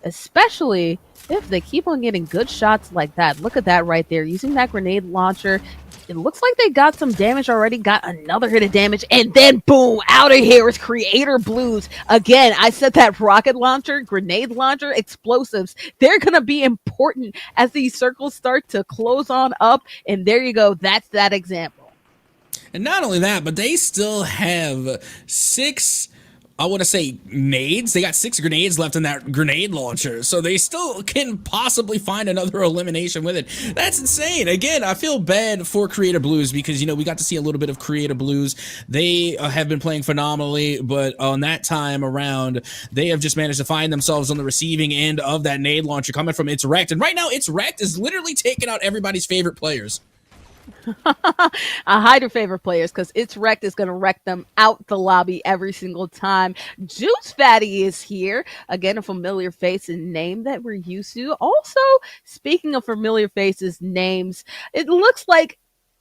especially if they keep on getting good shots like that. Look at that right there, using that grenade launcher. It looks like they got some damage already, got another hit of damage, and then boom, out of here is Creator Blues. Again, I said that rocket launcher, grenade launcher, explosives, they're going to be important as these circles start to close on up. And there you go, that's that example. And not only that, but they still have 6, I want to say, nades. They got 6 grenades left in that grenade launcher, so they still can possibly find another elimination with it. That's insane. Again, I feel bad for Creator Blues because, you know, we got to see a little bit of Creator Blues. They have been playing phenomenally, but on that time around, they have just managed to find themselves on the receiving end of that nade launcher coming from It's Wrecked. And right now, It's Wrecked is literally taking out everybody's favorite players. I hide your favorite players because It's Wrecked is going to wreck them out the lobby every single time. Juice Fatty is here. Again, a familiar face and name that we're used to. Also, speaking of familiar faces, names, it looks like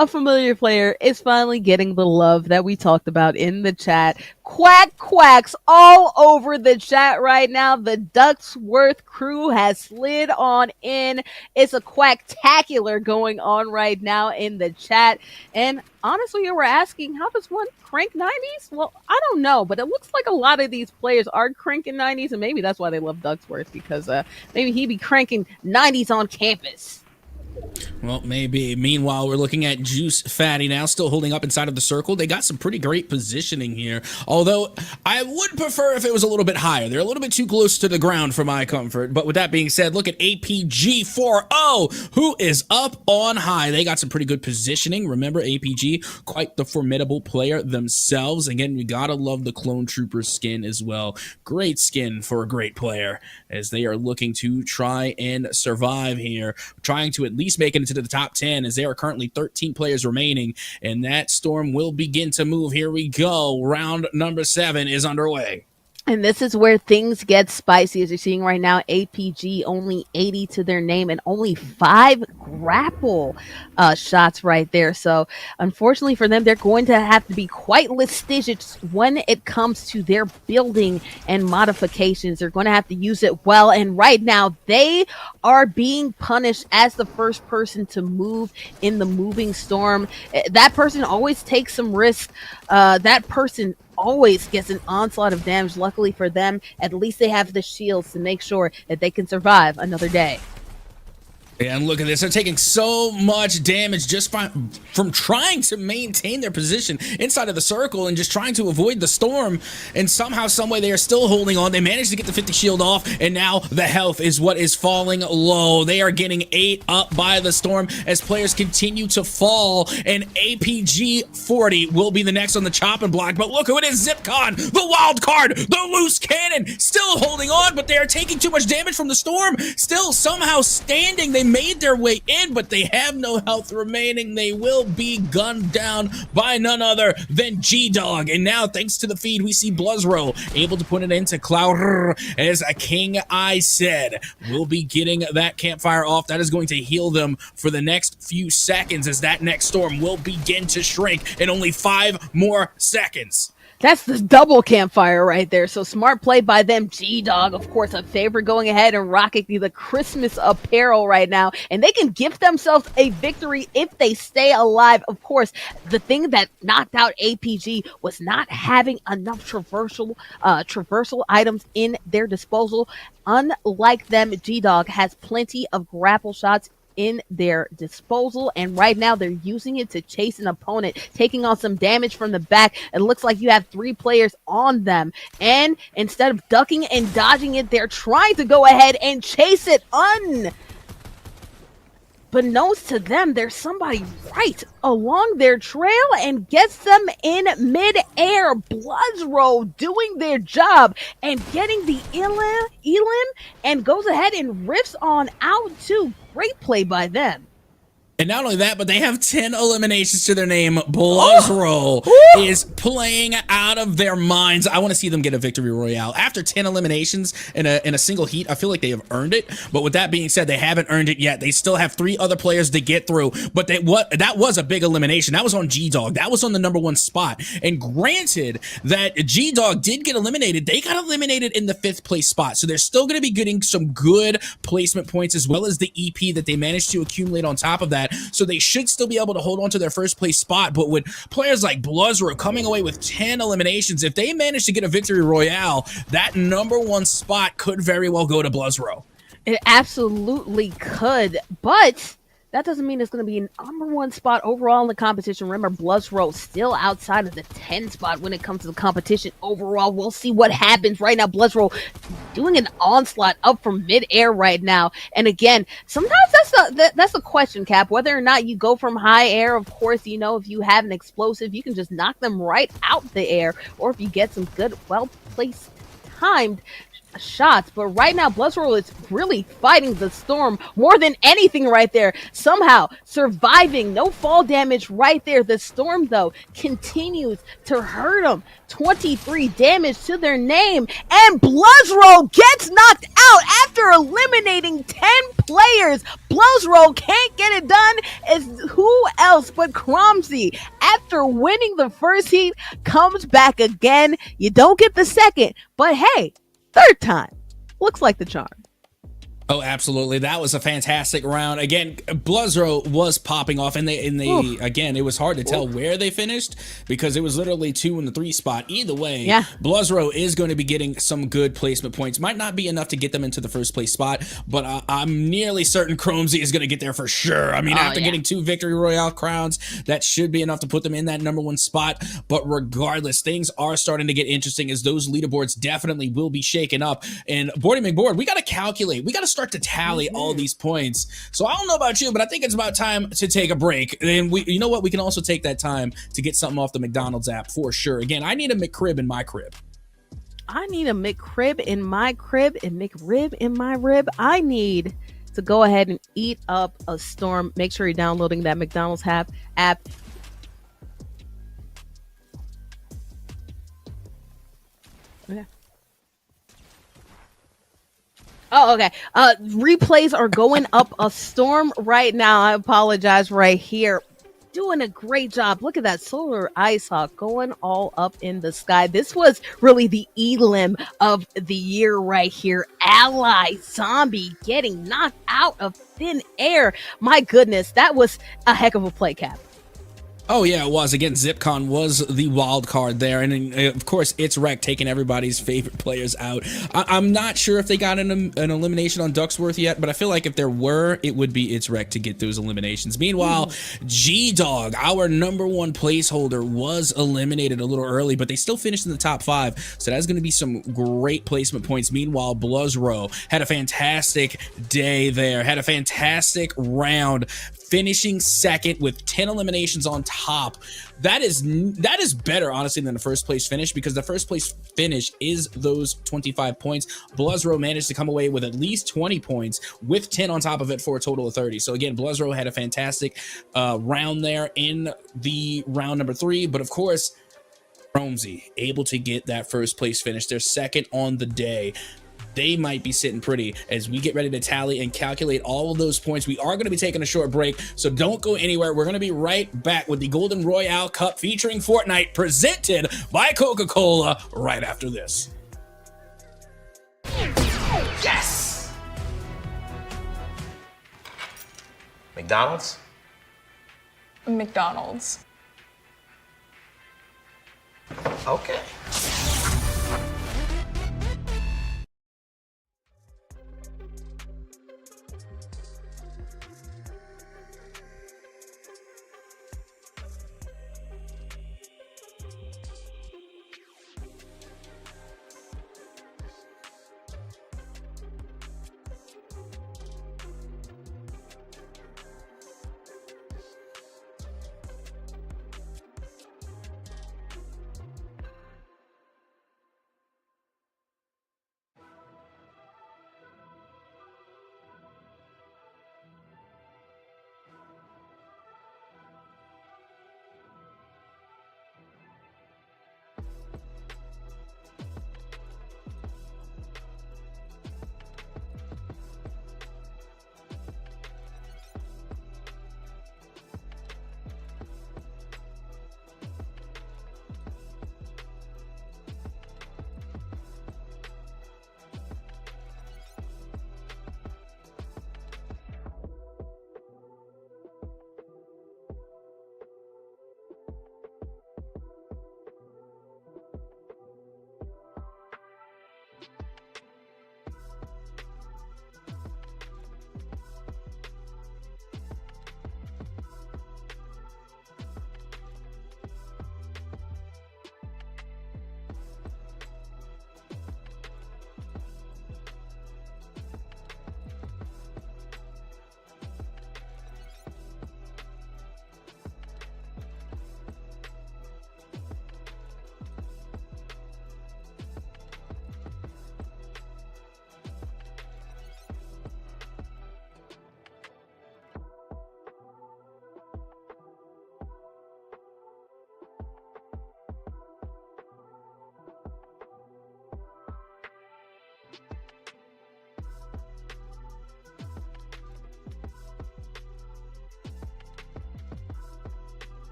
a familiar player is finally getting the love that we talked about in the chat. Quacks all over the chat right now. The Ducksworth crew has slid on in. It's a quacktacular going on right now in the chat. And honestly, you were asking, how does one crank 90s? Well, I don't know, but it looks like a lot of these players are cranking 90s, and maybe that's why they love Ducksworth, because maybe he be cranking 90s on campus. Well, maybe. Meanwhile, we're looking at Juice Fatty now, still holding up inside of the circle. They got some pretty great positioning here, although I would prefer if it was a little bit higher. They're a little bit too close to the ground for my comfort. But with that being said, look at APG40, who is up on high. They got some pretty good positioning. Remember, APG, quite the formidable player themselves. Again, we gotta love the Clone Trooper skin as well. Great skin for a great player, as they are looking to try and survive here, trying to at least make it into the top 10, as there are currently 13 players remaining, and that storm will begin to move. Here we go. Round number 7 is underway. And this is where things get spicy. As you're seeing right now, APG only 80 to their name and only 5 grapple shots right there. So unfortunately for them, they're going to have to be quite litigious when it comes to their building and modifications. They're going to have to use it well. And right now, they are being punished as the first person to move in the moving storm. That person always takes some risk. That person always gets an onslaught of damage. Luckily for them, at least they have the shields to make sure that they can survive another day. And look at this. They're taking so much damage just from trying to maintain their position inside of the circle and just trying to avoid the storm. And somehow, someway, they are still holding on. They managed to get the 50 shield off, and now the health is what is falling low. They are getting ate up by the storm as players continue to fall. And APG 40 will be the next on the chopping block. But look who it is, Zipcon, the wild card, the loose cannon, still holding on, but they are taking too much damage from the storm. Still somehow standing. They made their way in, but they have no health remaining. They will be gunned down by none other than G-Dog. And now, thanks to the feed, we see Bluzro able to put it into Cloud, as a King I said will be getting that campfire off. That is going to heal them for the next few seconds, as that next storm will begin to shrink in only 5 more seconds. That's the double campfire right there. So smart play by them. G-Dog, of course, a favor going ahead and rocking the Christmas apparel right now. And they can give themselves a victory if they stay alive. Of course, the thing that knocked out APG was not having enough traversal items in their disposal. Unlike them, G-Dog has plenty of grapple shots in their disposal, and right now they're using it to chase an opponent, taking on some damage from the back. It looks like you have 3 players on them, and instead of ducking and dodging it, they're trying to go ahead and chase it. Unbeknownst to them, there's somebody right along their trail and gets them in mid-air. Bloodsroll doing their job and getting the Elim and goes ahead and riffs on out too. Great play by them. And not only that, but they have 10 eliminations to their name. Blizzroll is playing out of their minds. I want to see them get a victory royale. After 10 eliminations in a single heat, I feel like they have earned it. But with that being said, they haven't earned it yet. They still have 3 other players to get through. But that was a big elimination. That was on G-Dog. That was on the #1 spot. And granted that G-Dog did get eliminated, they got eliminated in the 5th place spot. So they're still going to be getting some good placement points as well as the EP that they managed to accumulate on top of that. So they should still be able to hold on to their 1st place spot. But with players like Blizzroll coming away with 10 eliminations, if they manage to get a victory royale, that #1 spot could very well go to Blizzroll. It absolutely could, but that doesn't mean it's going to be a #1 spot overall in the competition. Remember, Blizzroll still outside of the 10 spot when it comes to the competition overall. We'll see what happens. Right now, Blizzroll doing an onslaught up from midair right now. And again, sometimes that's the question, Cap. Whether or not you go from high air, of course, you know, if you have an explosive, you can just knock them right out the air. Or if you get some good, well-placed, timed shots. But right now, Blizzroll is really fighting the storm more than anything right there. Somehow surviving, no fall damage right there. The storm, though, continues to hurt them. 23 damage to their name, and Blizzroll gets knocked out after eliminating 10 players. Blizzroll can't get it done as who else but Cromsy, after winning the 1st heat, comes back again. You don't get the 2nd, but hey, 3rd time. Looks like the charm. Oh, absolutely. That was a fantastic round. Again, Blizzroll was popping off, and they again, it was hard to tell where they finished because it was literally 2 in the 3 spot. Either way, yeah, Blizzroll is going to be getting some good placement points. Might not be enough to get them into the 1st place spot, but I'm nearly certain Cromsy is going to get there for sure. I mean, after getting 2 victory royale crowns, that should be enough to put them in that #1 spot. But regardless, things are starting to get interesting as those leaderboards definitely will be shaken up. And Boardy McBoard, we got to calculate. We got to start to tally all these points. So I don't know about you, but I think it's about time to take a break. And you know what? We can also take that time to get something off the McDonald's app for sure. Again, I need a McCrib in my crib. I need a McCrib in my crib and McRib in my rib. I need to go ahead and eat up a storm. Make sure you're downloading that McDonald's app. Okay. Oh, okay. Replays are going up a storm right now. I apologize right here. Doing a great job. Look at that solar ice hawk going all up in the sky. This was really the elim of the year right here. Ally Zombie getting knocked out of thin air. My goodness, that was a heck of a play, Cap. Oh, yeah, it was. Again, ZipCon was the wild card there. And, of course, It's Wreck taking everybody's favorite players out. I'm not sure if they got an elimination on Ducksworth yet, but I feel like if there were, it would be It's Wreck to get those eliminations. Meanwhile, G-Dog, our #1 placeholder, was eliminated a little early, but they still finished in the top 5. So that's going to be some great placement points. Meanwhile, Blizzroll had a fantastic day there, had a fantastic round, finishing 2nd with 10 eliminations on top. That is better, honestly, than the 1st place finish, because the 1st place finish is those 25 points. Blizzroll managed to come away with at least 20 points with 10 on top of it for a total of 30. So again, Blizzroll had a fantastic round there in the round #3. But of course, Cromsy able to get that 1st place finish. They're 2nd on the day. They might be sitting pretty as we get ready to tally and calculate all of those points. We are going to be taking a short break, so don't go anywhere. We're going to be right back with the Golden Royale Cup featuring Fortnite, presented by Coca-Cola, right after this. Yes! McDonald's? McDonald's. Okay.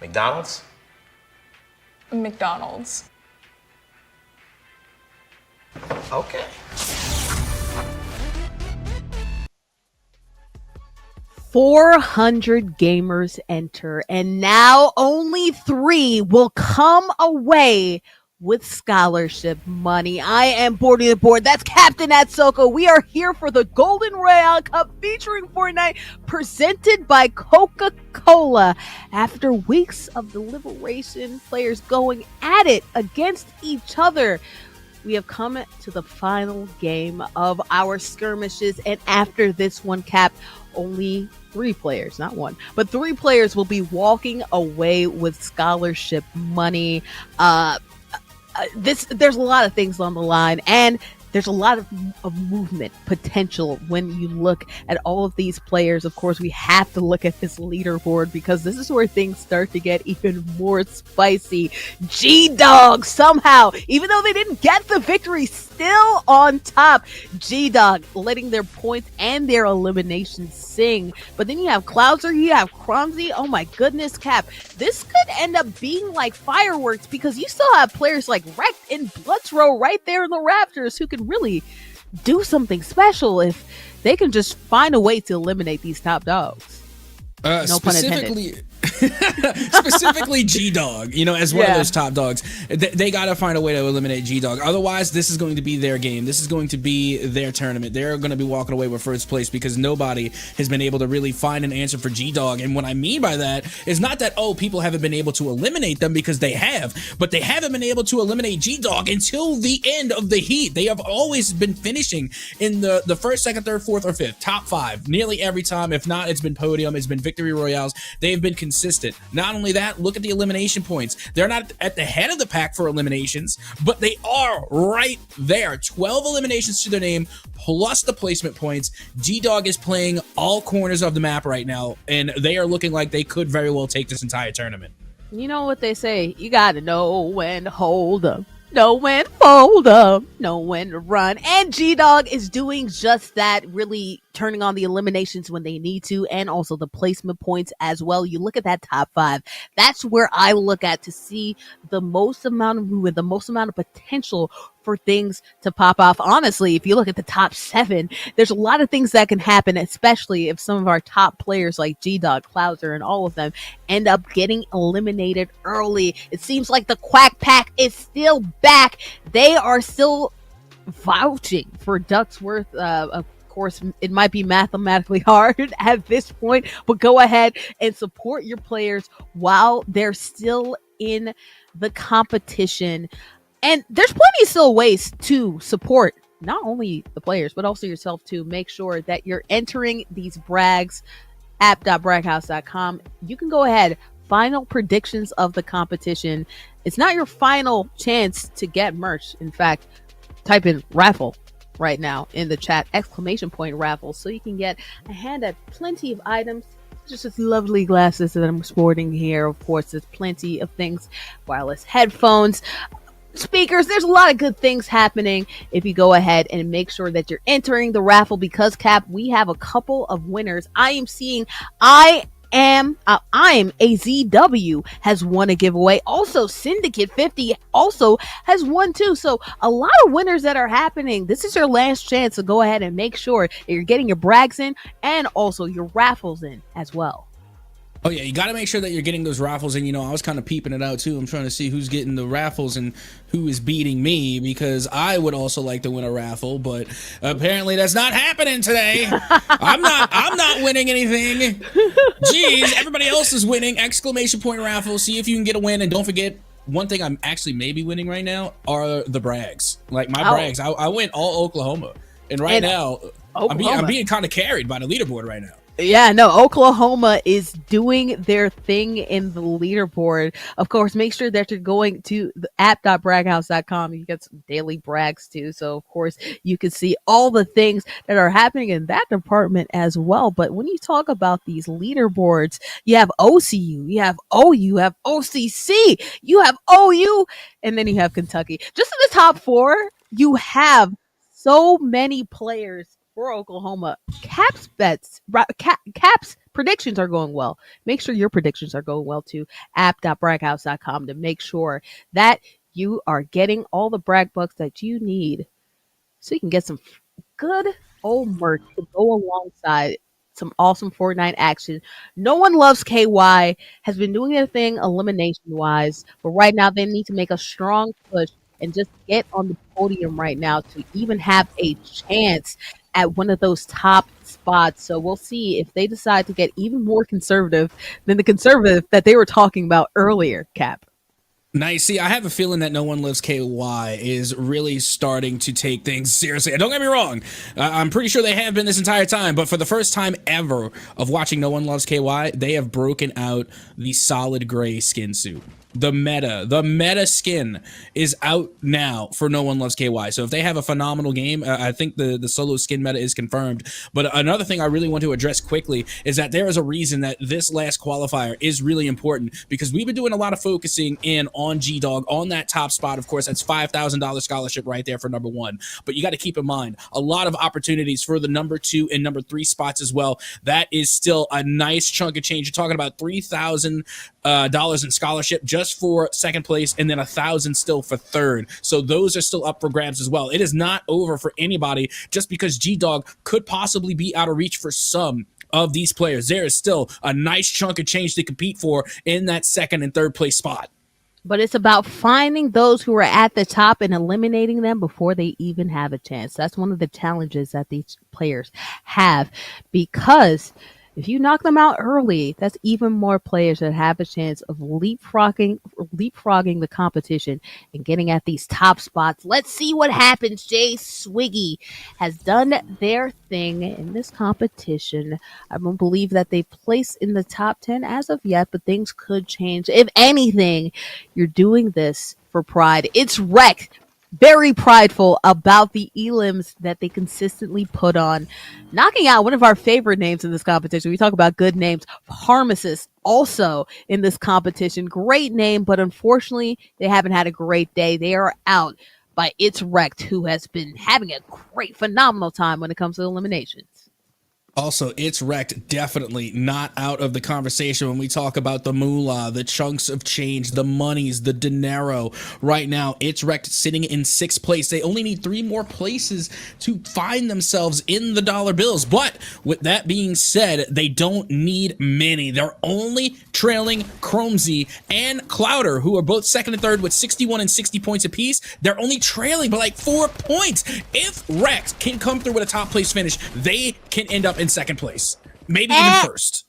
McDonald's? McDonald's. Okay. 400 gamers enter, and now only 3 will come away with scholarship money. I am boarding the board. That's Captain Atsoko. We are here for the Golden Royale Cup featuring Fortnite, presented by Coca-Cola. After weeks of deliberation, players going at it against each other, we have come to the final game of our skirmishes, and after this one, Cap, only 3 players, not 1, but 3 players will be walking away with scholarship money. There's a lot of things on the line, and there's a lot of movement potential when you look at all of these players. Of course, we have to look at this leaderboard because this is where things start to get even more spicy. G-Dog somehow, even though they didn't get the victory, still on top. G-Dog letting their points and their eliminations sing. But then you have Clouser, you have Cromsy. Oh my goodness, Cap. This could end up being like fireworks because you still have players like Wrecked and Bloodsrow right there in the Raptors who could really do something special if they can just find a way to eliminate these top dogs. No pun intended. Specifically G-Dog, as one of those top dogs. They got to find a way to eliminate G-Dog. Otherwise, this is going to be their game. This is going to be their tournament. They're going to be walking away with first place because nobody has been able to really find an answer for G-Dog. And what I mean by that is not that, people haven't been able to eliminate them, because they have, but they haven't been able to eliminate G-Dog until the end of the heat. They have always been finishing in the first, second, third, fourth, or fifth, top 5, nearly every time. If not, it's been podium, it's been victory royales. They've been consistent. Not only that, look at the elimination points. They're not at the head of the pack for eliminations, but they are right there. 12 eliminations to their name, plus the placement points. G-Dog is playing all corners of the map right now, and they are looking like they could very well take this entire tournament. You know what they say, you gotta know when to hold them, know when to fold them, know when to run. And G-Dog is doing just that, really turning on the eliminations when they need to, and also the placement points as well. You look at that top 5, that's where I look at to see the most amount of movement, the most amount of potential for things to pop off. Honestly, if you look at the top 7, there's a lot of things that can happen, especially if some of our top players like G-Dog, Clouser, and all of them end up getting eliminated early. It seems like the Quack Pack is still back. They are still vouching for Ducksworth. Of course, it might be mathematically hard at this point, but go ahead and support your players while they're still in the competition. And there's plenty of still ways to support not only the players, but also yourself to make sure that you're entering these brags. app.braghouse.com. You can go ahead, final predictions of the competition. It's not your final chance to get merch. In fact, type in raffle right now in the chat, ! Raffle, so you can get a hand at plenty of items. Just as lovely glasses that I'm sporting here. Of course, there's plenty of things, wireless headphones, speakers. There's a lot of good things happening if you go ahead and make sure that you're entering the raffle, because Cap, we have a couple of winners. I am seeing I am AZW has won a giveaway. Also, Syndicate 50 also has won too. So a lot of winners that are happening. This is your last chance to go ahead and make sure that you're getting your brags in and also your raffles in as well. Oh yeah, you got to make sure that you're getting those raffles, and I was kind of peeping it out too. I'm trying to see who's getting the raffles and who is beating me, because I would also like to win a raffle, but apparently that's not happening today. I'm not winning anything. Jeez, everybody else is winning. ! Raffle. See if you can get a win, and don't forget, one thing I'm actually maybe winning right now are the brags. Like my brags, I went all Oklahoma, and now I'm being kind of carried by the leaderboard right now. Yeah, no, Oklahoma is doing their thing in the leaderboard. Of course, make sure that you're going to the app.braghouse.com. You get some daily brags too. So, of course, you can see all the things that are happening in that department as well. But when you talk about these leaderboards, you have OCU, you have OU, you have OCC, you have OU, and then you have Kentucky. Just in the top 4, you have so many players for Oklahoma. Caps predictions are going well. Make sure your predictions are going well too. app.braghouse.com to make sure that you are getting all the brag bucks that you need so you can get some good old merch to go alongside some awesome Fortnite action. No One Loves KY has been doing their thing elimination wise, but right now they need to make a strong push and just get on the podium right now to even have a chance at one of those top spots. So we'll see if they decide to get even more conservative than the conservative that they were talking about earlier, Cap. Nice. See, I have a feeling that No One Lives KY is really starting to take things seriously. And don't get me wrong, I'm pretty sure they have been this entire time, but for the first time ever of watching No One Loves KY, they have broken out the solid gray skin suit. The meta skin is out now for No One Loves KY. So if they have a phenomenal game, I think the solo skin meta is confirmed. But another thing I really want to address quickly is that there is a reason that this last qualifier is really important, because we've been doing a lot of focusing in on G-Dog on that top spot. Of course, that's $5,000 scholarship right there for number one. But you got to keep in mind a lot of opportunities for the number 2 and number 3 spots as well. That is still a nice chunk of change. You're talking about $3,000 in scholarship just for second place, and then 1,000 still for third. So those are still up for grabs as well. It is not over for anybody just because G-Dog could possibly be out of reach for some of these players. There is still a nice chunk of change to compete for in that second and third place spot. But it's about finding those who are at the top and eliminating them before they even have a chance. That's one of the challenges that these players have, because if you knock them out early, that's even more players that have a chance of leapfrogging the competition and getting at these top spots. Let's see what happens. Jay Swiggy has done their thing in this competition. I don't believe that they placed in the top 10 as of yet, but things could change. If anything, you're doing this for pride. It's wrecked. Very prideful about the elims that they consistently put on, knocking out one of our favorite names in this competition. We talk about good names. Pharmacist also in this competition. Great name, but unfortunately, they haven't had a great day. They are out by It's Wrecked, who has been having a great, phenomenal time when it comes to eliminations. Also, It's Wrecked definitely not out of the conversation when we talk about the moolah, the chunks of change, the monies, the dinero. Right now, It's Wrecked sitting in 6th place. They only need 3 more places to find themselves in the dollar bills. But with that being said, they don't need many. They're only trailing Chromesy and Clouder, who are both second and third with 61 and 60 points apiece. They're only trailing by like 4 points. If Wrecked can come through with a top place finish, they can end up in second place, maybe even first.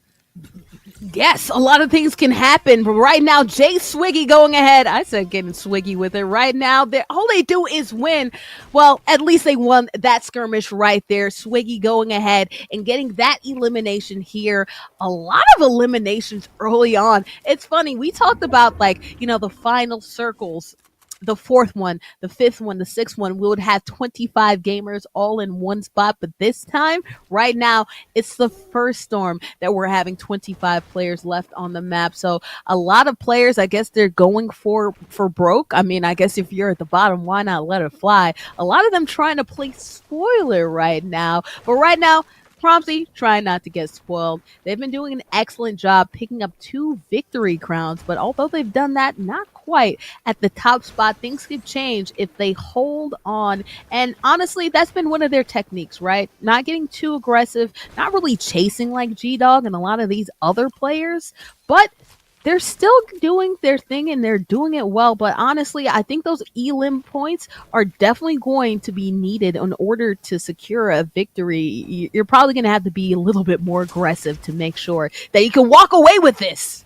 Yes, a lot of things can happen, but right now, Jay Swiggy going ahead. I said getting swiggy with it right now. All they do is win. Well, at least they won that skirmish right there. Swiggy going ahead and getting that elimination here. A lot of eliminations early on. It's funny. We talked about the final circles. The 4th one, the 5th one, the 6th one, we would have 25 gamers all in one spot. But this time, right now, it's the first storm that we're having 25 players left on the map. So a lot of players, I guess they're going for broke. I mean, I guess if you're at the bottom, why not let it fly? A lot of them trying to play spoiler right now. But right now, Prompsy trying not to get spoiled. They've been doing an excellent job picking up 2 victory crowns, but although they've done that, not quite at the top spot. Things could change if they hold on. And honestly, that's been one of their techniques, right? Not getting too aggressive, not really chasing like G-Dog and a lot of these other players, but they're still doing their thing and they're doing it well. But honestly, I think those elim points are definitely going to be needed in order to secure a victory. You're probably going to have to be a little bit more aggressive to make sure that you can walk away with this.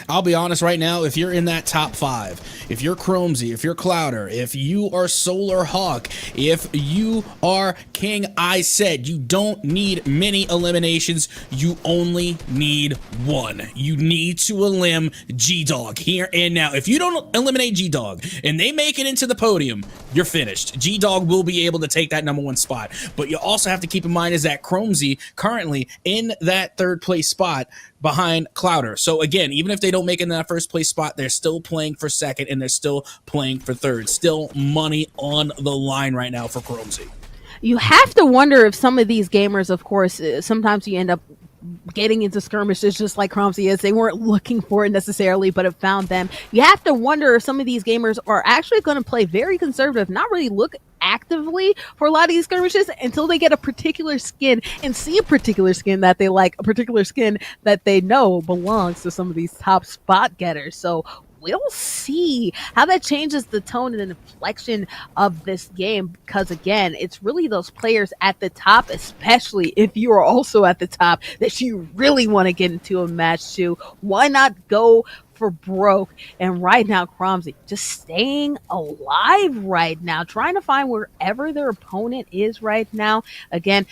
I'll be honest right now, if you're in that top 5, if you're Chromesy, if you're Clouder, if you are Solar Hawk, if you are King, I said you don't need many eliminations. You only need one. You need to elim G-Dog here and now. If you don't eliminate G-Dog and they make it into the podium, you're finished. G-Dog will be able to take that number 1 spot. But you also have to keep in mind is that Chromesy currently in that 3rd place spot behind Clouder. So again, even if they don't make it in that 1st place spot, they're still playing for 2nd and they're still playing for 3rd. Still money on the line right now for Chromesy. You have to wonder if some of these gamers, of course, sometimes you end up getting into skirmishes just like Cromsy is. They weren't looking for it necessarily, but it found them. You have to wonder if some of these gamers are actually going to play very conservative, not really look actively for a lot of these skirmishes until they get a particular skin and see a particular skin that they like, a particular skin that they know belongs to some of these top spot getters. So we'll see how that changes the tone and inflection of this game, because again, it's really those players at the top, especially if you are also at the top, that you really want to get into a match to. Why not go for broke? And right now, Cromsy just staying alive right now, trying to find wherever their opponent is right now. Again,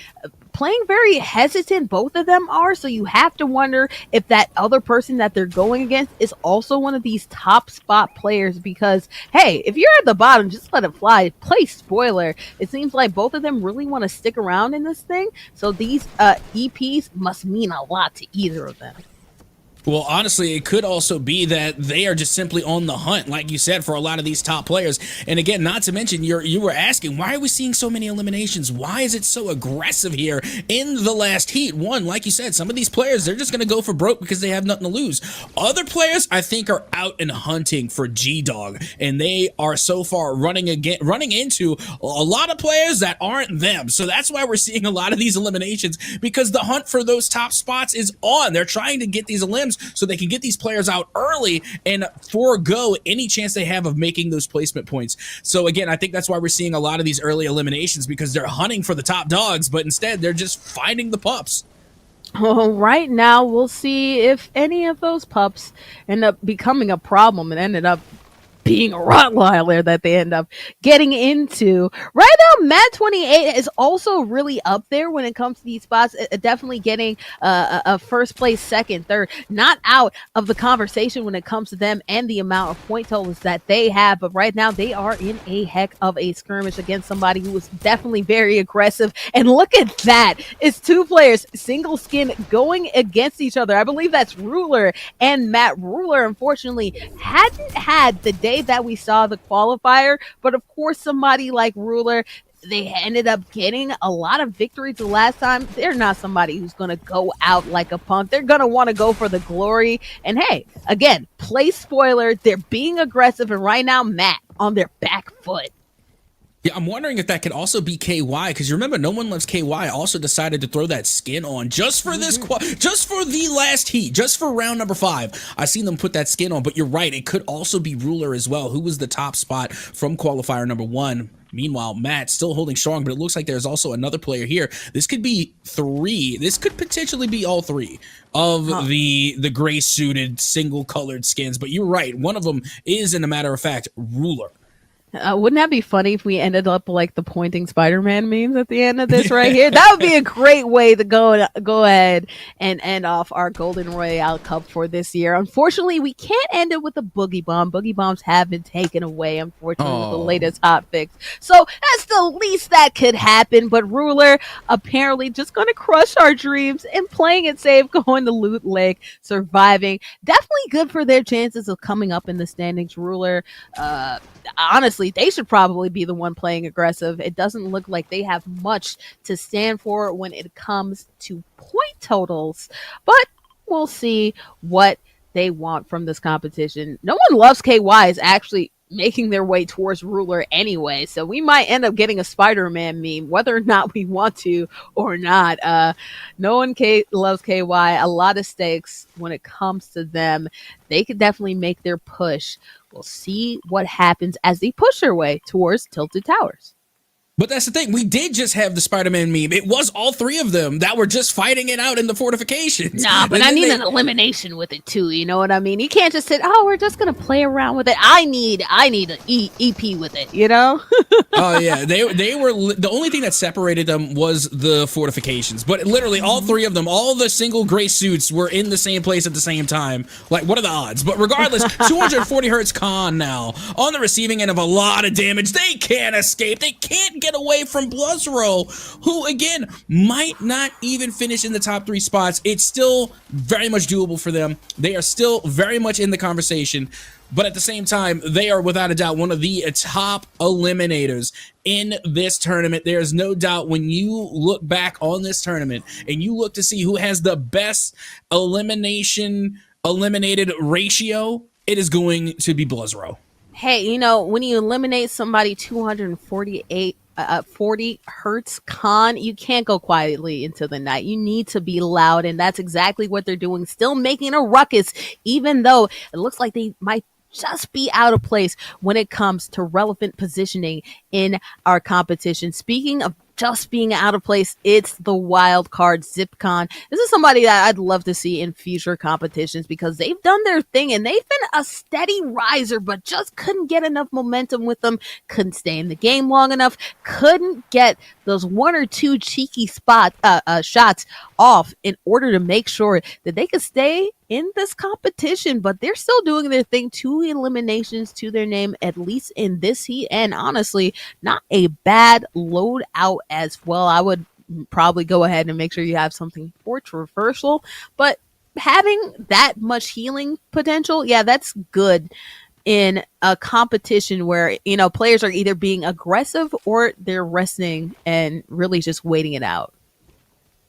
playing very hesitant, both of them are, so you have to wonder if that other person that they're going against is also one of these top spot players, because hey, if you're at the bottom, just let it fly. Play spoiler. It seems like both of them really want to stick around in this thing, so these EPs must mean a lot to either of them. Well, honestly, it could also be that they are just simply on the hunt, like you said, for a lot of these top players. And again, not to mention, you were asking, why are we seeing so many eliminations? Why is it so aggressive here in the last heat? One, like you said, some of these players, they're just going to go for broke because they have nothing to lose. Other players, I think, are out and hunting for G-Dog, and they are so far running into a lot of players that aren't them. So that's why we're seeing a lot of these eliminations, because the hunt for those top spots is on. They're trying to get these elims so they can get these players out early and forego any chance they have of making those placement points. So again, I think that's why we're seeing a lot of these early eliminations, because they're hunting for the top dogs, but instead they're just finding the pups. Well, right now, we'll see if any of those pups end up becoming a problem and ended up being a Rottweiler that they end up getting into. Right now, Matt 28 is also really up there when it comes to these spots. Definitely getting a first place, second, third, not out of the conversation when it comes to them and the amount of point totals that they have. But right now, they are in a heck of a skirmish against somebody who was definitely very aggressive. And look at that. It's two players, single skin, going against each other. I believe that's Ruler and Matt. Ruler, unfortunately, hadn't had the day that we saw the qualifier, but of course somebody like Ruler, they ended up getting a lot of victories the last time. They're not somebody who's going to go out like a punk. They're going to want to go for the glory. And hey, again, play spoiler, they're being aggressive, and right now Matt on their back foot. Yeah, I'm wondering if that could also be KY, because you remember No One Loves KY also decided to throw that skin on just for this, just for the last heat, just for round number 5. I seen them put that skin on, but you're right, it could also be Ruler as well, who was the top spot from qualifier number 1. Meanwhile, Matt still holding strong, but it looks like there's also another player here. This could be 3. This could potentially be all 3 of the gray suited single colored skins, but you're right, one of them is, in a matter of fact, Ruler. Wouldn't that be funny if we ended up like the pointing Spider-Man memes at the end of this right here? That would be a great way to go ahead and end off our Golden Royale Cup for this year. Unfortunately, we can't end it with a Boogie Bomb. Boogie Bombs have been taken away, unfortunately, with the latest hot fix. So that's the least that could happen. But Ruler apparently just going to crush our dreams and playing it safe, going to Loot Lake, surviving. Definitely good for their chances of coming up in the standings. Ruler, honestly, they should probably be the one playing aggressive. It doesn't look like they have much to stand for when it comes to point totals, but we'll see what they want from this competition. No One Loves KY is actually making their way towards Ruler anyway, so we might end up getting a Spider-Man meme, whether or not we want to or not. No One Loves KY, a lot of stakes when it comes to them. They could definitely make their push. We'll see what happens as they push their way towards Tilted Towers. But that's the thing. We did just have the Spider-Man meme. It was all 3 of them that were just fighting it out in the fortifications. Nah, but I need an elimination with it too. You know what I mean? You can't just say, "Oh, we're just gonna play around with it." I need an EP with it. You know? Oh yeah, they were the only thing that separated them was the fortifications. But literally, all 3 of them, all the single gray suits, were in the same place at the same time. Like, what are the odds? But regardless, 240 hertz Khan now on the receiving end of a lot of damage. They can't escape. They can't get get away from Blizzrow, who again might not even finish in the top 3 spots. It's still very much doable for them. They are still very much in the conversation, but at the same time, they are without a doubt one of the top eliminators in this tournament. There's no doubt when you look back on this tournament and you look to see who has the best eliminated ratio, it is going to be Blizzrow. Hey, when you eliminate somebody 248 40 hertz con, you can't go quietly into the night. You need to be loud, and that's exactly what they're doing, still making a ruckus, even though it looks like they might just be out of place when it comes to relevant positioning in our competition. Speaking of just being out of place, it's the wild card ZipCon. This is somebody that I'd love to see in future competitions because they've done their thing and they've been a steady riser, but just couldn't get enough momentum with them, couldn't stay in the game long enough, couldn't get those one or two cheeky shots off in order to make sure that they could stay in this competition. But they're still doing their thing, 2 eliminations to their name, at least in this heat, and honestly, not a bad load out as well. I would probably go ahead and make sure you have something for traversal, but having that much healing potential, yeah, that's good in a competition where players are either being aggressive or they're resting and really just waiting it out.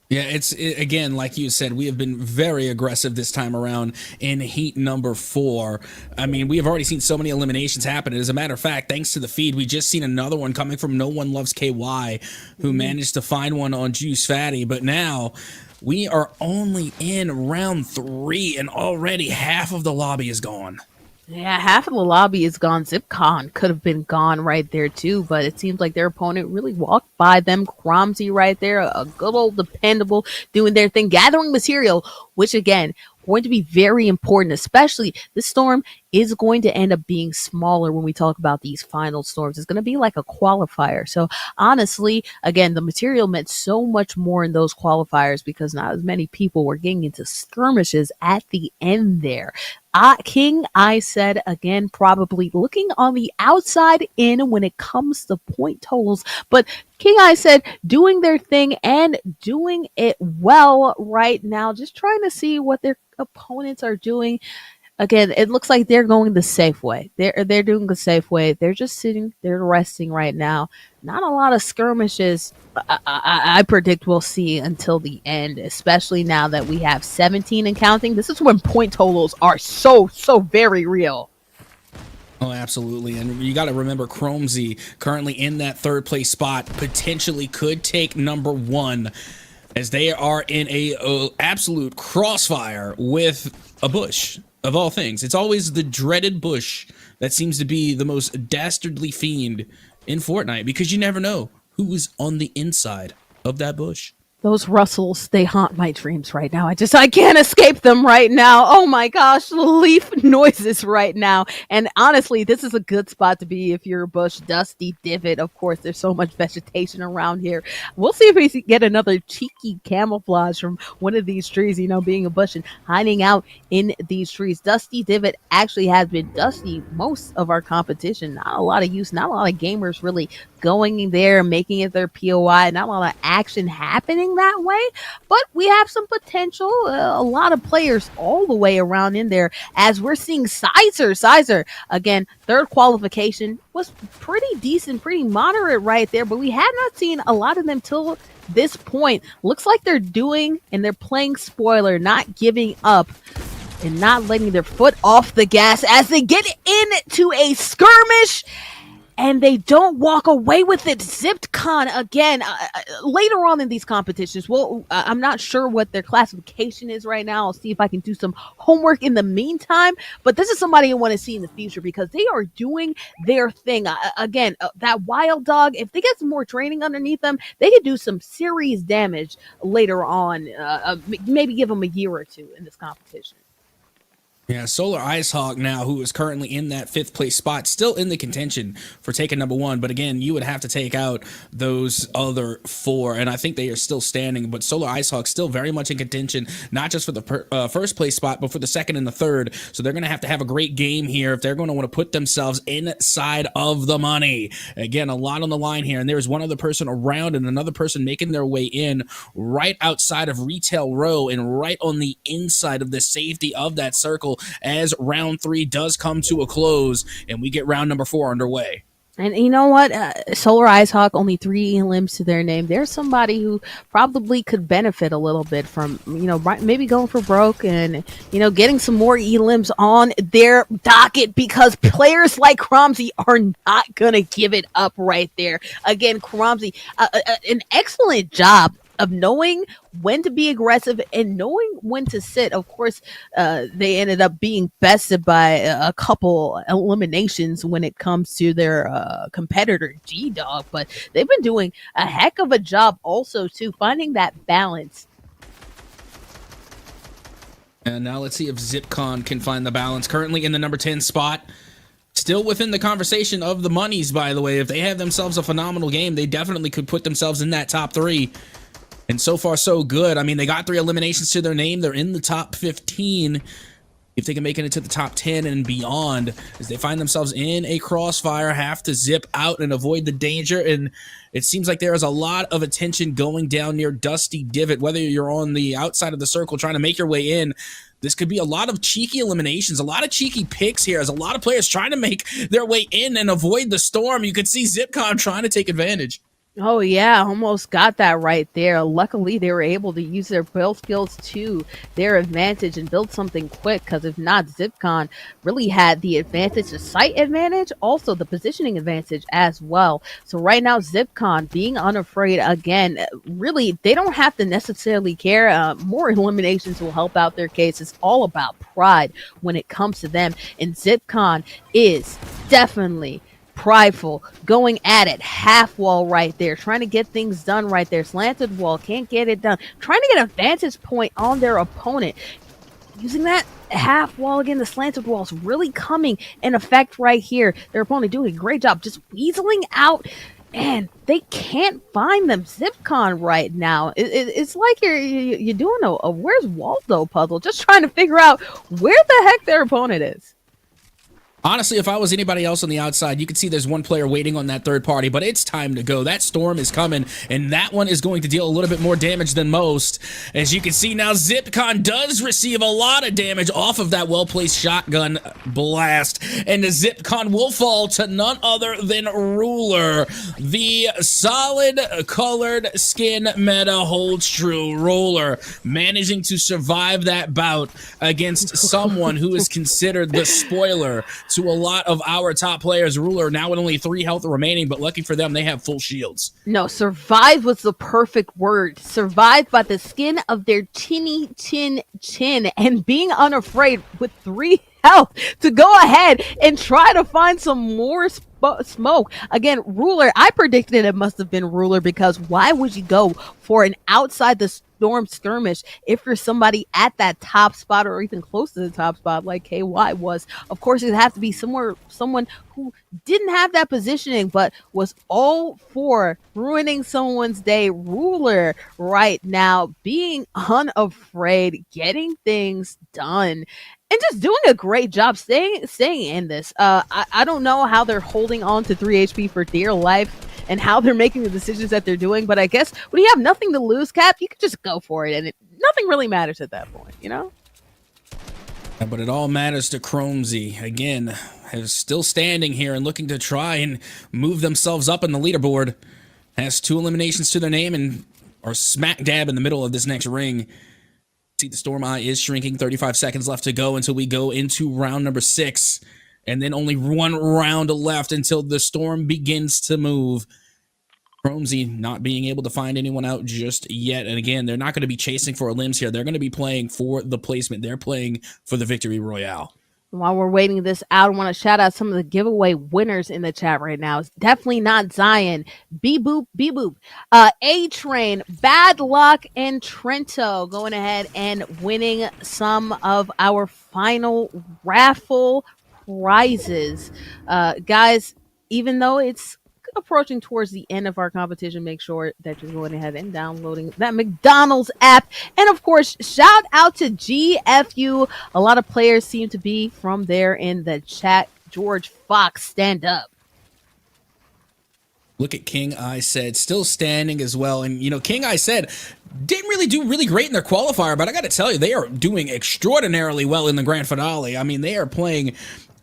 Yeah, again, like you said, we have been very aggressive this time around in heat number 4. I mean, we have already seen so many eliminations happen. As a matter of fact, thanks to the feed, we just seen another one coming from No One Loves KY, who managed to find one on Juice Fatty. But now we are only in round 3, and already half of the lobby is gone. Yeah, half of the lobby is gone. ZipCon could have been gone right there too, but it seems like their opponent really walked by them. Cromsy right there, a good old dependable doing their thing, gathering material, which again, going to be very important, especially this storm is going to end up being smaller when we talk about these final storms. It's going to be like a qualifier. So honestly, again, the material meant so much more in those qualifiers because not as many people were getting into skirmishes at the end there. King, I said again, probably looking on the outside in when it comes to point totals, but King, I said, doing their thing and doing it well right now, just trying to see what their opponents are doing. Again, it looks like they're going the safe way. They're doing the safe way. They're just sitting, they're resting right now. Not a lot of skirmishes I predict we'll see until the end, especially now that we have 17 and counting. This is when point totals are so very real. Oh, absolutely. And you got to remember, Chromesy, currently in that 3rd place spot, potentially could take number 1, as they are in a absolute crossfire with a Bush, of all things. It's always the dreaded Bush that seems to be the most dastardly fiend in Fortnite, because you never know who is on the inside of that Bush. Those rustles, they haunt my dreams right now. I can't escape them right now. Oh my gosh, leaf noises right now. And honestly, this is a good spot to be if you're a bush. Dusty divot. Of course, there's so much vegetation around here. We'll see if we get another cheeky camouflage from one of these trees, being a bush and hiding out in these trees. Dusty divot actually has been dusty most of our competition. Not a lot of use, not a lot of gamers really going in there, making it their POI. Not a lot of action happening that way, but we have some potential. A lot of players all the way around in there, as we're seeing Sizer again. 3rd qualification was pretty decent, pretty moderate right there, but we have not seen a lot of them till this point. Looks like they're doing and they're playing spoiler, not giving up and not letting their foot off the gas as they get into a skirmish. And they don't walk away with it. ZipCon again, later on in these competitions. Well, I'm not sure what their classification is right now. I'll see if I can do some homework in the meantime. But this is somebody I want to see in the future because they are doing their thing. Again, that wild dog, if they get some more training underneath them, they could do some serious damage later on. Maybe give them a year or two in this competition. Yeah, Solar Icehawk now, who is currently in that 5th place spot, still in the contention for taking number 1. But again, you would have to take out those other 4, and I think they are still standing. But Solar Icehawk still very much in contention, not just for the 1st place spot, but for the 2nd and the 3rd. So they're going to have a great game here if they're going to want to put themselves inside of the money. Again, a lot on the line here, and there's one other person around and another person making their way in right outside of Retail Row and right on the inside of the safety of that circle, as round 3 does come to a close and we get round number 4 underway. And you know what? Solar Icehawk, only 3 limbs to their name. There's somebody who probably could benefit a little bit from, maybe going for broke and, getting some more limbs on their docket, because players like Cromsy are not going to give it up right there. Again, Cromsy, an excellent job of knowing when to be aggressive and knowing when to sit. Of course, they ended up being bested by a couple eliminations when it comes to their competitor G-Dog, but they've been doing a heck of a job also too, finding that balance. And now let's see if ZipCon can find the balance. Currently in the number 10 spot. Still within the conversation of the monies, by the way. If they have themselves a phenomenal game, they definitely could put themselves in that top 3. And so far, so good. I mean, they got 3 eliminations to their name. They're in the top 15. If they can make it into the top 10 and beyond, as they find themselves in a crossfire, have to zip out and avoid the danger. And it seems like there is a lot of attention going down near Dusty Divot, whether you're on the outside of the circle trying to make your way in. This could be a lot of cheeky eliminations, a lot of cheeky picks here, as a lot of players trying to make their way in and avoid the storm. You could see ZipCon trying to take advantage. Oh yeah, almost got that right there. Luckily, they were able to use their build skills to their advantage and build something quick, because if not, ZipCon really had the advantage, the site advantage, also the positioning advantage as well. So right now, ZipCon being unafraid again, really, they don't have to necessarily care. More eliminations will help out their case. It's all about pride when it comes to them, and ZipCon is definitely prideful, going at it, half wall right there, trying to get things done right there, slanted wall, can't get it done, trying to get a vantage point on their opponent, using that half wall again. The slanted wall's really coming in effect right here. Their opponent doing a great job just weaseling out, and they can't find them. ZipCon right now, it's like you're doing a Where's Waldo puzzle, just trying to figure out where the heck their opponent is. Honestly, if I was anybody else on the outside, you could see there's one player waiting on that third party, but it's time to go. That storm is coming, and that one is going to deal a little bit more damage than most. As you can see now, ZipCon does receive a lot of damage off of that well-placed shotgun blast, and the ZipCon will fall to none other than Ruler. The solid colored skin meta holds true. Ruler managing to survive that bout against someone who is considered the spoiler to a lot of our top players. Ruler now with only 3 health remaining, but lucky for them, they have full shields. No, survive was the perfect word. Survive by the skin of their tinny chin and being unafraid with 3 health to go ahead and try to find some more smoke. Again, Ruler, I predicted it must have been Ruler, because why would you go for an outside the storm skirmish if you're somebody at that top spot or even close to the top spot like KY was? Of course, it'd have to be someone who didn't have that positioning but was all for ruining someone's day. Ruler right now being unafraid, getting things done, and just doing a great job staying in this. I don't know how they're holding on to 3 HP for dear life and how they're making the decisions that they're doing, but I guess when you have nothing to lose, Cap, you could just go for it, and nothing really matters at that point, Yeah, but it all matters to Cromsy. Again, is still standing here and looking to try and move themselves up in the leaderboard. Has 2 eliminations to their name and are smack dab in the middle of this next ring. See, the Storm Eye is shrinking. 35 seconds left to go until we go into round number 6. And then only 1 round left until the Storm begins to move. Cromsy not being able to find anyone out just yet. And again, they're not going to be chasing for limbs here. They're going to be playing for the placement. They're playing for the victory royale. While we're waiting this out, I want to shout out some of the giveaway winners in the chat right now. It's definitely not Zion, B Boop, B Boop, A Train, Bad Luck, and Trento going ahead and winning some of our final raffle prizes. Guys, even though it's approaching towards the end of our competition, make sure that you're going ahead and downloading that McDonald's app. And of course, shout out to GFU. A lot of players seem to be from there in the chat. George Fox, stand up. Look at King I Said, still standing as well. And, you know, King I Said didn't really do really great in their qualifier, but I got to tell you, they are doing extraordinarily well in the grand finale. I mean, they are playing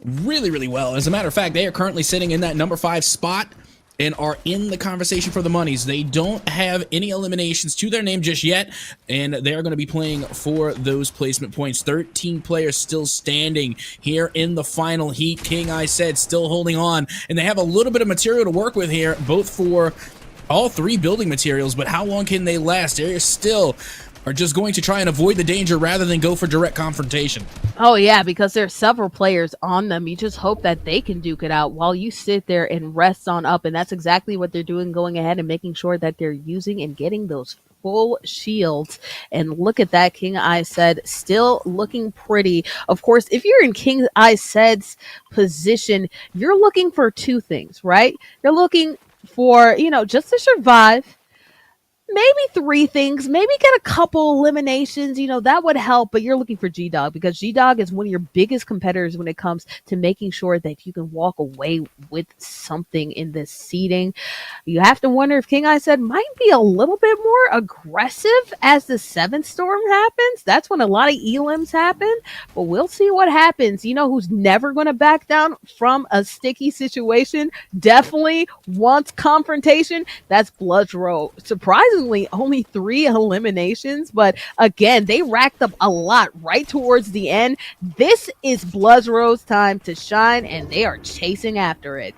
really, really well. As a matter of fact, they are currently sitting in that number 5 spot and are in the conversation for the monies. They don't have any eliminations to their name just yet, and they are going to be playing for those placement points. 13 players still standing here in the final heat. King I Said still holding on, and they have a little bit of material to work with here, both for all 3 building materials, but how long can they last? They still are just going to try and avoid the danger rather than go for direct confrontation. Oh yeah, because there's several players on them. You just hope that they can duke it out while you sit there and rest on up, and that's exactly what they're doing, going ahead and making sure that they're using and getting those full shields. And look at that, King I Said still looking pretty. Of course, if you're in King I Said's position, you're looking for 2 things, right? You're looking for, you know, just to survive. Maybe 3 things, maybe get a couple eliminations, you know, that would help, but you're looking for G-Dog because G-Dog is one of your biggest competitors when it comes to making sure that you can walk away with something in this seeding. You have to wonder if King I Said might be a little bit more aggressive as the 7th storm happens. That's when a lot of elims happen, but we'll see what happens. You know who's never going to back down from a sticky situation, definitely wants confrontation? That's Bloodsrow. Surprisingly, only 3 eliminations, but again, they racked up a lot right towards the end. This is Bloodsrow's time to shine, and they are chasing after it.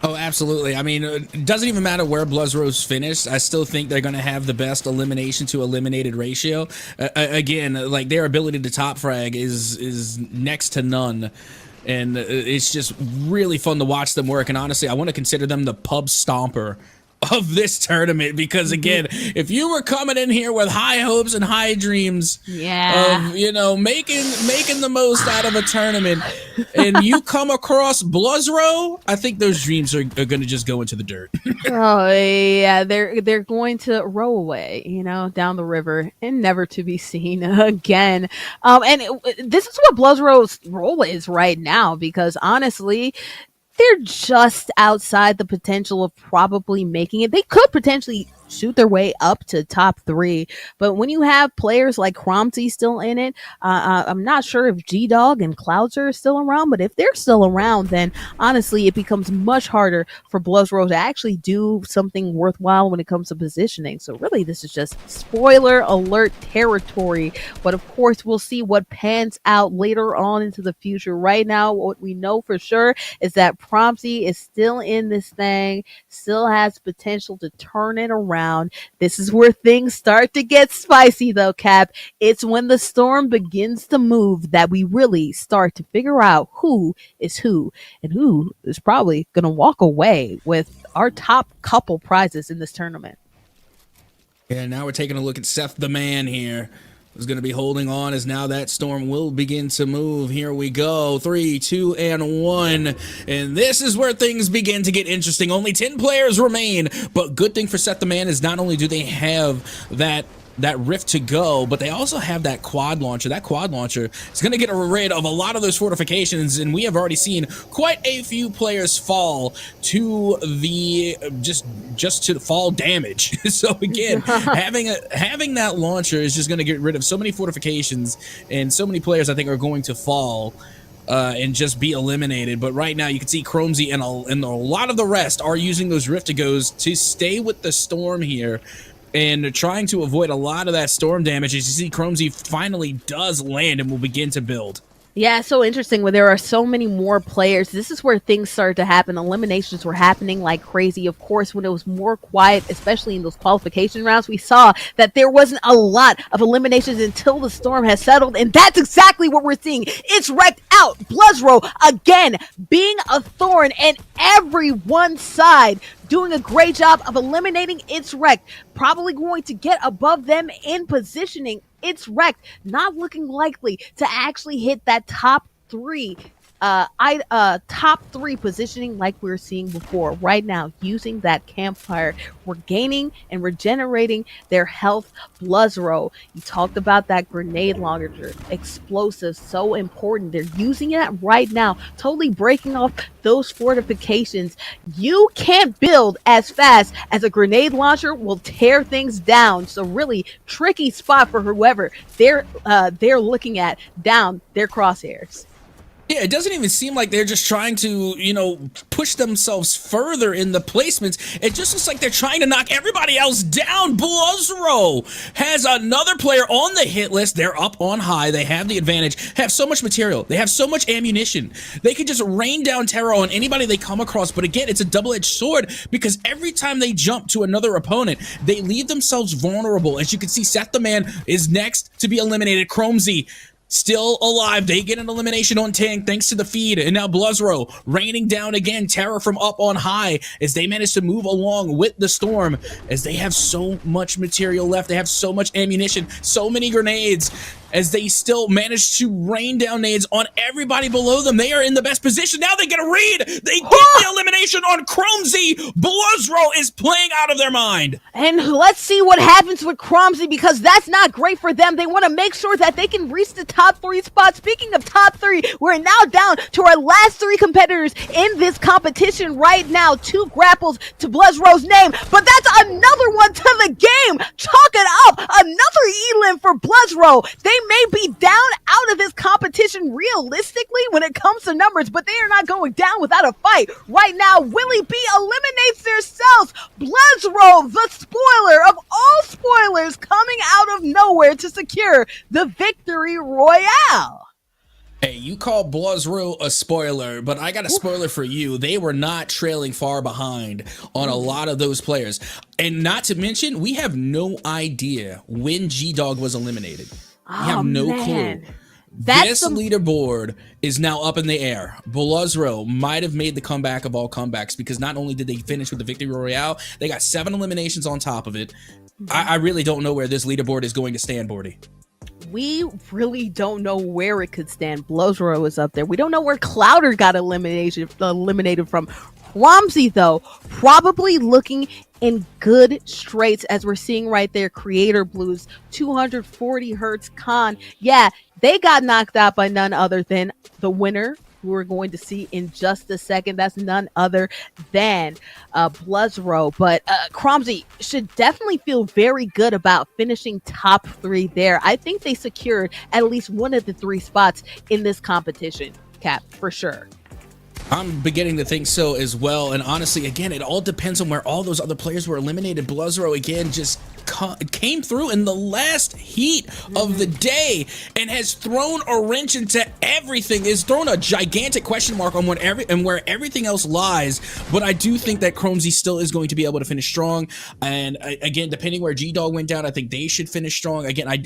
Oh, absolutely. I mean, it doesn't even matter where Bloodsrow's finished. I still think they're going to have the best elimination to eliminated ratio. Again, like their ability to top frag is next to none. And it's just really fun to watch them work. And honestly, I want to consider them the pub stomper of this tournament, because again, if you were coming in here with high hopes and high dreams of, you know, making the most out of a tournament, and you come across Bloodsrow, I think those dreams are going to just go into the dirt. Oh yeah, they're going to row away, you know, down the river and never to be seen again. This is what Bloodsrow's role is right now, because honestly, they're just outside the potential of probably making it. They could potentially shoot their way up to top 3, but when you have players like Cromsey still in it, I'm not sure if G-Dog and Cloudser are still around, but if they're still around, then honestly it becomes much harder for Bloodsrow to actually do something worthwhile when it comes to positioning. So really, this is just spoiler alert territory, but of course we'll see what pans out later on into the future. Right now, what we know for sure is that Cromsey is still in this thing, still has potential to turn it around. This is where things start to get spicy though, Cap. It's when the storm begins to move that we really start to figure out who is who and who is probably going to walk away with our top couple prizes in this tournament. Yeah, now we're taking a look at Seth the Man here, who's going to be holding on as now that storm will begin to move. Here we go. 3, 2, and 1. And this is where things begin to get interesting. Only 10 players remain. But good thing for Seth the Man is not only do they have that rift to go, but they also have that quad launcher. That quad launcher is going to get rid of a lot of those fortifications, and we have already seen quite a few players fall to the just to fall damage. So again, having that launcher is just going to get rid of so many fortifications, and so many players I think are going to fall and just be eliminated. But right now you can see Cromsey and a lot of the rest are using those rift to goes to stay with the storm here, and trying to avoid a lot of that storm damage. As you see, Cromsey finally does land and will begin to build. Yeah, it's so interesting when there are so many more players. This is where things started to happen. Eliminations were happening like crazy. Of course, when it was more quiet, especially in those qualification rounds, we saw that there wasn't a lot of eliminations until the storm has settled. And that's exactly what we're seeing. It's wrecked out. Blizzrow, again, being a thorn in everyone's side, doing a great job of eliminating It's Wrecked. Probably going to get above them in positioning. It's Wrecked, not looking likely to actually hit that top three. Top three positioning like we were seeing before. Right now, using that campfire, we're gaining and regenerating their health. Blizzrow, you talked about that grenade launcher, explosive, so important. They're using it right now, totally breaking off those fortifications. You can't build as fast as a grenade launcher will tear things down. So really tricky spot for whoever they're looking at down their crosshairs. Yeah, it doesn't even seem like they're just trying to, push themselves further in the placements. It just looks like they're trying to knock everybody else down. Blizzrow has another player on the hit list. They're up on high. They have the advantage. Have so much material. They have so much ammunition. They can just rain down terror on anybody they come across. But again, it's a double-edged sword because every time they jump to another opponent, they leave themselves vulnerable. As you can see, Seth the Man is next to be eliminated. Chromesy still alive. They get an elimination on Tank thanks to the feed. And now Blizzrow raining down again. Terror from up on high as they manage to move along with the storm as they have so much material left. They have so much ammunition, so many grenades as they still manage to rain down nades on everybody below them. They are in the best position. Now they get a read. They get the elimination on Chromesy. Blizzrow is playing out of their mind. And let's see what happens with Chromesy because that's not great for them. They want to make sure that they can reach the top three spot. Speaking of top three, we're now down to our last three competitors in this competition right now. 2 grapples to Blizzrow's name, but that's another one to the game. Chalk it up. Another elim for Blizzrow. They may be down out of this competition realistically when it comes to numbers, but they are not going down without a fight. Right now, Willie B eliminates themselves. Blizzrow, the spoiler of all spoilers, coming out of nowhere to secure the victory royale. Hey, you call Blizzrow a spoiler, but I got a spoiler for you. They were not trailing far behind on a lot of those players. And not to mention, we have no idea when G-Dog was eliminated. We have no clue. This leaderboard is now up in the air. Blizzrow might have made the comeback of all comebacks because not only did they finish with the victory royale, they got 7 eliminations on top of it. I really don't know where this leaderboard is going to stand, Bordy. We really don't know where it could stand. Blizzrow is up there. We don't know where Clouder got eliminated from. Ramsey, though, probably looking in good straits as we're seeing right there. Creator Blues, 240 hertz Khan. Yeah, they got knocked out by none other than the winner, who we're going to see in just a second. That's none other than Blizzrow. But Cromsey should definitely feel very good about finishing top 3 there. I think they secured at least one of the 3 spots in this competition, Cap, for sure. I'm beginning to think so as well. And honestly, again, it all depends on where all those other players were eliminated. Blizzrow, again, just came through in the last heat of the day and has thrown a wrench into everything. Has thrown a gigantic question mark on where everything else lies. But I do think that Chromesy still is going to be able to finish strong. And again, depending where G-Dog went down, I think they should finish strong. Again,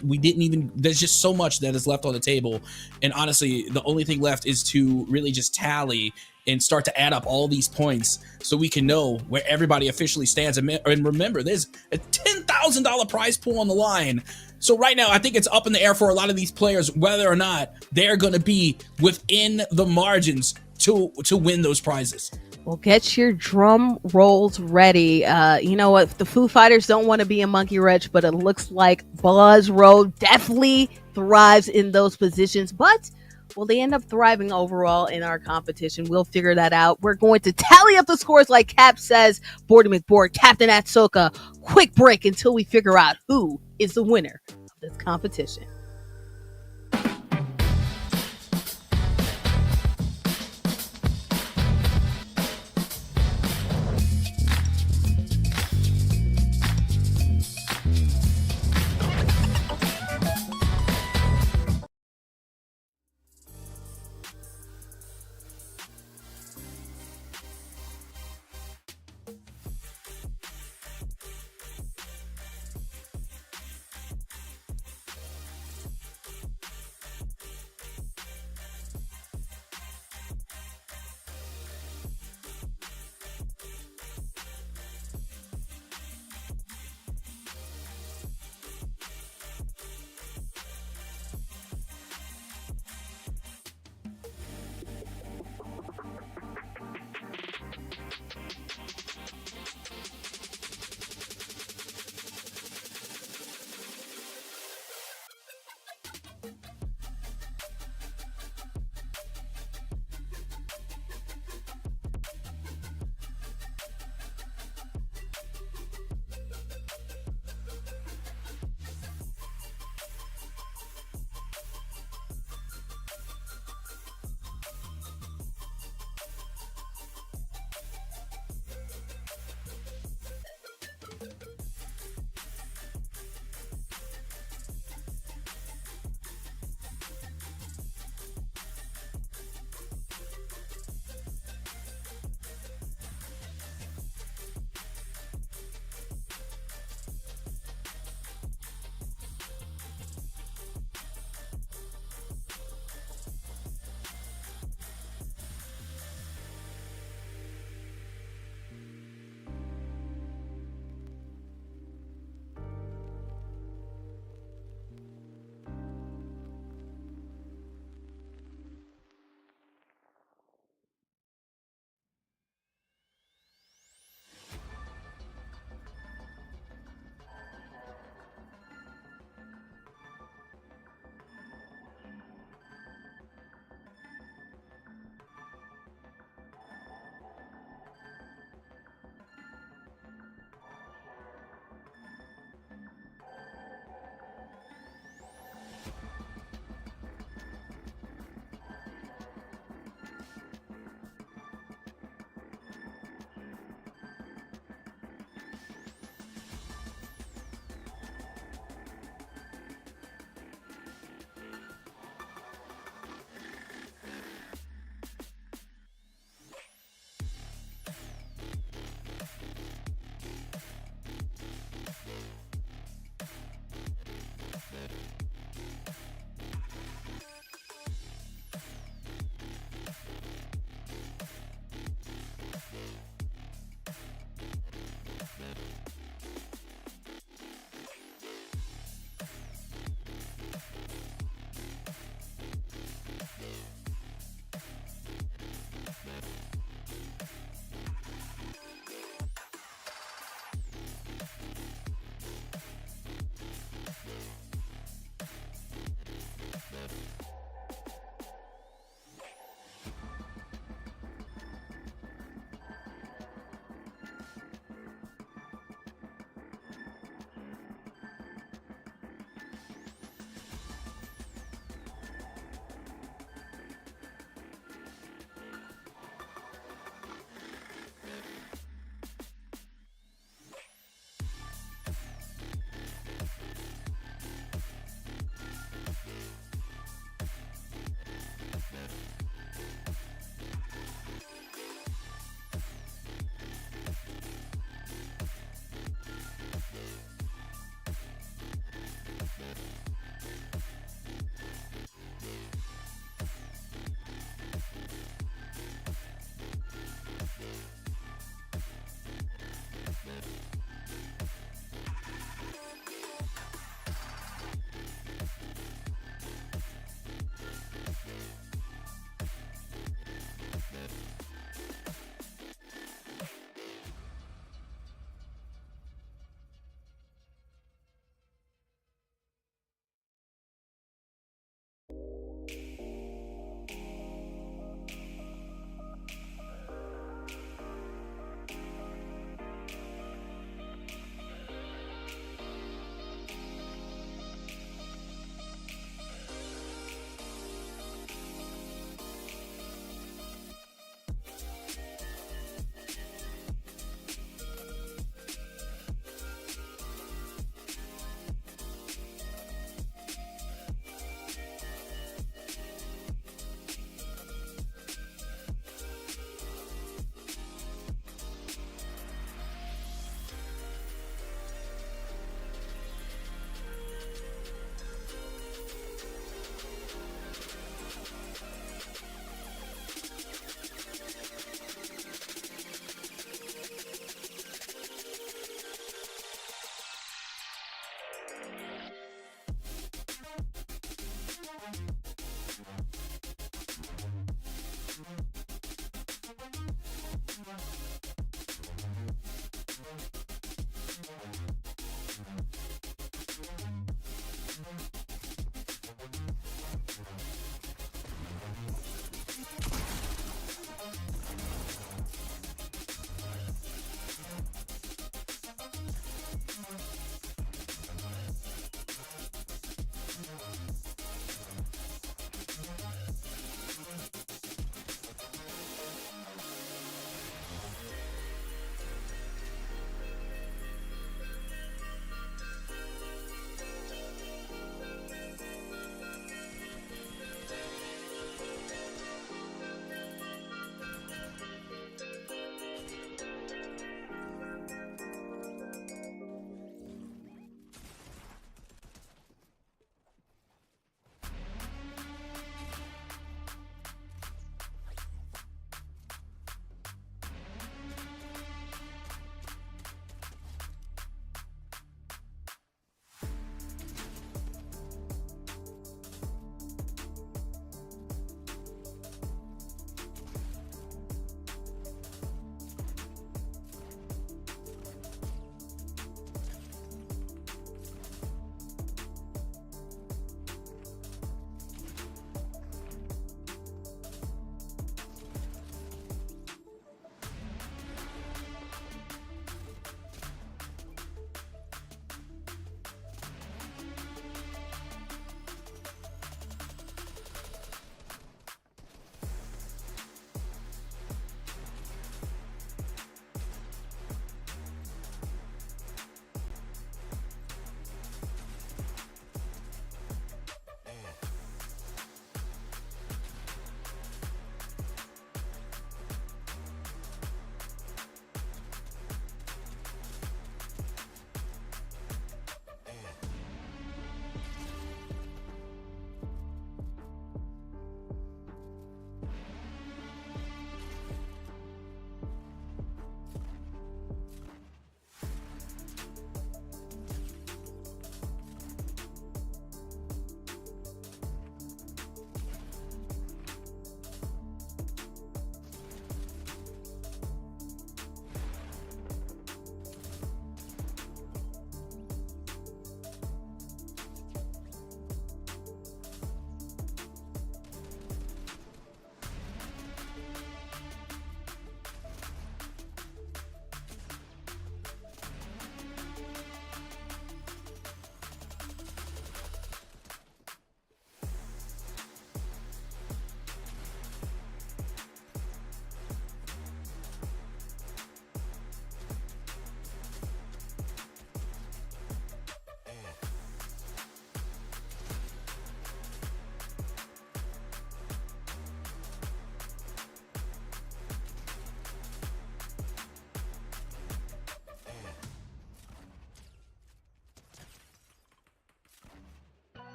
there's just so much that is left on the table. And honestly, the only thing left is to really just tally and start to add up all these points so we can know where everybody officially stands. And remember, there's a $10,000 prize pool on the line. So right now, I think it's up in the air for a lot of these players, whether or not they're going to be within the margins to win those prizes. Well, get your drum rolls ready. You know what? The Foo Fighters don't want to be a monkey wrench, but it looks like Blizzrow definitely thrives in those positions. But will they end up thriving overall in our competition? We'll figure that out. We're going to tally up the scores like Cap says. Bordy McBoard, Captain Atsoka. Quick break until we figure out who is the winner of this competition.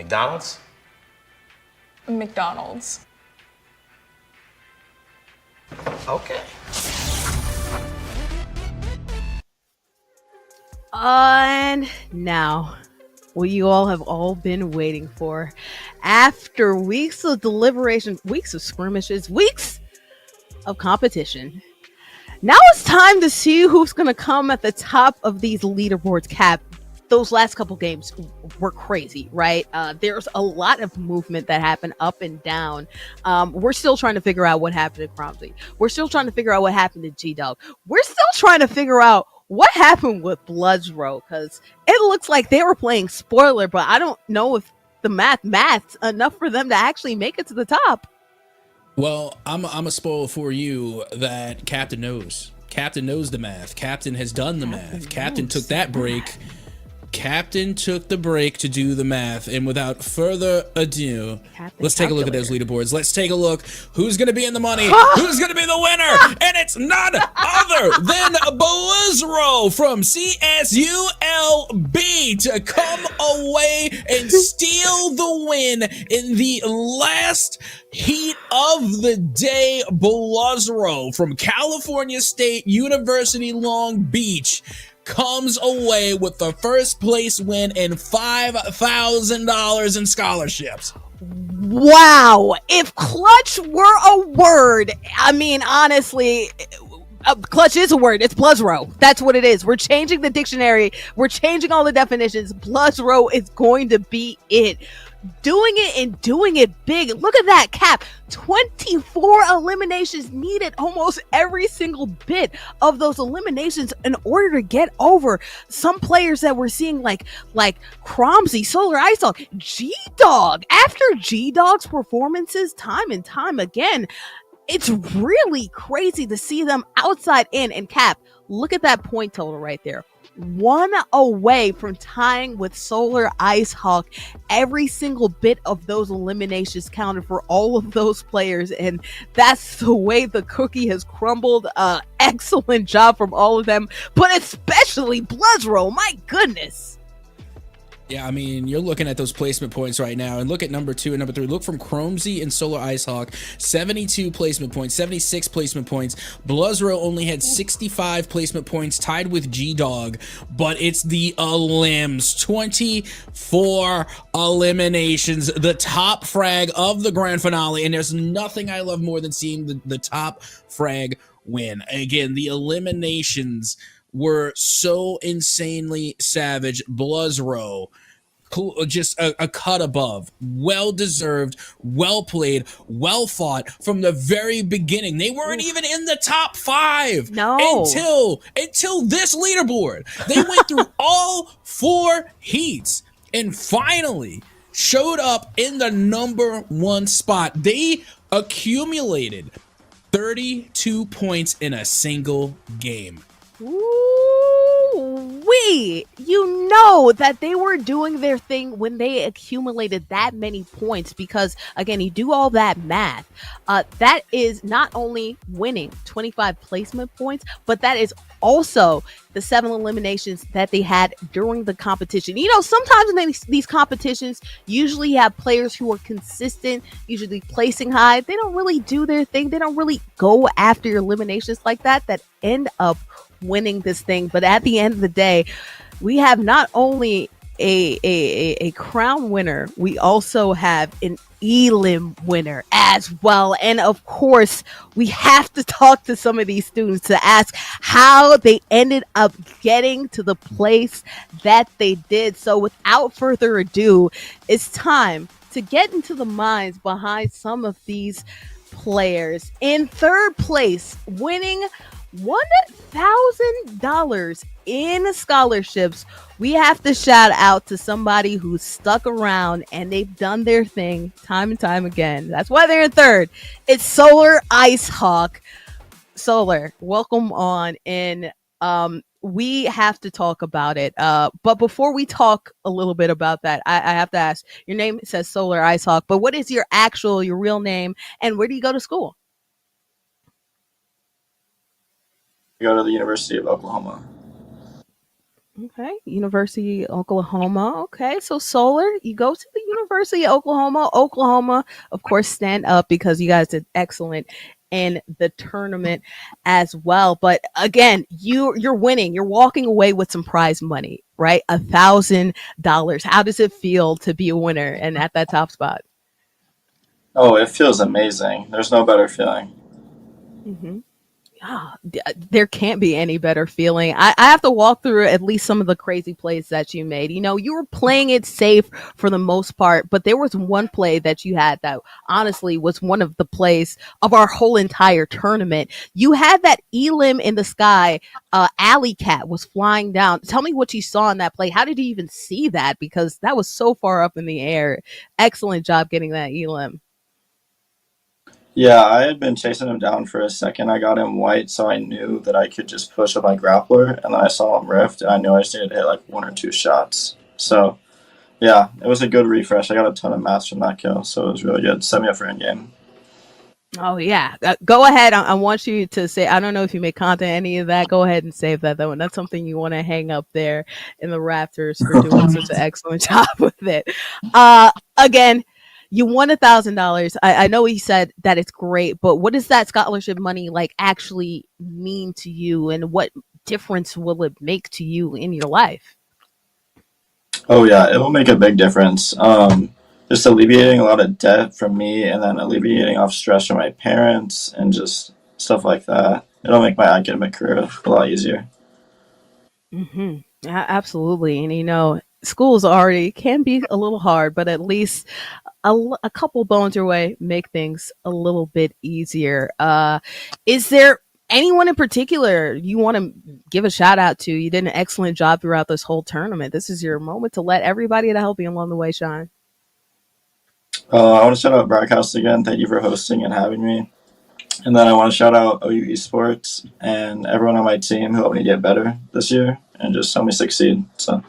McDonald's? McDonald's. Okay. And now, what you all have all been waiting for. After weeks of deliberation, weeks of skirmishes, weeks of competition, now it's time to see who's going to come at the top of these leaderboards. Cap, those last couple games were crazy, right? There's a lot of movement that happened up and down. We're still trying to figure out what happened to Cromsey. We're still trying to figure out what happened to G-Dog. We're still trying to figure out what happened with Bloodsrow, because it looks like they were playing spoiler, but I don't know if the math's enough for them to actually make it to the top. Well, I'm a spoil for you that Captain knows. Captain knows the math. Captain has done the math. Captain took that break. Captain took the break to do the math. And without further ado, let's take a look at those leaderboards. Let's take a look. Who's going to be in the money? Who's going to be the winner? And it's none other than Bloodsrow from CSULB to come away and steal the win in the last heat of the day. Bloodsrow from California State University, Long Beach comes away with the first place win and $5,000 in scholarships. Wow. If clutch were a word, I mean, honestly, clutch is a word. It's Bloodsrow. That's what it is. We're changing the dictionary. We're changing all the definitions. Bloodsrow is going to be it. Doing it and doing it big. Look at that, Cap. 24 eliminations needed, almost every single bit of those eliminations in order to get over some players that we're seeing like Cromsey, Solar Ice Dog, G-Dog. After G-Dog's performances time and time again, it's really crazy to see them outside in. And Cap, look at that point total right there. 1 away from tying with Solar Ice Hawk. Every single bit of those eliminations counted for all of those players, and that's the way the cookie has crumbled. Excellent job from all of them, but especially Bloodsrow. My goodness. Yeah, I mean, you're looking at those placement points right now, and look at number 2 and number 3. Look from Cromsey and Solar Ice Hawk, 72 placement points, 76 placement points. Bloodsrow only had 65 placement points, tied with G-Dog, but it's the elims. 24 eliminations, the top frag of the grand finale, and there's nothing I love more than seeing the top frag win. Again, the eliminations were so insanely savage. Bloodsrow, just a cut above. Well deserved, well played, well fought from the very beginning. They weren't even in the top 5 until this leaderboard. They went through all 4 heats and finally showed up in the number 1 spot. They accumulated 32 points in a single game. Ooh-wee. You know that they were doing their thing when they accumulated that many points, because again, you do all that math. That is not only winning 25 placement points, but that is also the 7 eliminations that they had during the competition. You know, sometimes in these competitions, usually you have players who are consistent, usually placing high. They don't really do their thing. They don't really go after your eliminations like that end up winning this thing. But at the end of the day, we have not only a crown winner, we also have an elim winner as well. And of course, we have to talk to some of these students to ask how they ended up getting to the place that they did. So without further ado, it's time to get into the minds behind some of these players. In third place, winning $1,000 in scholarships, we have to shout out to somebody who's stuck around and they've done their thing time and time again. That's why they're in third. It's Solar Ice Hawk. Solar, welcome on in. We have to talk about it. But before we talk a little bit about that, I have to ask, your name says Solar Ice Hawk, but what is your real name, and where do you go to school? Go to the University of Oklahoma. Okay, University of Oklahoma. Okay, so Solar, you go to the University University of Oklahoma. Oklahoma, of course, stand up because you guys did excellent in the tournament as well. But again, you're winning. You're walking away with some prize money, right? $1,000. How does it feel to be a winner and at that top spot? Oh, it feels amazing. There's no better feeling. Mm-hmm. There can't be any better feeling. I have to walk through at least some of the crazy plays that you made. You know, you were playing it safe for the most part, but there was one play that you had that honestly was one of the plays of our whole entire tournament. You had that elim in the sky. Alley cat was flying down. Tell me what you saw in that play. How did you even see that? Because that was so far up in the air. Excellent job getting that elim. Yeah, I had been chasing him down for a second. I got him white, so I knew that I could just push with my grappler, and then I saw him rift, and I knew I just needed to hit like one or two shots. So, yeah, it was a good refresh. I got a ton of mats from that kill, so it was really good. Set me up for in game. Oh yeah, go ahead. I want you to say. I don't know if you make content any of that. Go ahead and save that though, and that's something you want to hang up there in the rafters for doing such an excellent job with it. Again, you won $1,000. I know he said that it's great, but what does that scholarship money like actually mean to you, and what difference will it make to you in your life? Oh yeah, it will make a big difference. Just alleviating a lot of debt from me, and then alleviating off stress from my parents, and just stuff like that. It'll make my academic career a lot easier. Mm-hmm. Absolutely, and you know, schools already can be a little hard, but at least a couple bones your way make things a little bit easier. Is there anyone in particular you want to give a shout out to? You did an excellent job throughout this whole tournament. This is your moment to let everybody to help you along the way shine. I want to shout out Broadcast again. Thank you for hosting and having me. And then I want to shout out OU Esports and everyone on my team who helped me get better this year and just helped me succeed. So,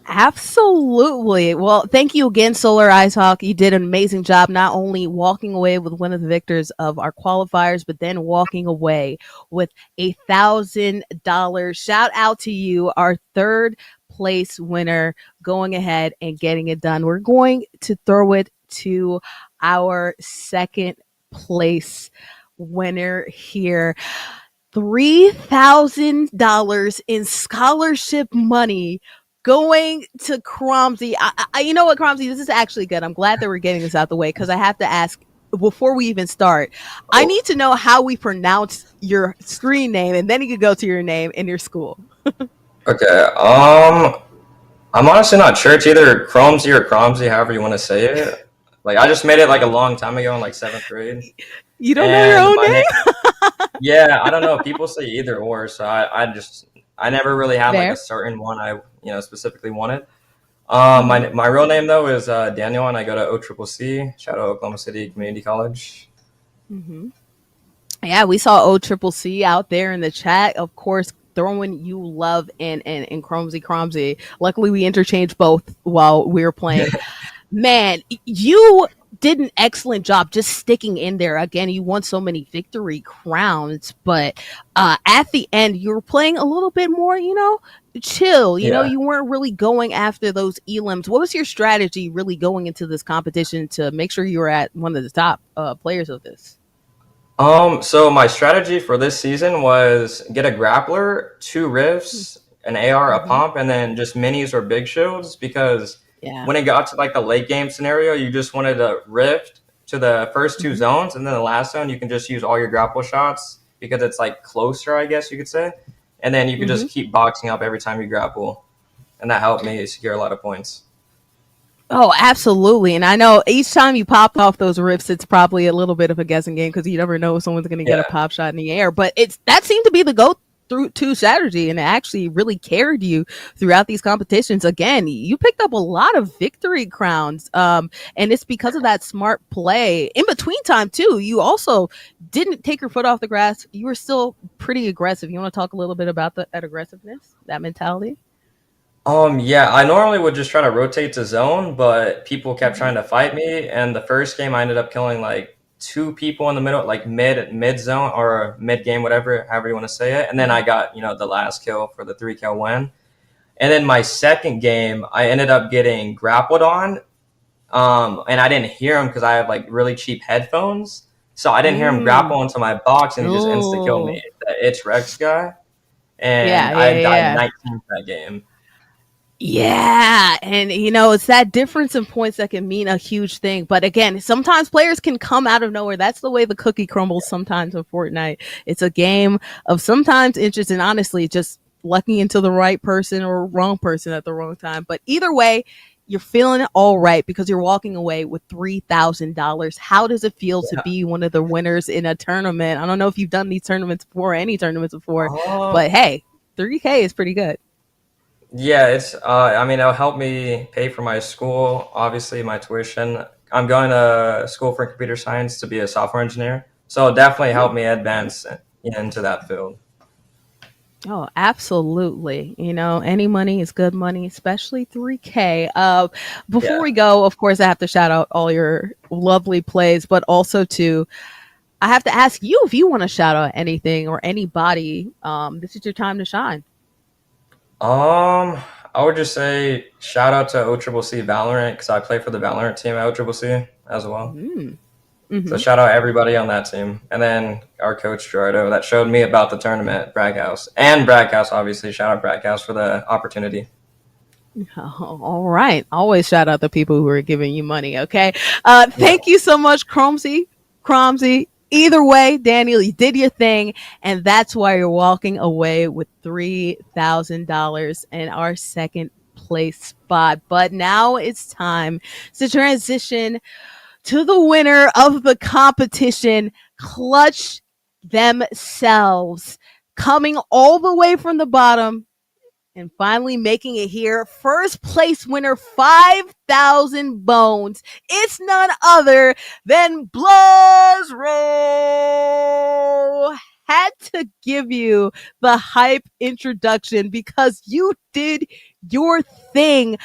Absolutely. Well, thank you again, Solar Ice Hawk. You did an amazing job not only walking away with one of the victors of our qualifiers, but then walking away with $1,000. Shout out to you, our third place winner, going ahead and getting it done. We're going to throw it to our second place winner here. $3,000 in scholarship money going to Cromsey. You know what, Cromsey, this is actually good. I'm glad that we're getting this out the way because I have to ask before we even start. I need to know how we pronounce your screen name, and then you could go to your name and your school. Okay. I'm honestly not sure. It's either Cromsey or Cromsey, however you want to say it. Like I just made it like a long time ago in like seventh grade. You don't know your And own my name? name, yeah, I don't know. People say either or, so I never really had like a Fair. certain one I specifically wanted. Mm-hmm. My real name though is Daniel, and I go to OCCC, shout out Oklahoma City Community College. Mm-hmm. Yeah, we saw OCCC out there in the chat. Of course, throwing you love and Cromsey Cromsey. Luckily, we interchanged both while we were playing. Man, you did an excellent job just sticking in there. Again, you won so many victory crowns, but at the end, you were playing a little bit more, chill. Yeah. You weren't really going after those elims. What was your strategy really going into this competition to make sure you were at one of the top players of this? So my strategy for this season was get a grappler, two rifts, an AR, a Mm-hmm. pump, and then just minis or big shields because Yeah. when it got to like the late game scenario, you just wanted to rift to the first two Mm-hmm. zones, and then the last zone you can just use all your grapple shots because it's like closer, I guess you could say. And then you could Mm-hmm. just keep boxing up every time you grapple. And that helped me secure a lot of points. Oh, absolutely. And I know each time you pop off those rips, it's probably a little bit of a guessing game because you never know if someone's going to get a Yeah. pop shot in the air. But it's that seemed to be the go through to strategy, and it actually really carried you throughout these competitions. Again, you picked up a lot of victory crowns, and it's because of that smart play. In between time, too, you also didn't take your foot off the grass. You were still pretty aggressive. You want to talk a little bit about that aggressiveness, that mentality? Yeah, I normally would just try to rotate to zone, but people kept Mm-hmm. trying to fight me. And the first game, I ended up killing like two people in the middle, like mid zone or mid game, whatever, however you want to say it. And then I got the last kill for the 3 kill win. And then my second game, I ended up getting grappled on And I didn't hear him because I have like really cheap headphones. So I didn't hear him Mm. grapple into my box, and he just insta killed me. Oh. The Itch Rex guy, and Yeah, I yeah, had died yeah. 19th that game. Yeah, and it's that difference in points that can mean a huge thing. But again, sometimes players can come out of nowhere. That's the way the cookie crumbles sometimes in Fortnite. It's a game of sometimes interest and honestly just lucking into the right person or wrong person at the wrong time. But either way, you're feeling all right because you're walking away with $3,000. How does it feel to be one of the winners in a tournament? I don't know if you've done these tournaments before, any tournaments before, Um, but hey, 3K is pretty good. yeah, it's. I mean, it'll help me pay for my school, obviously my tuition. I'm going to school for computer science to be a software engineer, so it'll definitely help me advance into that field. Oh, absolutely. Any money is good money, especially 3K. Before Yeah. we go, of course, I have to shout out all your lovely plays, but also I have to ask you if you want to shout out anything or anybody. This is your time to shine. Um, I would just say shout out to OCCC Valorant because I play for the Valorant team at OCCC as well. Mm. So Hmm. shout out everybody on that team, and then our coach Gerardo that showed me about the tournament, Braghouse, and Braghouse obviously. Shout out Braghouse for the opportunity. Oh, all right. Always shout out the people who are giving you money. Okay. Yeah. Thank you so much, Cromsy. Either way, Daniel, you did your thing, and that's why you're walking away with $3,000 in our second place spot. But now it's time to transition to the winner of the competition, Clutch themselves, coming all the way from the bottom and finally making it here. First place winner, 5,000 bones. It's none other than Blazro. Had to give you the hype introduction because you did your thing.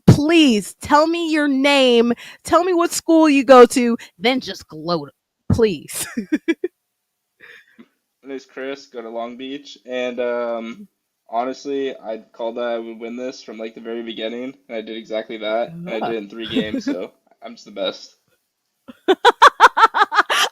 Please tell me your name. Tell me what school you go to. Then just gloat, please. My name's Chris, go to Long Beach, and honestly, I called that I would win this from like the very beginning, and I did exactly that, and I did it in 3 games, so I'm just the best.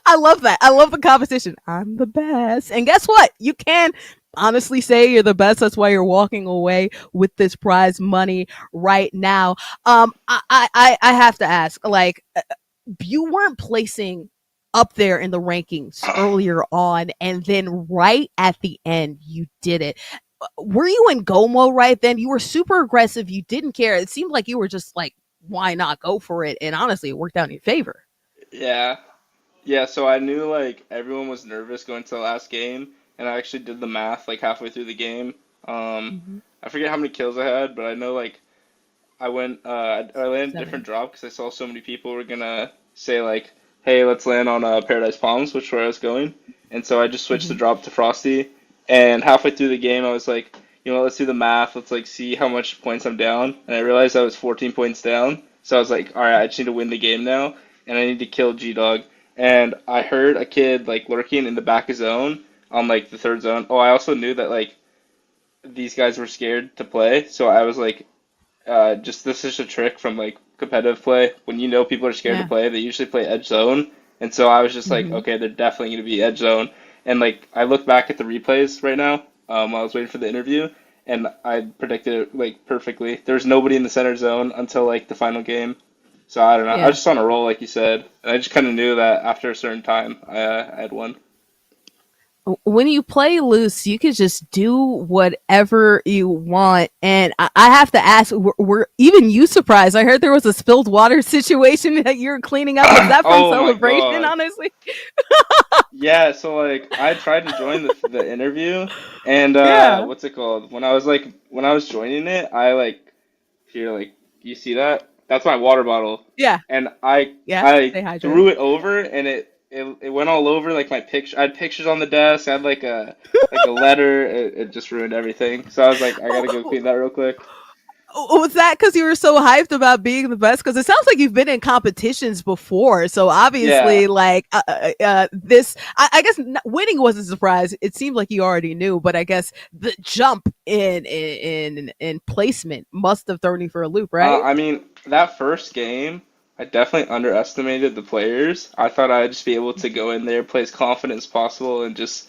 I love that. I love the competition. I'm the best. And guess what? You can honestly say you're the best. That's why you're walking away with this prize money right now. I have to ask, like, you weren't placing up there in the rankings earlier on, and then right at the end, you did it. Were you in go mode right then? You were super aggressive. You didn't care. It seemed like you were just like, why not go for it? And honestly, it worked out in your favor. Yeah, yeah. So I knew like everyone was nervous going to the last game, and I actually did the math like halfway through the game. Um, Mm-hmm. I forget how many kills I had, but I know like I landed a different 7. drop because I saw so many people were gonna say like, "Hey, let's land on Paradise Palms," which is where I was going, and so I just switched the Mm-hmm. drop to Frosty. And halfway through the game, I was like, you know, let's do the math. Let's like see how much points I'm down. And I realized I was 14 points down. So I was like, all right, I just need to win the game now, and I need to kill G Dog. And I heard a kid like lurking in the back of zone on like the third zone. Oh, I also knew that like these guys were scared to play, so I was like just this is a trick from like competitive play. When you know people are scared to Yeah. play, they usually play edge zone. And so I was just like, Mm-hmm. okay, they're definitely going to be edge zone. And like I look back at the replays right now, while I was waiting for the interview, and I predicted it like perfectly. There was nobody in the center zone until like the final game. So I don't know. I Yeah. was just on a roll, like you said, and I just kind of knew that after a certain time, I had won. When you play loose, you can just do whatever you want. And I have to ask, were even you surprised? I heard there was a spilled water situation that you're cleaning up. Was that from Oh my celebration, God. honestly? Yeah, so like I tried to join the interview, and Yeah. what's it called? When I was joining it, I like here like you see that? That's my water bottle, Yeah. and Yeah. I Stay hydrated. threw it over, and it went all over like my picture. I had pictures on the desk. I had like a letter. It just ruined everything. So I was like, I gotta go clean that real quick. Was that because you were so hyped about being the best? Because it sounds like you've been in competitions before, so Yeah. obviously, like this, I guess winning wasn't a surprise. It seemed like you already knew, but I guess the jump in placement must have thrown you for a loop, right? I mean, that first game, I definitely underestimated the players. I thought I'd just be able to go in there, play as confident as possible, and just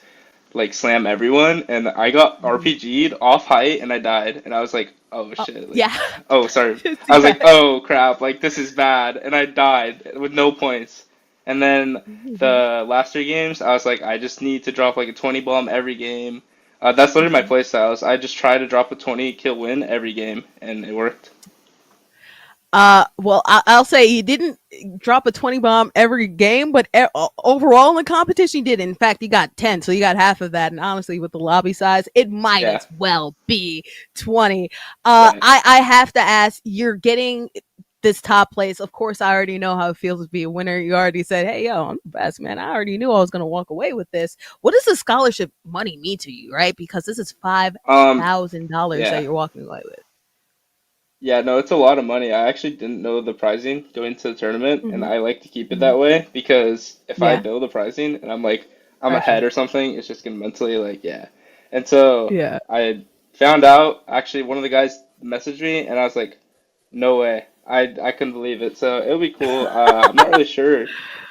like slam everyone. And I got Mhm. RPG'd off height, and I died. And I was like, oh shit, like, Yeah, oh sorry. I was yeah. like, oh crap, like this is bad. And I died with no points. And then Mhm. the last three games, I was like, I just need to drop like a 20 bomb every game. That's literally my play styles. I just try to drop a 20 kill win every game, and it worked. Well, I'll say you didn't drop a 20 bomb every game, but overall in the competition, you did. In fact, you got 10, so you got half of that. And honestly, with the lobby size, it might Yeah, as well be 20. right. I have to ask, you're getting this top place. Of course, I already know how it feels to be a winner. You already said, hey, yo, I'm the best, man. I already knew I was going to walk away with this. What does the scholarship money mean to you, right? Because this is Um, $5,000 that yeah. you're walking away with. Yeah, no, it's a lot of money. I actually didn't know the pricing going to the tournament, and Hmm. I like to keep it Hmm. that way because if I Yeah, know the pricing and I'm like I'm gotcha. ahead or something, it's just gonna mentally like yeah. And so Yeah. I found out actually one of the guys messaged me and I was like, no way. I couldn't believe it. So it'll be cool. I'm not really sure.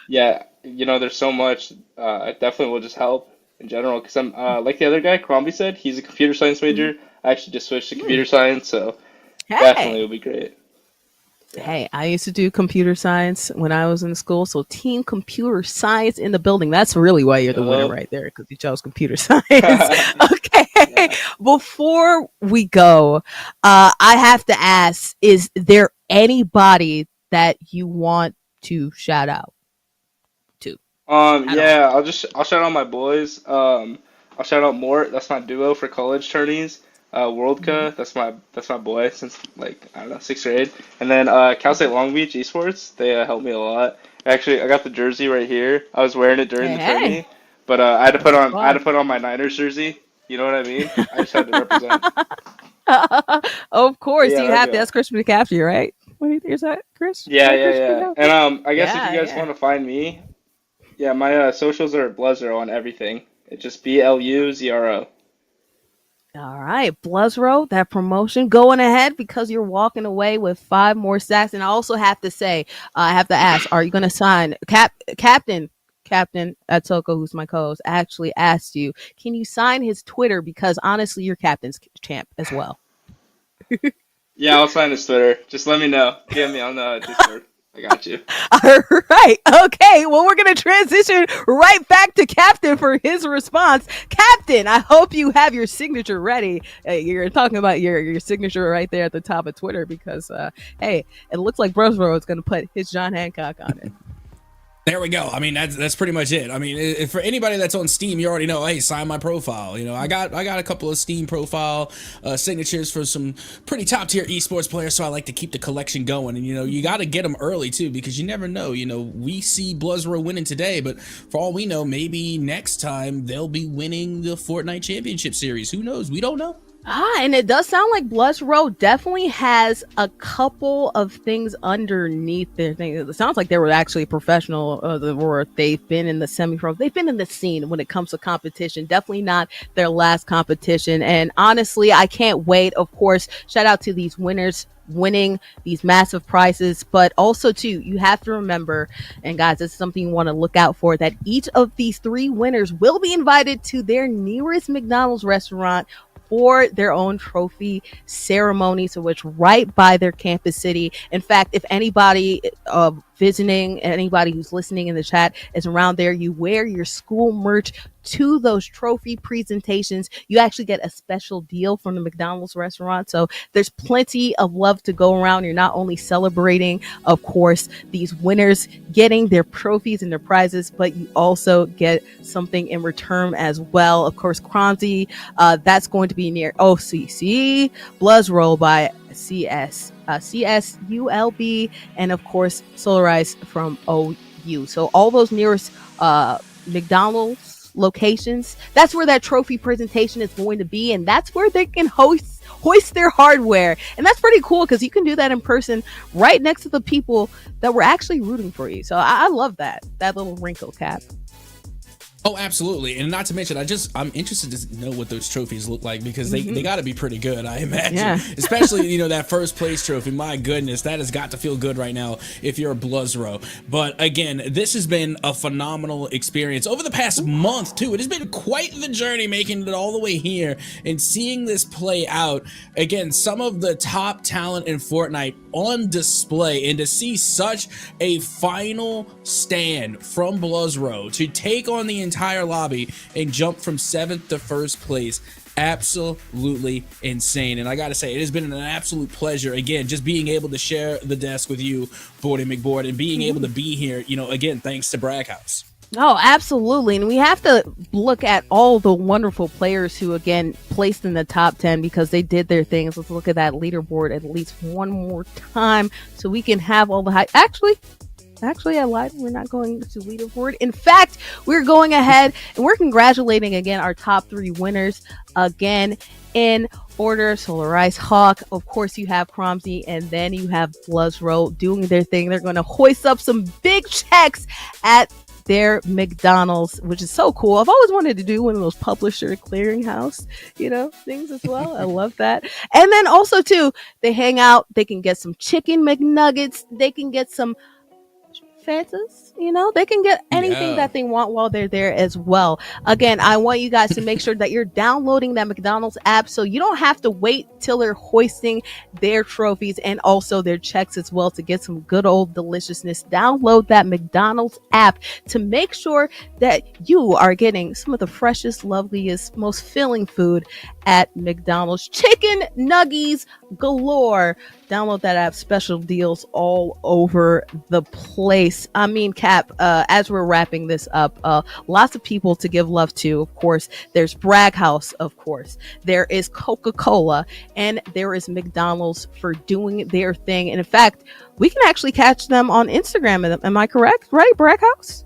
Yeah, there's so much. It definitely will just help in general because I'm like the other guy, Crombie said, he's a computer science Mhm. major. I actually just switched to Hmm. computer science, so definitely Hey, will be great. Yeah. hey, I used to do computer science when I was in school. So, team computer science in the building. That's really why you're the winner Yup. right there because you chose computer science. Okay. Yeah. Before we go, I have to ask, is there anybody that you want to shout out to at all? Yeah, I'll shout out my boys. I'll shout out Mort, that's my duo for college tourneys. Mhm. Worldka, that's my boy since like I don't know, sixth grade. And then Cal State Long Beach Esports, they helped me a lot. Actually, I got the jersey right here. I was wearing it during Hey, the hey, tourney, but I had to put that's on I had to fun. put on my Niners jersey. You know what I mean? I just had to represent. Of But course, yeah, you that'd have be to. That's all. Christian McCaffrey, right? What do you think? Is that Chris? Is Yeah, that yeah, Christian yeah. McCaffrey? And I guess if you Yeah, guys yeah. want to find me, yeah, my socials are Bluzero on everything. It's just BLUZRO. All right, Bluzro, that promotion going ahead because you're walking away with 5 more sacks. And I also have to say, I have to ask, are you going to sign Captain Atoko, who's my co-host, actually asked you, can you sign his Twitter? Because honestly, you're captain's champ as well. Yeah, I'll sign his Twitter. Just let me know. DM me on Discord. I got you. All right. Okay. Well, we're going to transition right back to Captain for his response. Captain, I hope you have your signature ready. You're talking about your signature right there at the top of Twitter because, hey, it looks like Brosboro is going to put his John Hancock on it. There we go. I mean, that's pretty much it. I mean, for anybody that's on Steam, you already know. Hey, sign my profile. I got a couple of Steam profile signatures for some pretty top tier esports players. So I like to keep the collection going. And you got to get them early too because you never know. We see Bluzro winning today, but for all we know, maybe next time they'll be winning the Fortnite Championship Series. Who knows? We don't know. And it does sound like Blush Road definitely has a couple of things underneath their thing. It sounds like they were actually professional, or they've been in the semi-pro. They've been in the scene when it comes to competition. Definitely not their last competition. And honestly, I can't wait. Of course, shout out to these winners winning these massive prizes, but also too, you have to remember, and guys, this is something you want to look out for, that each of these 3 winners will be invited to their nearest McDonald's restaurant for their own trophy ceremony, so it's right by their campus city. In fact, if anybody visiting, anybody who's listening in the chat is around there, you wear your school merch to those trophy presentations, you actually get a special deal from the McDonald's restaurant. So there's plenty of love to go around. You're not only celebrating, of course, these winners getting their trophies and their prizes, but you also get something in return as well. Of course, Kronzi, that's going to be near OCC, Bloods Roll by CSULB, and of course, Solarize from OU. So all those nearest McDonald's locations, that's where that trophy presentation is going to be, and that's where they can hoist their hardware. And that's pretty cool because you can do that in person right next to the people that were actually rooting for you. So I love that little wrinkle, Cap. Oh, absolutely. And not to mention, I'm interested to know what those trophies look like because they got to be pretty good, I imagine. Yeah. Especially, that first place trophy. My goodness, that has got to feel good right now if you're a Bluzro. But again, this has been a phenomenal experience over the past month, too. It has been quite the journey making it all the way here and seeing this play out. Again, some of the top talent in Fortnite on display, and to see such a final stand from Bluzro to take on the entire lobby and jump from 7th to 1st place, absolutely insane. And I gotta say, it has been an absolute pleasure, again, just being able to share the desk with you, Bordy McBoard, and being able to be here, again, thanks to Braghouse. Oh, absolutely. And we have to look at all the wonderful players who, again, placed in the top 10 because they did their things. Let's look at that leaderboard at least one more time so we can have all the high. Actually, I lied. We're not going to leaderboard. In fact, we're going ahead and we're congratulating again our top 3 winners again in order. Solar Ice Hawk, of course, you have Cromsy, and then you have Bluzro doing their thing. They're going to hoist up some big checks at their McDonald's, which is so cool. I've always wanted to do one of those publisher clearinghouse, things as well. I love that. And then also too, they hang out. They can get some chicken McNuggets. They can get some Fantas, they can get anything that they want while they're there as well. Again, I want you guys to make sure that you're downloading that McDonald's app so you don't have to wait till they're hoisting their trophies and also their checks as well to get some good old deliciousness. Download that McDonald's app to make sure that you are getting some of the freshest, loveliest, most filling food at McDonald's. Chicken nuggies galore. Download that app. Special deals all over the place. I mean, Cap, as we're wrapping this up, lots of people to give love to. Of course, there's Braghouse, of course. There is Coca-Cola, and there is McDonald's for doing their thing. And in fact, we can actually catch them on Instagram. Am I correct? Right, Braghouse?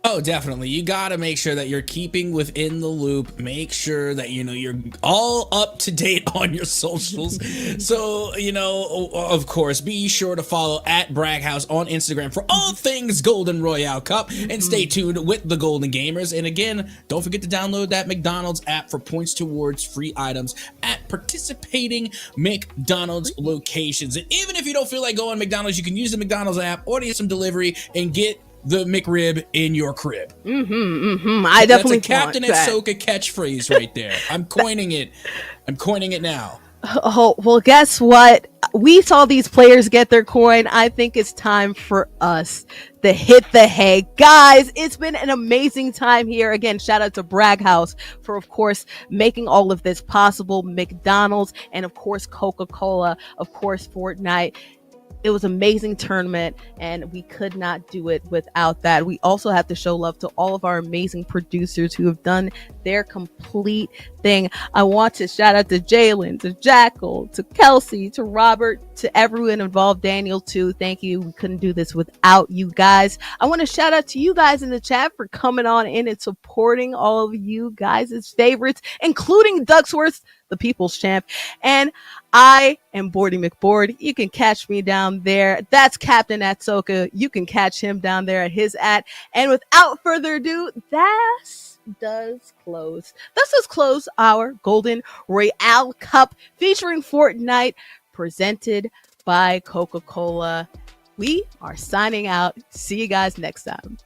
Oh, definitely. You got to make sure that you're keeping within the loop. Make sure that, you're all up to date on your socials. So, of course, be sure to follow at Braghouse on Instagram for all things Golden Royale Cup and stay tuned with the Golden Gamers. And again, don't forget to download that McDonald's app for points towards free items at participating McDonald's locations. And even if you don't feel like going to McDonald's, you can use the McDonald's app, order some delivery, and get the McRib in your crib. I definitely That's a Captain Ahsoka catchphrase right there. I'm coining it. Now. Oh, well, guess what? We saw these players get their coin. I think it's time for us to hit the hay. Guys, it's been an amazing time here. Again, shout out to Braghouse for, of course, making all of this possible. McDonald's and, of course, Coca-Cola. Of course, Fortnite. It was an amazing tournament, and we could not do it without that. We also have to show love to all of our amazing producers who have done their complete thing. I want to shout out to Jalen, to Jackal, to Kelsey, to Robert, to everyone involved, Daniel too. Thank you. We couldn't do this without you guys. I want to shout out to you guys in the chat for coming on in and supporting all of you guys' favorites, including Ducksworth, the people's champ. And I am Bordy McBoard. You can catch me down there. That's Captain Ahsoka. You can catch him down there at his @ And without further ado, thus does close our Golden Royale Cup featuring Fortnite, presented by Coca-Cola. We are signing out. See you guys next time.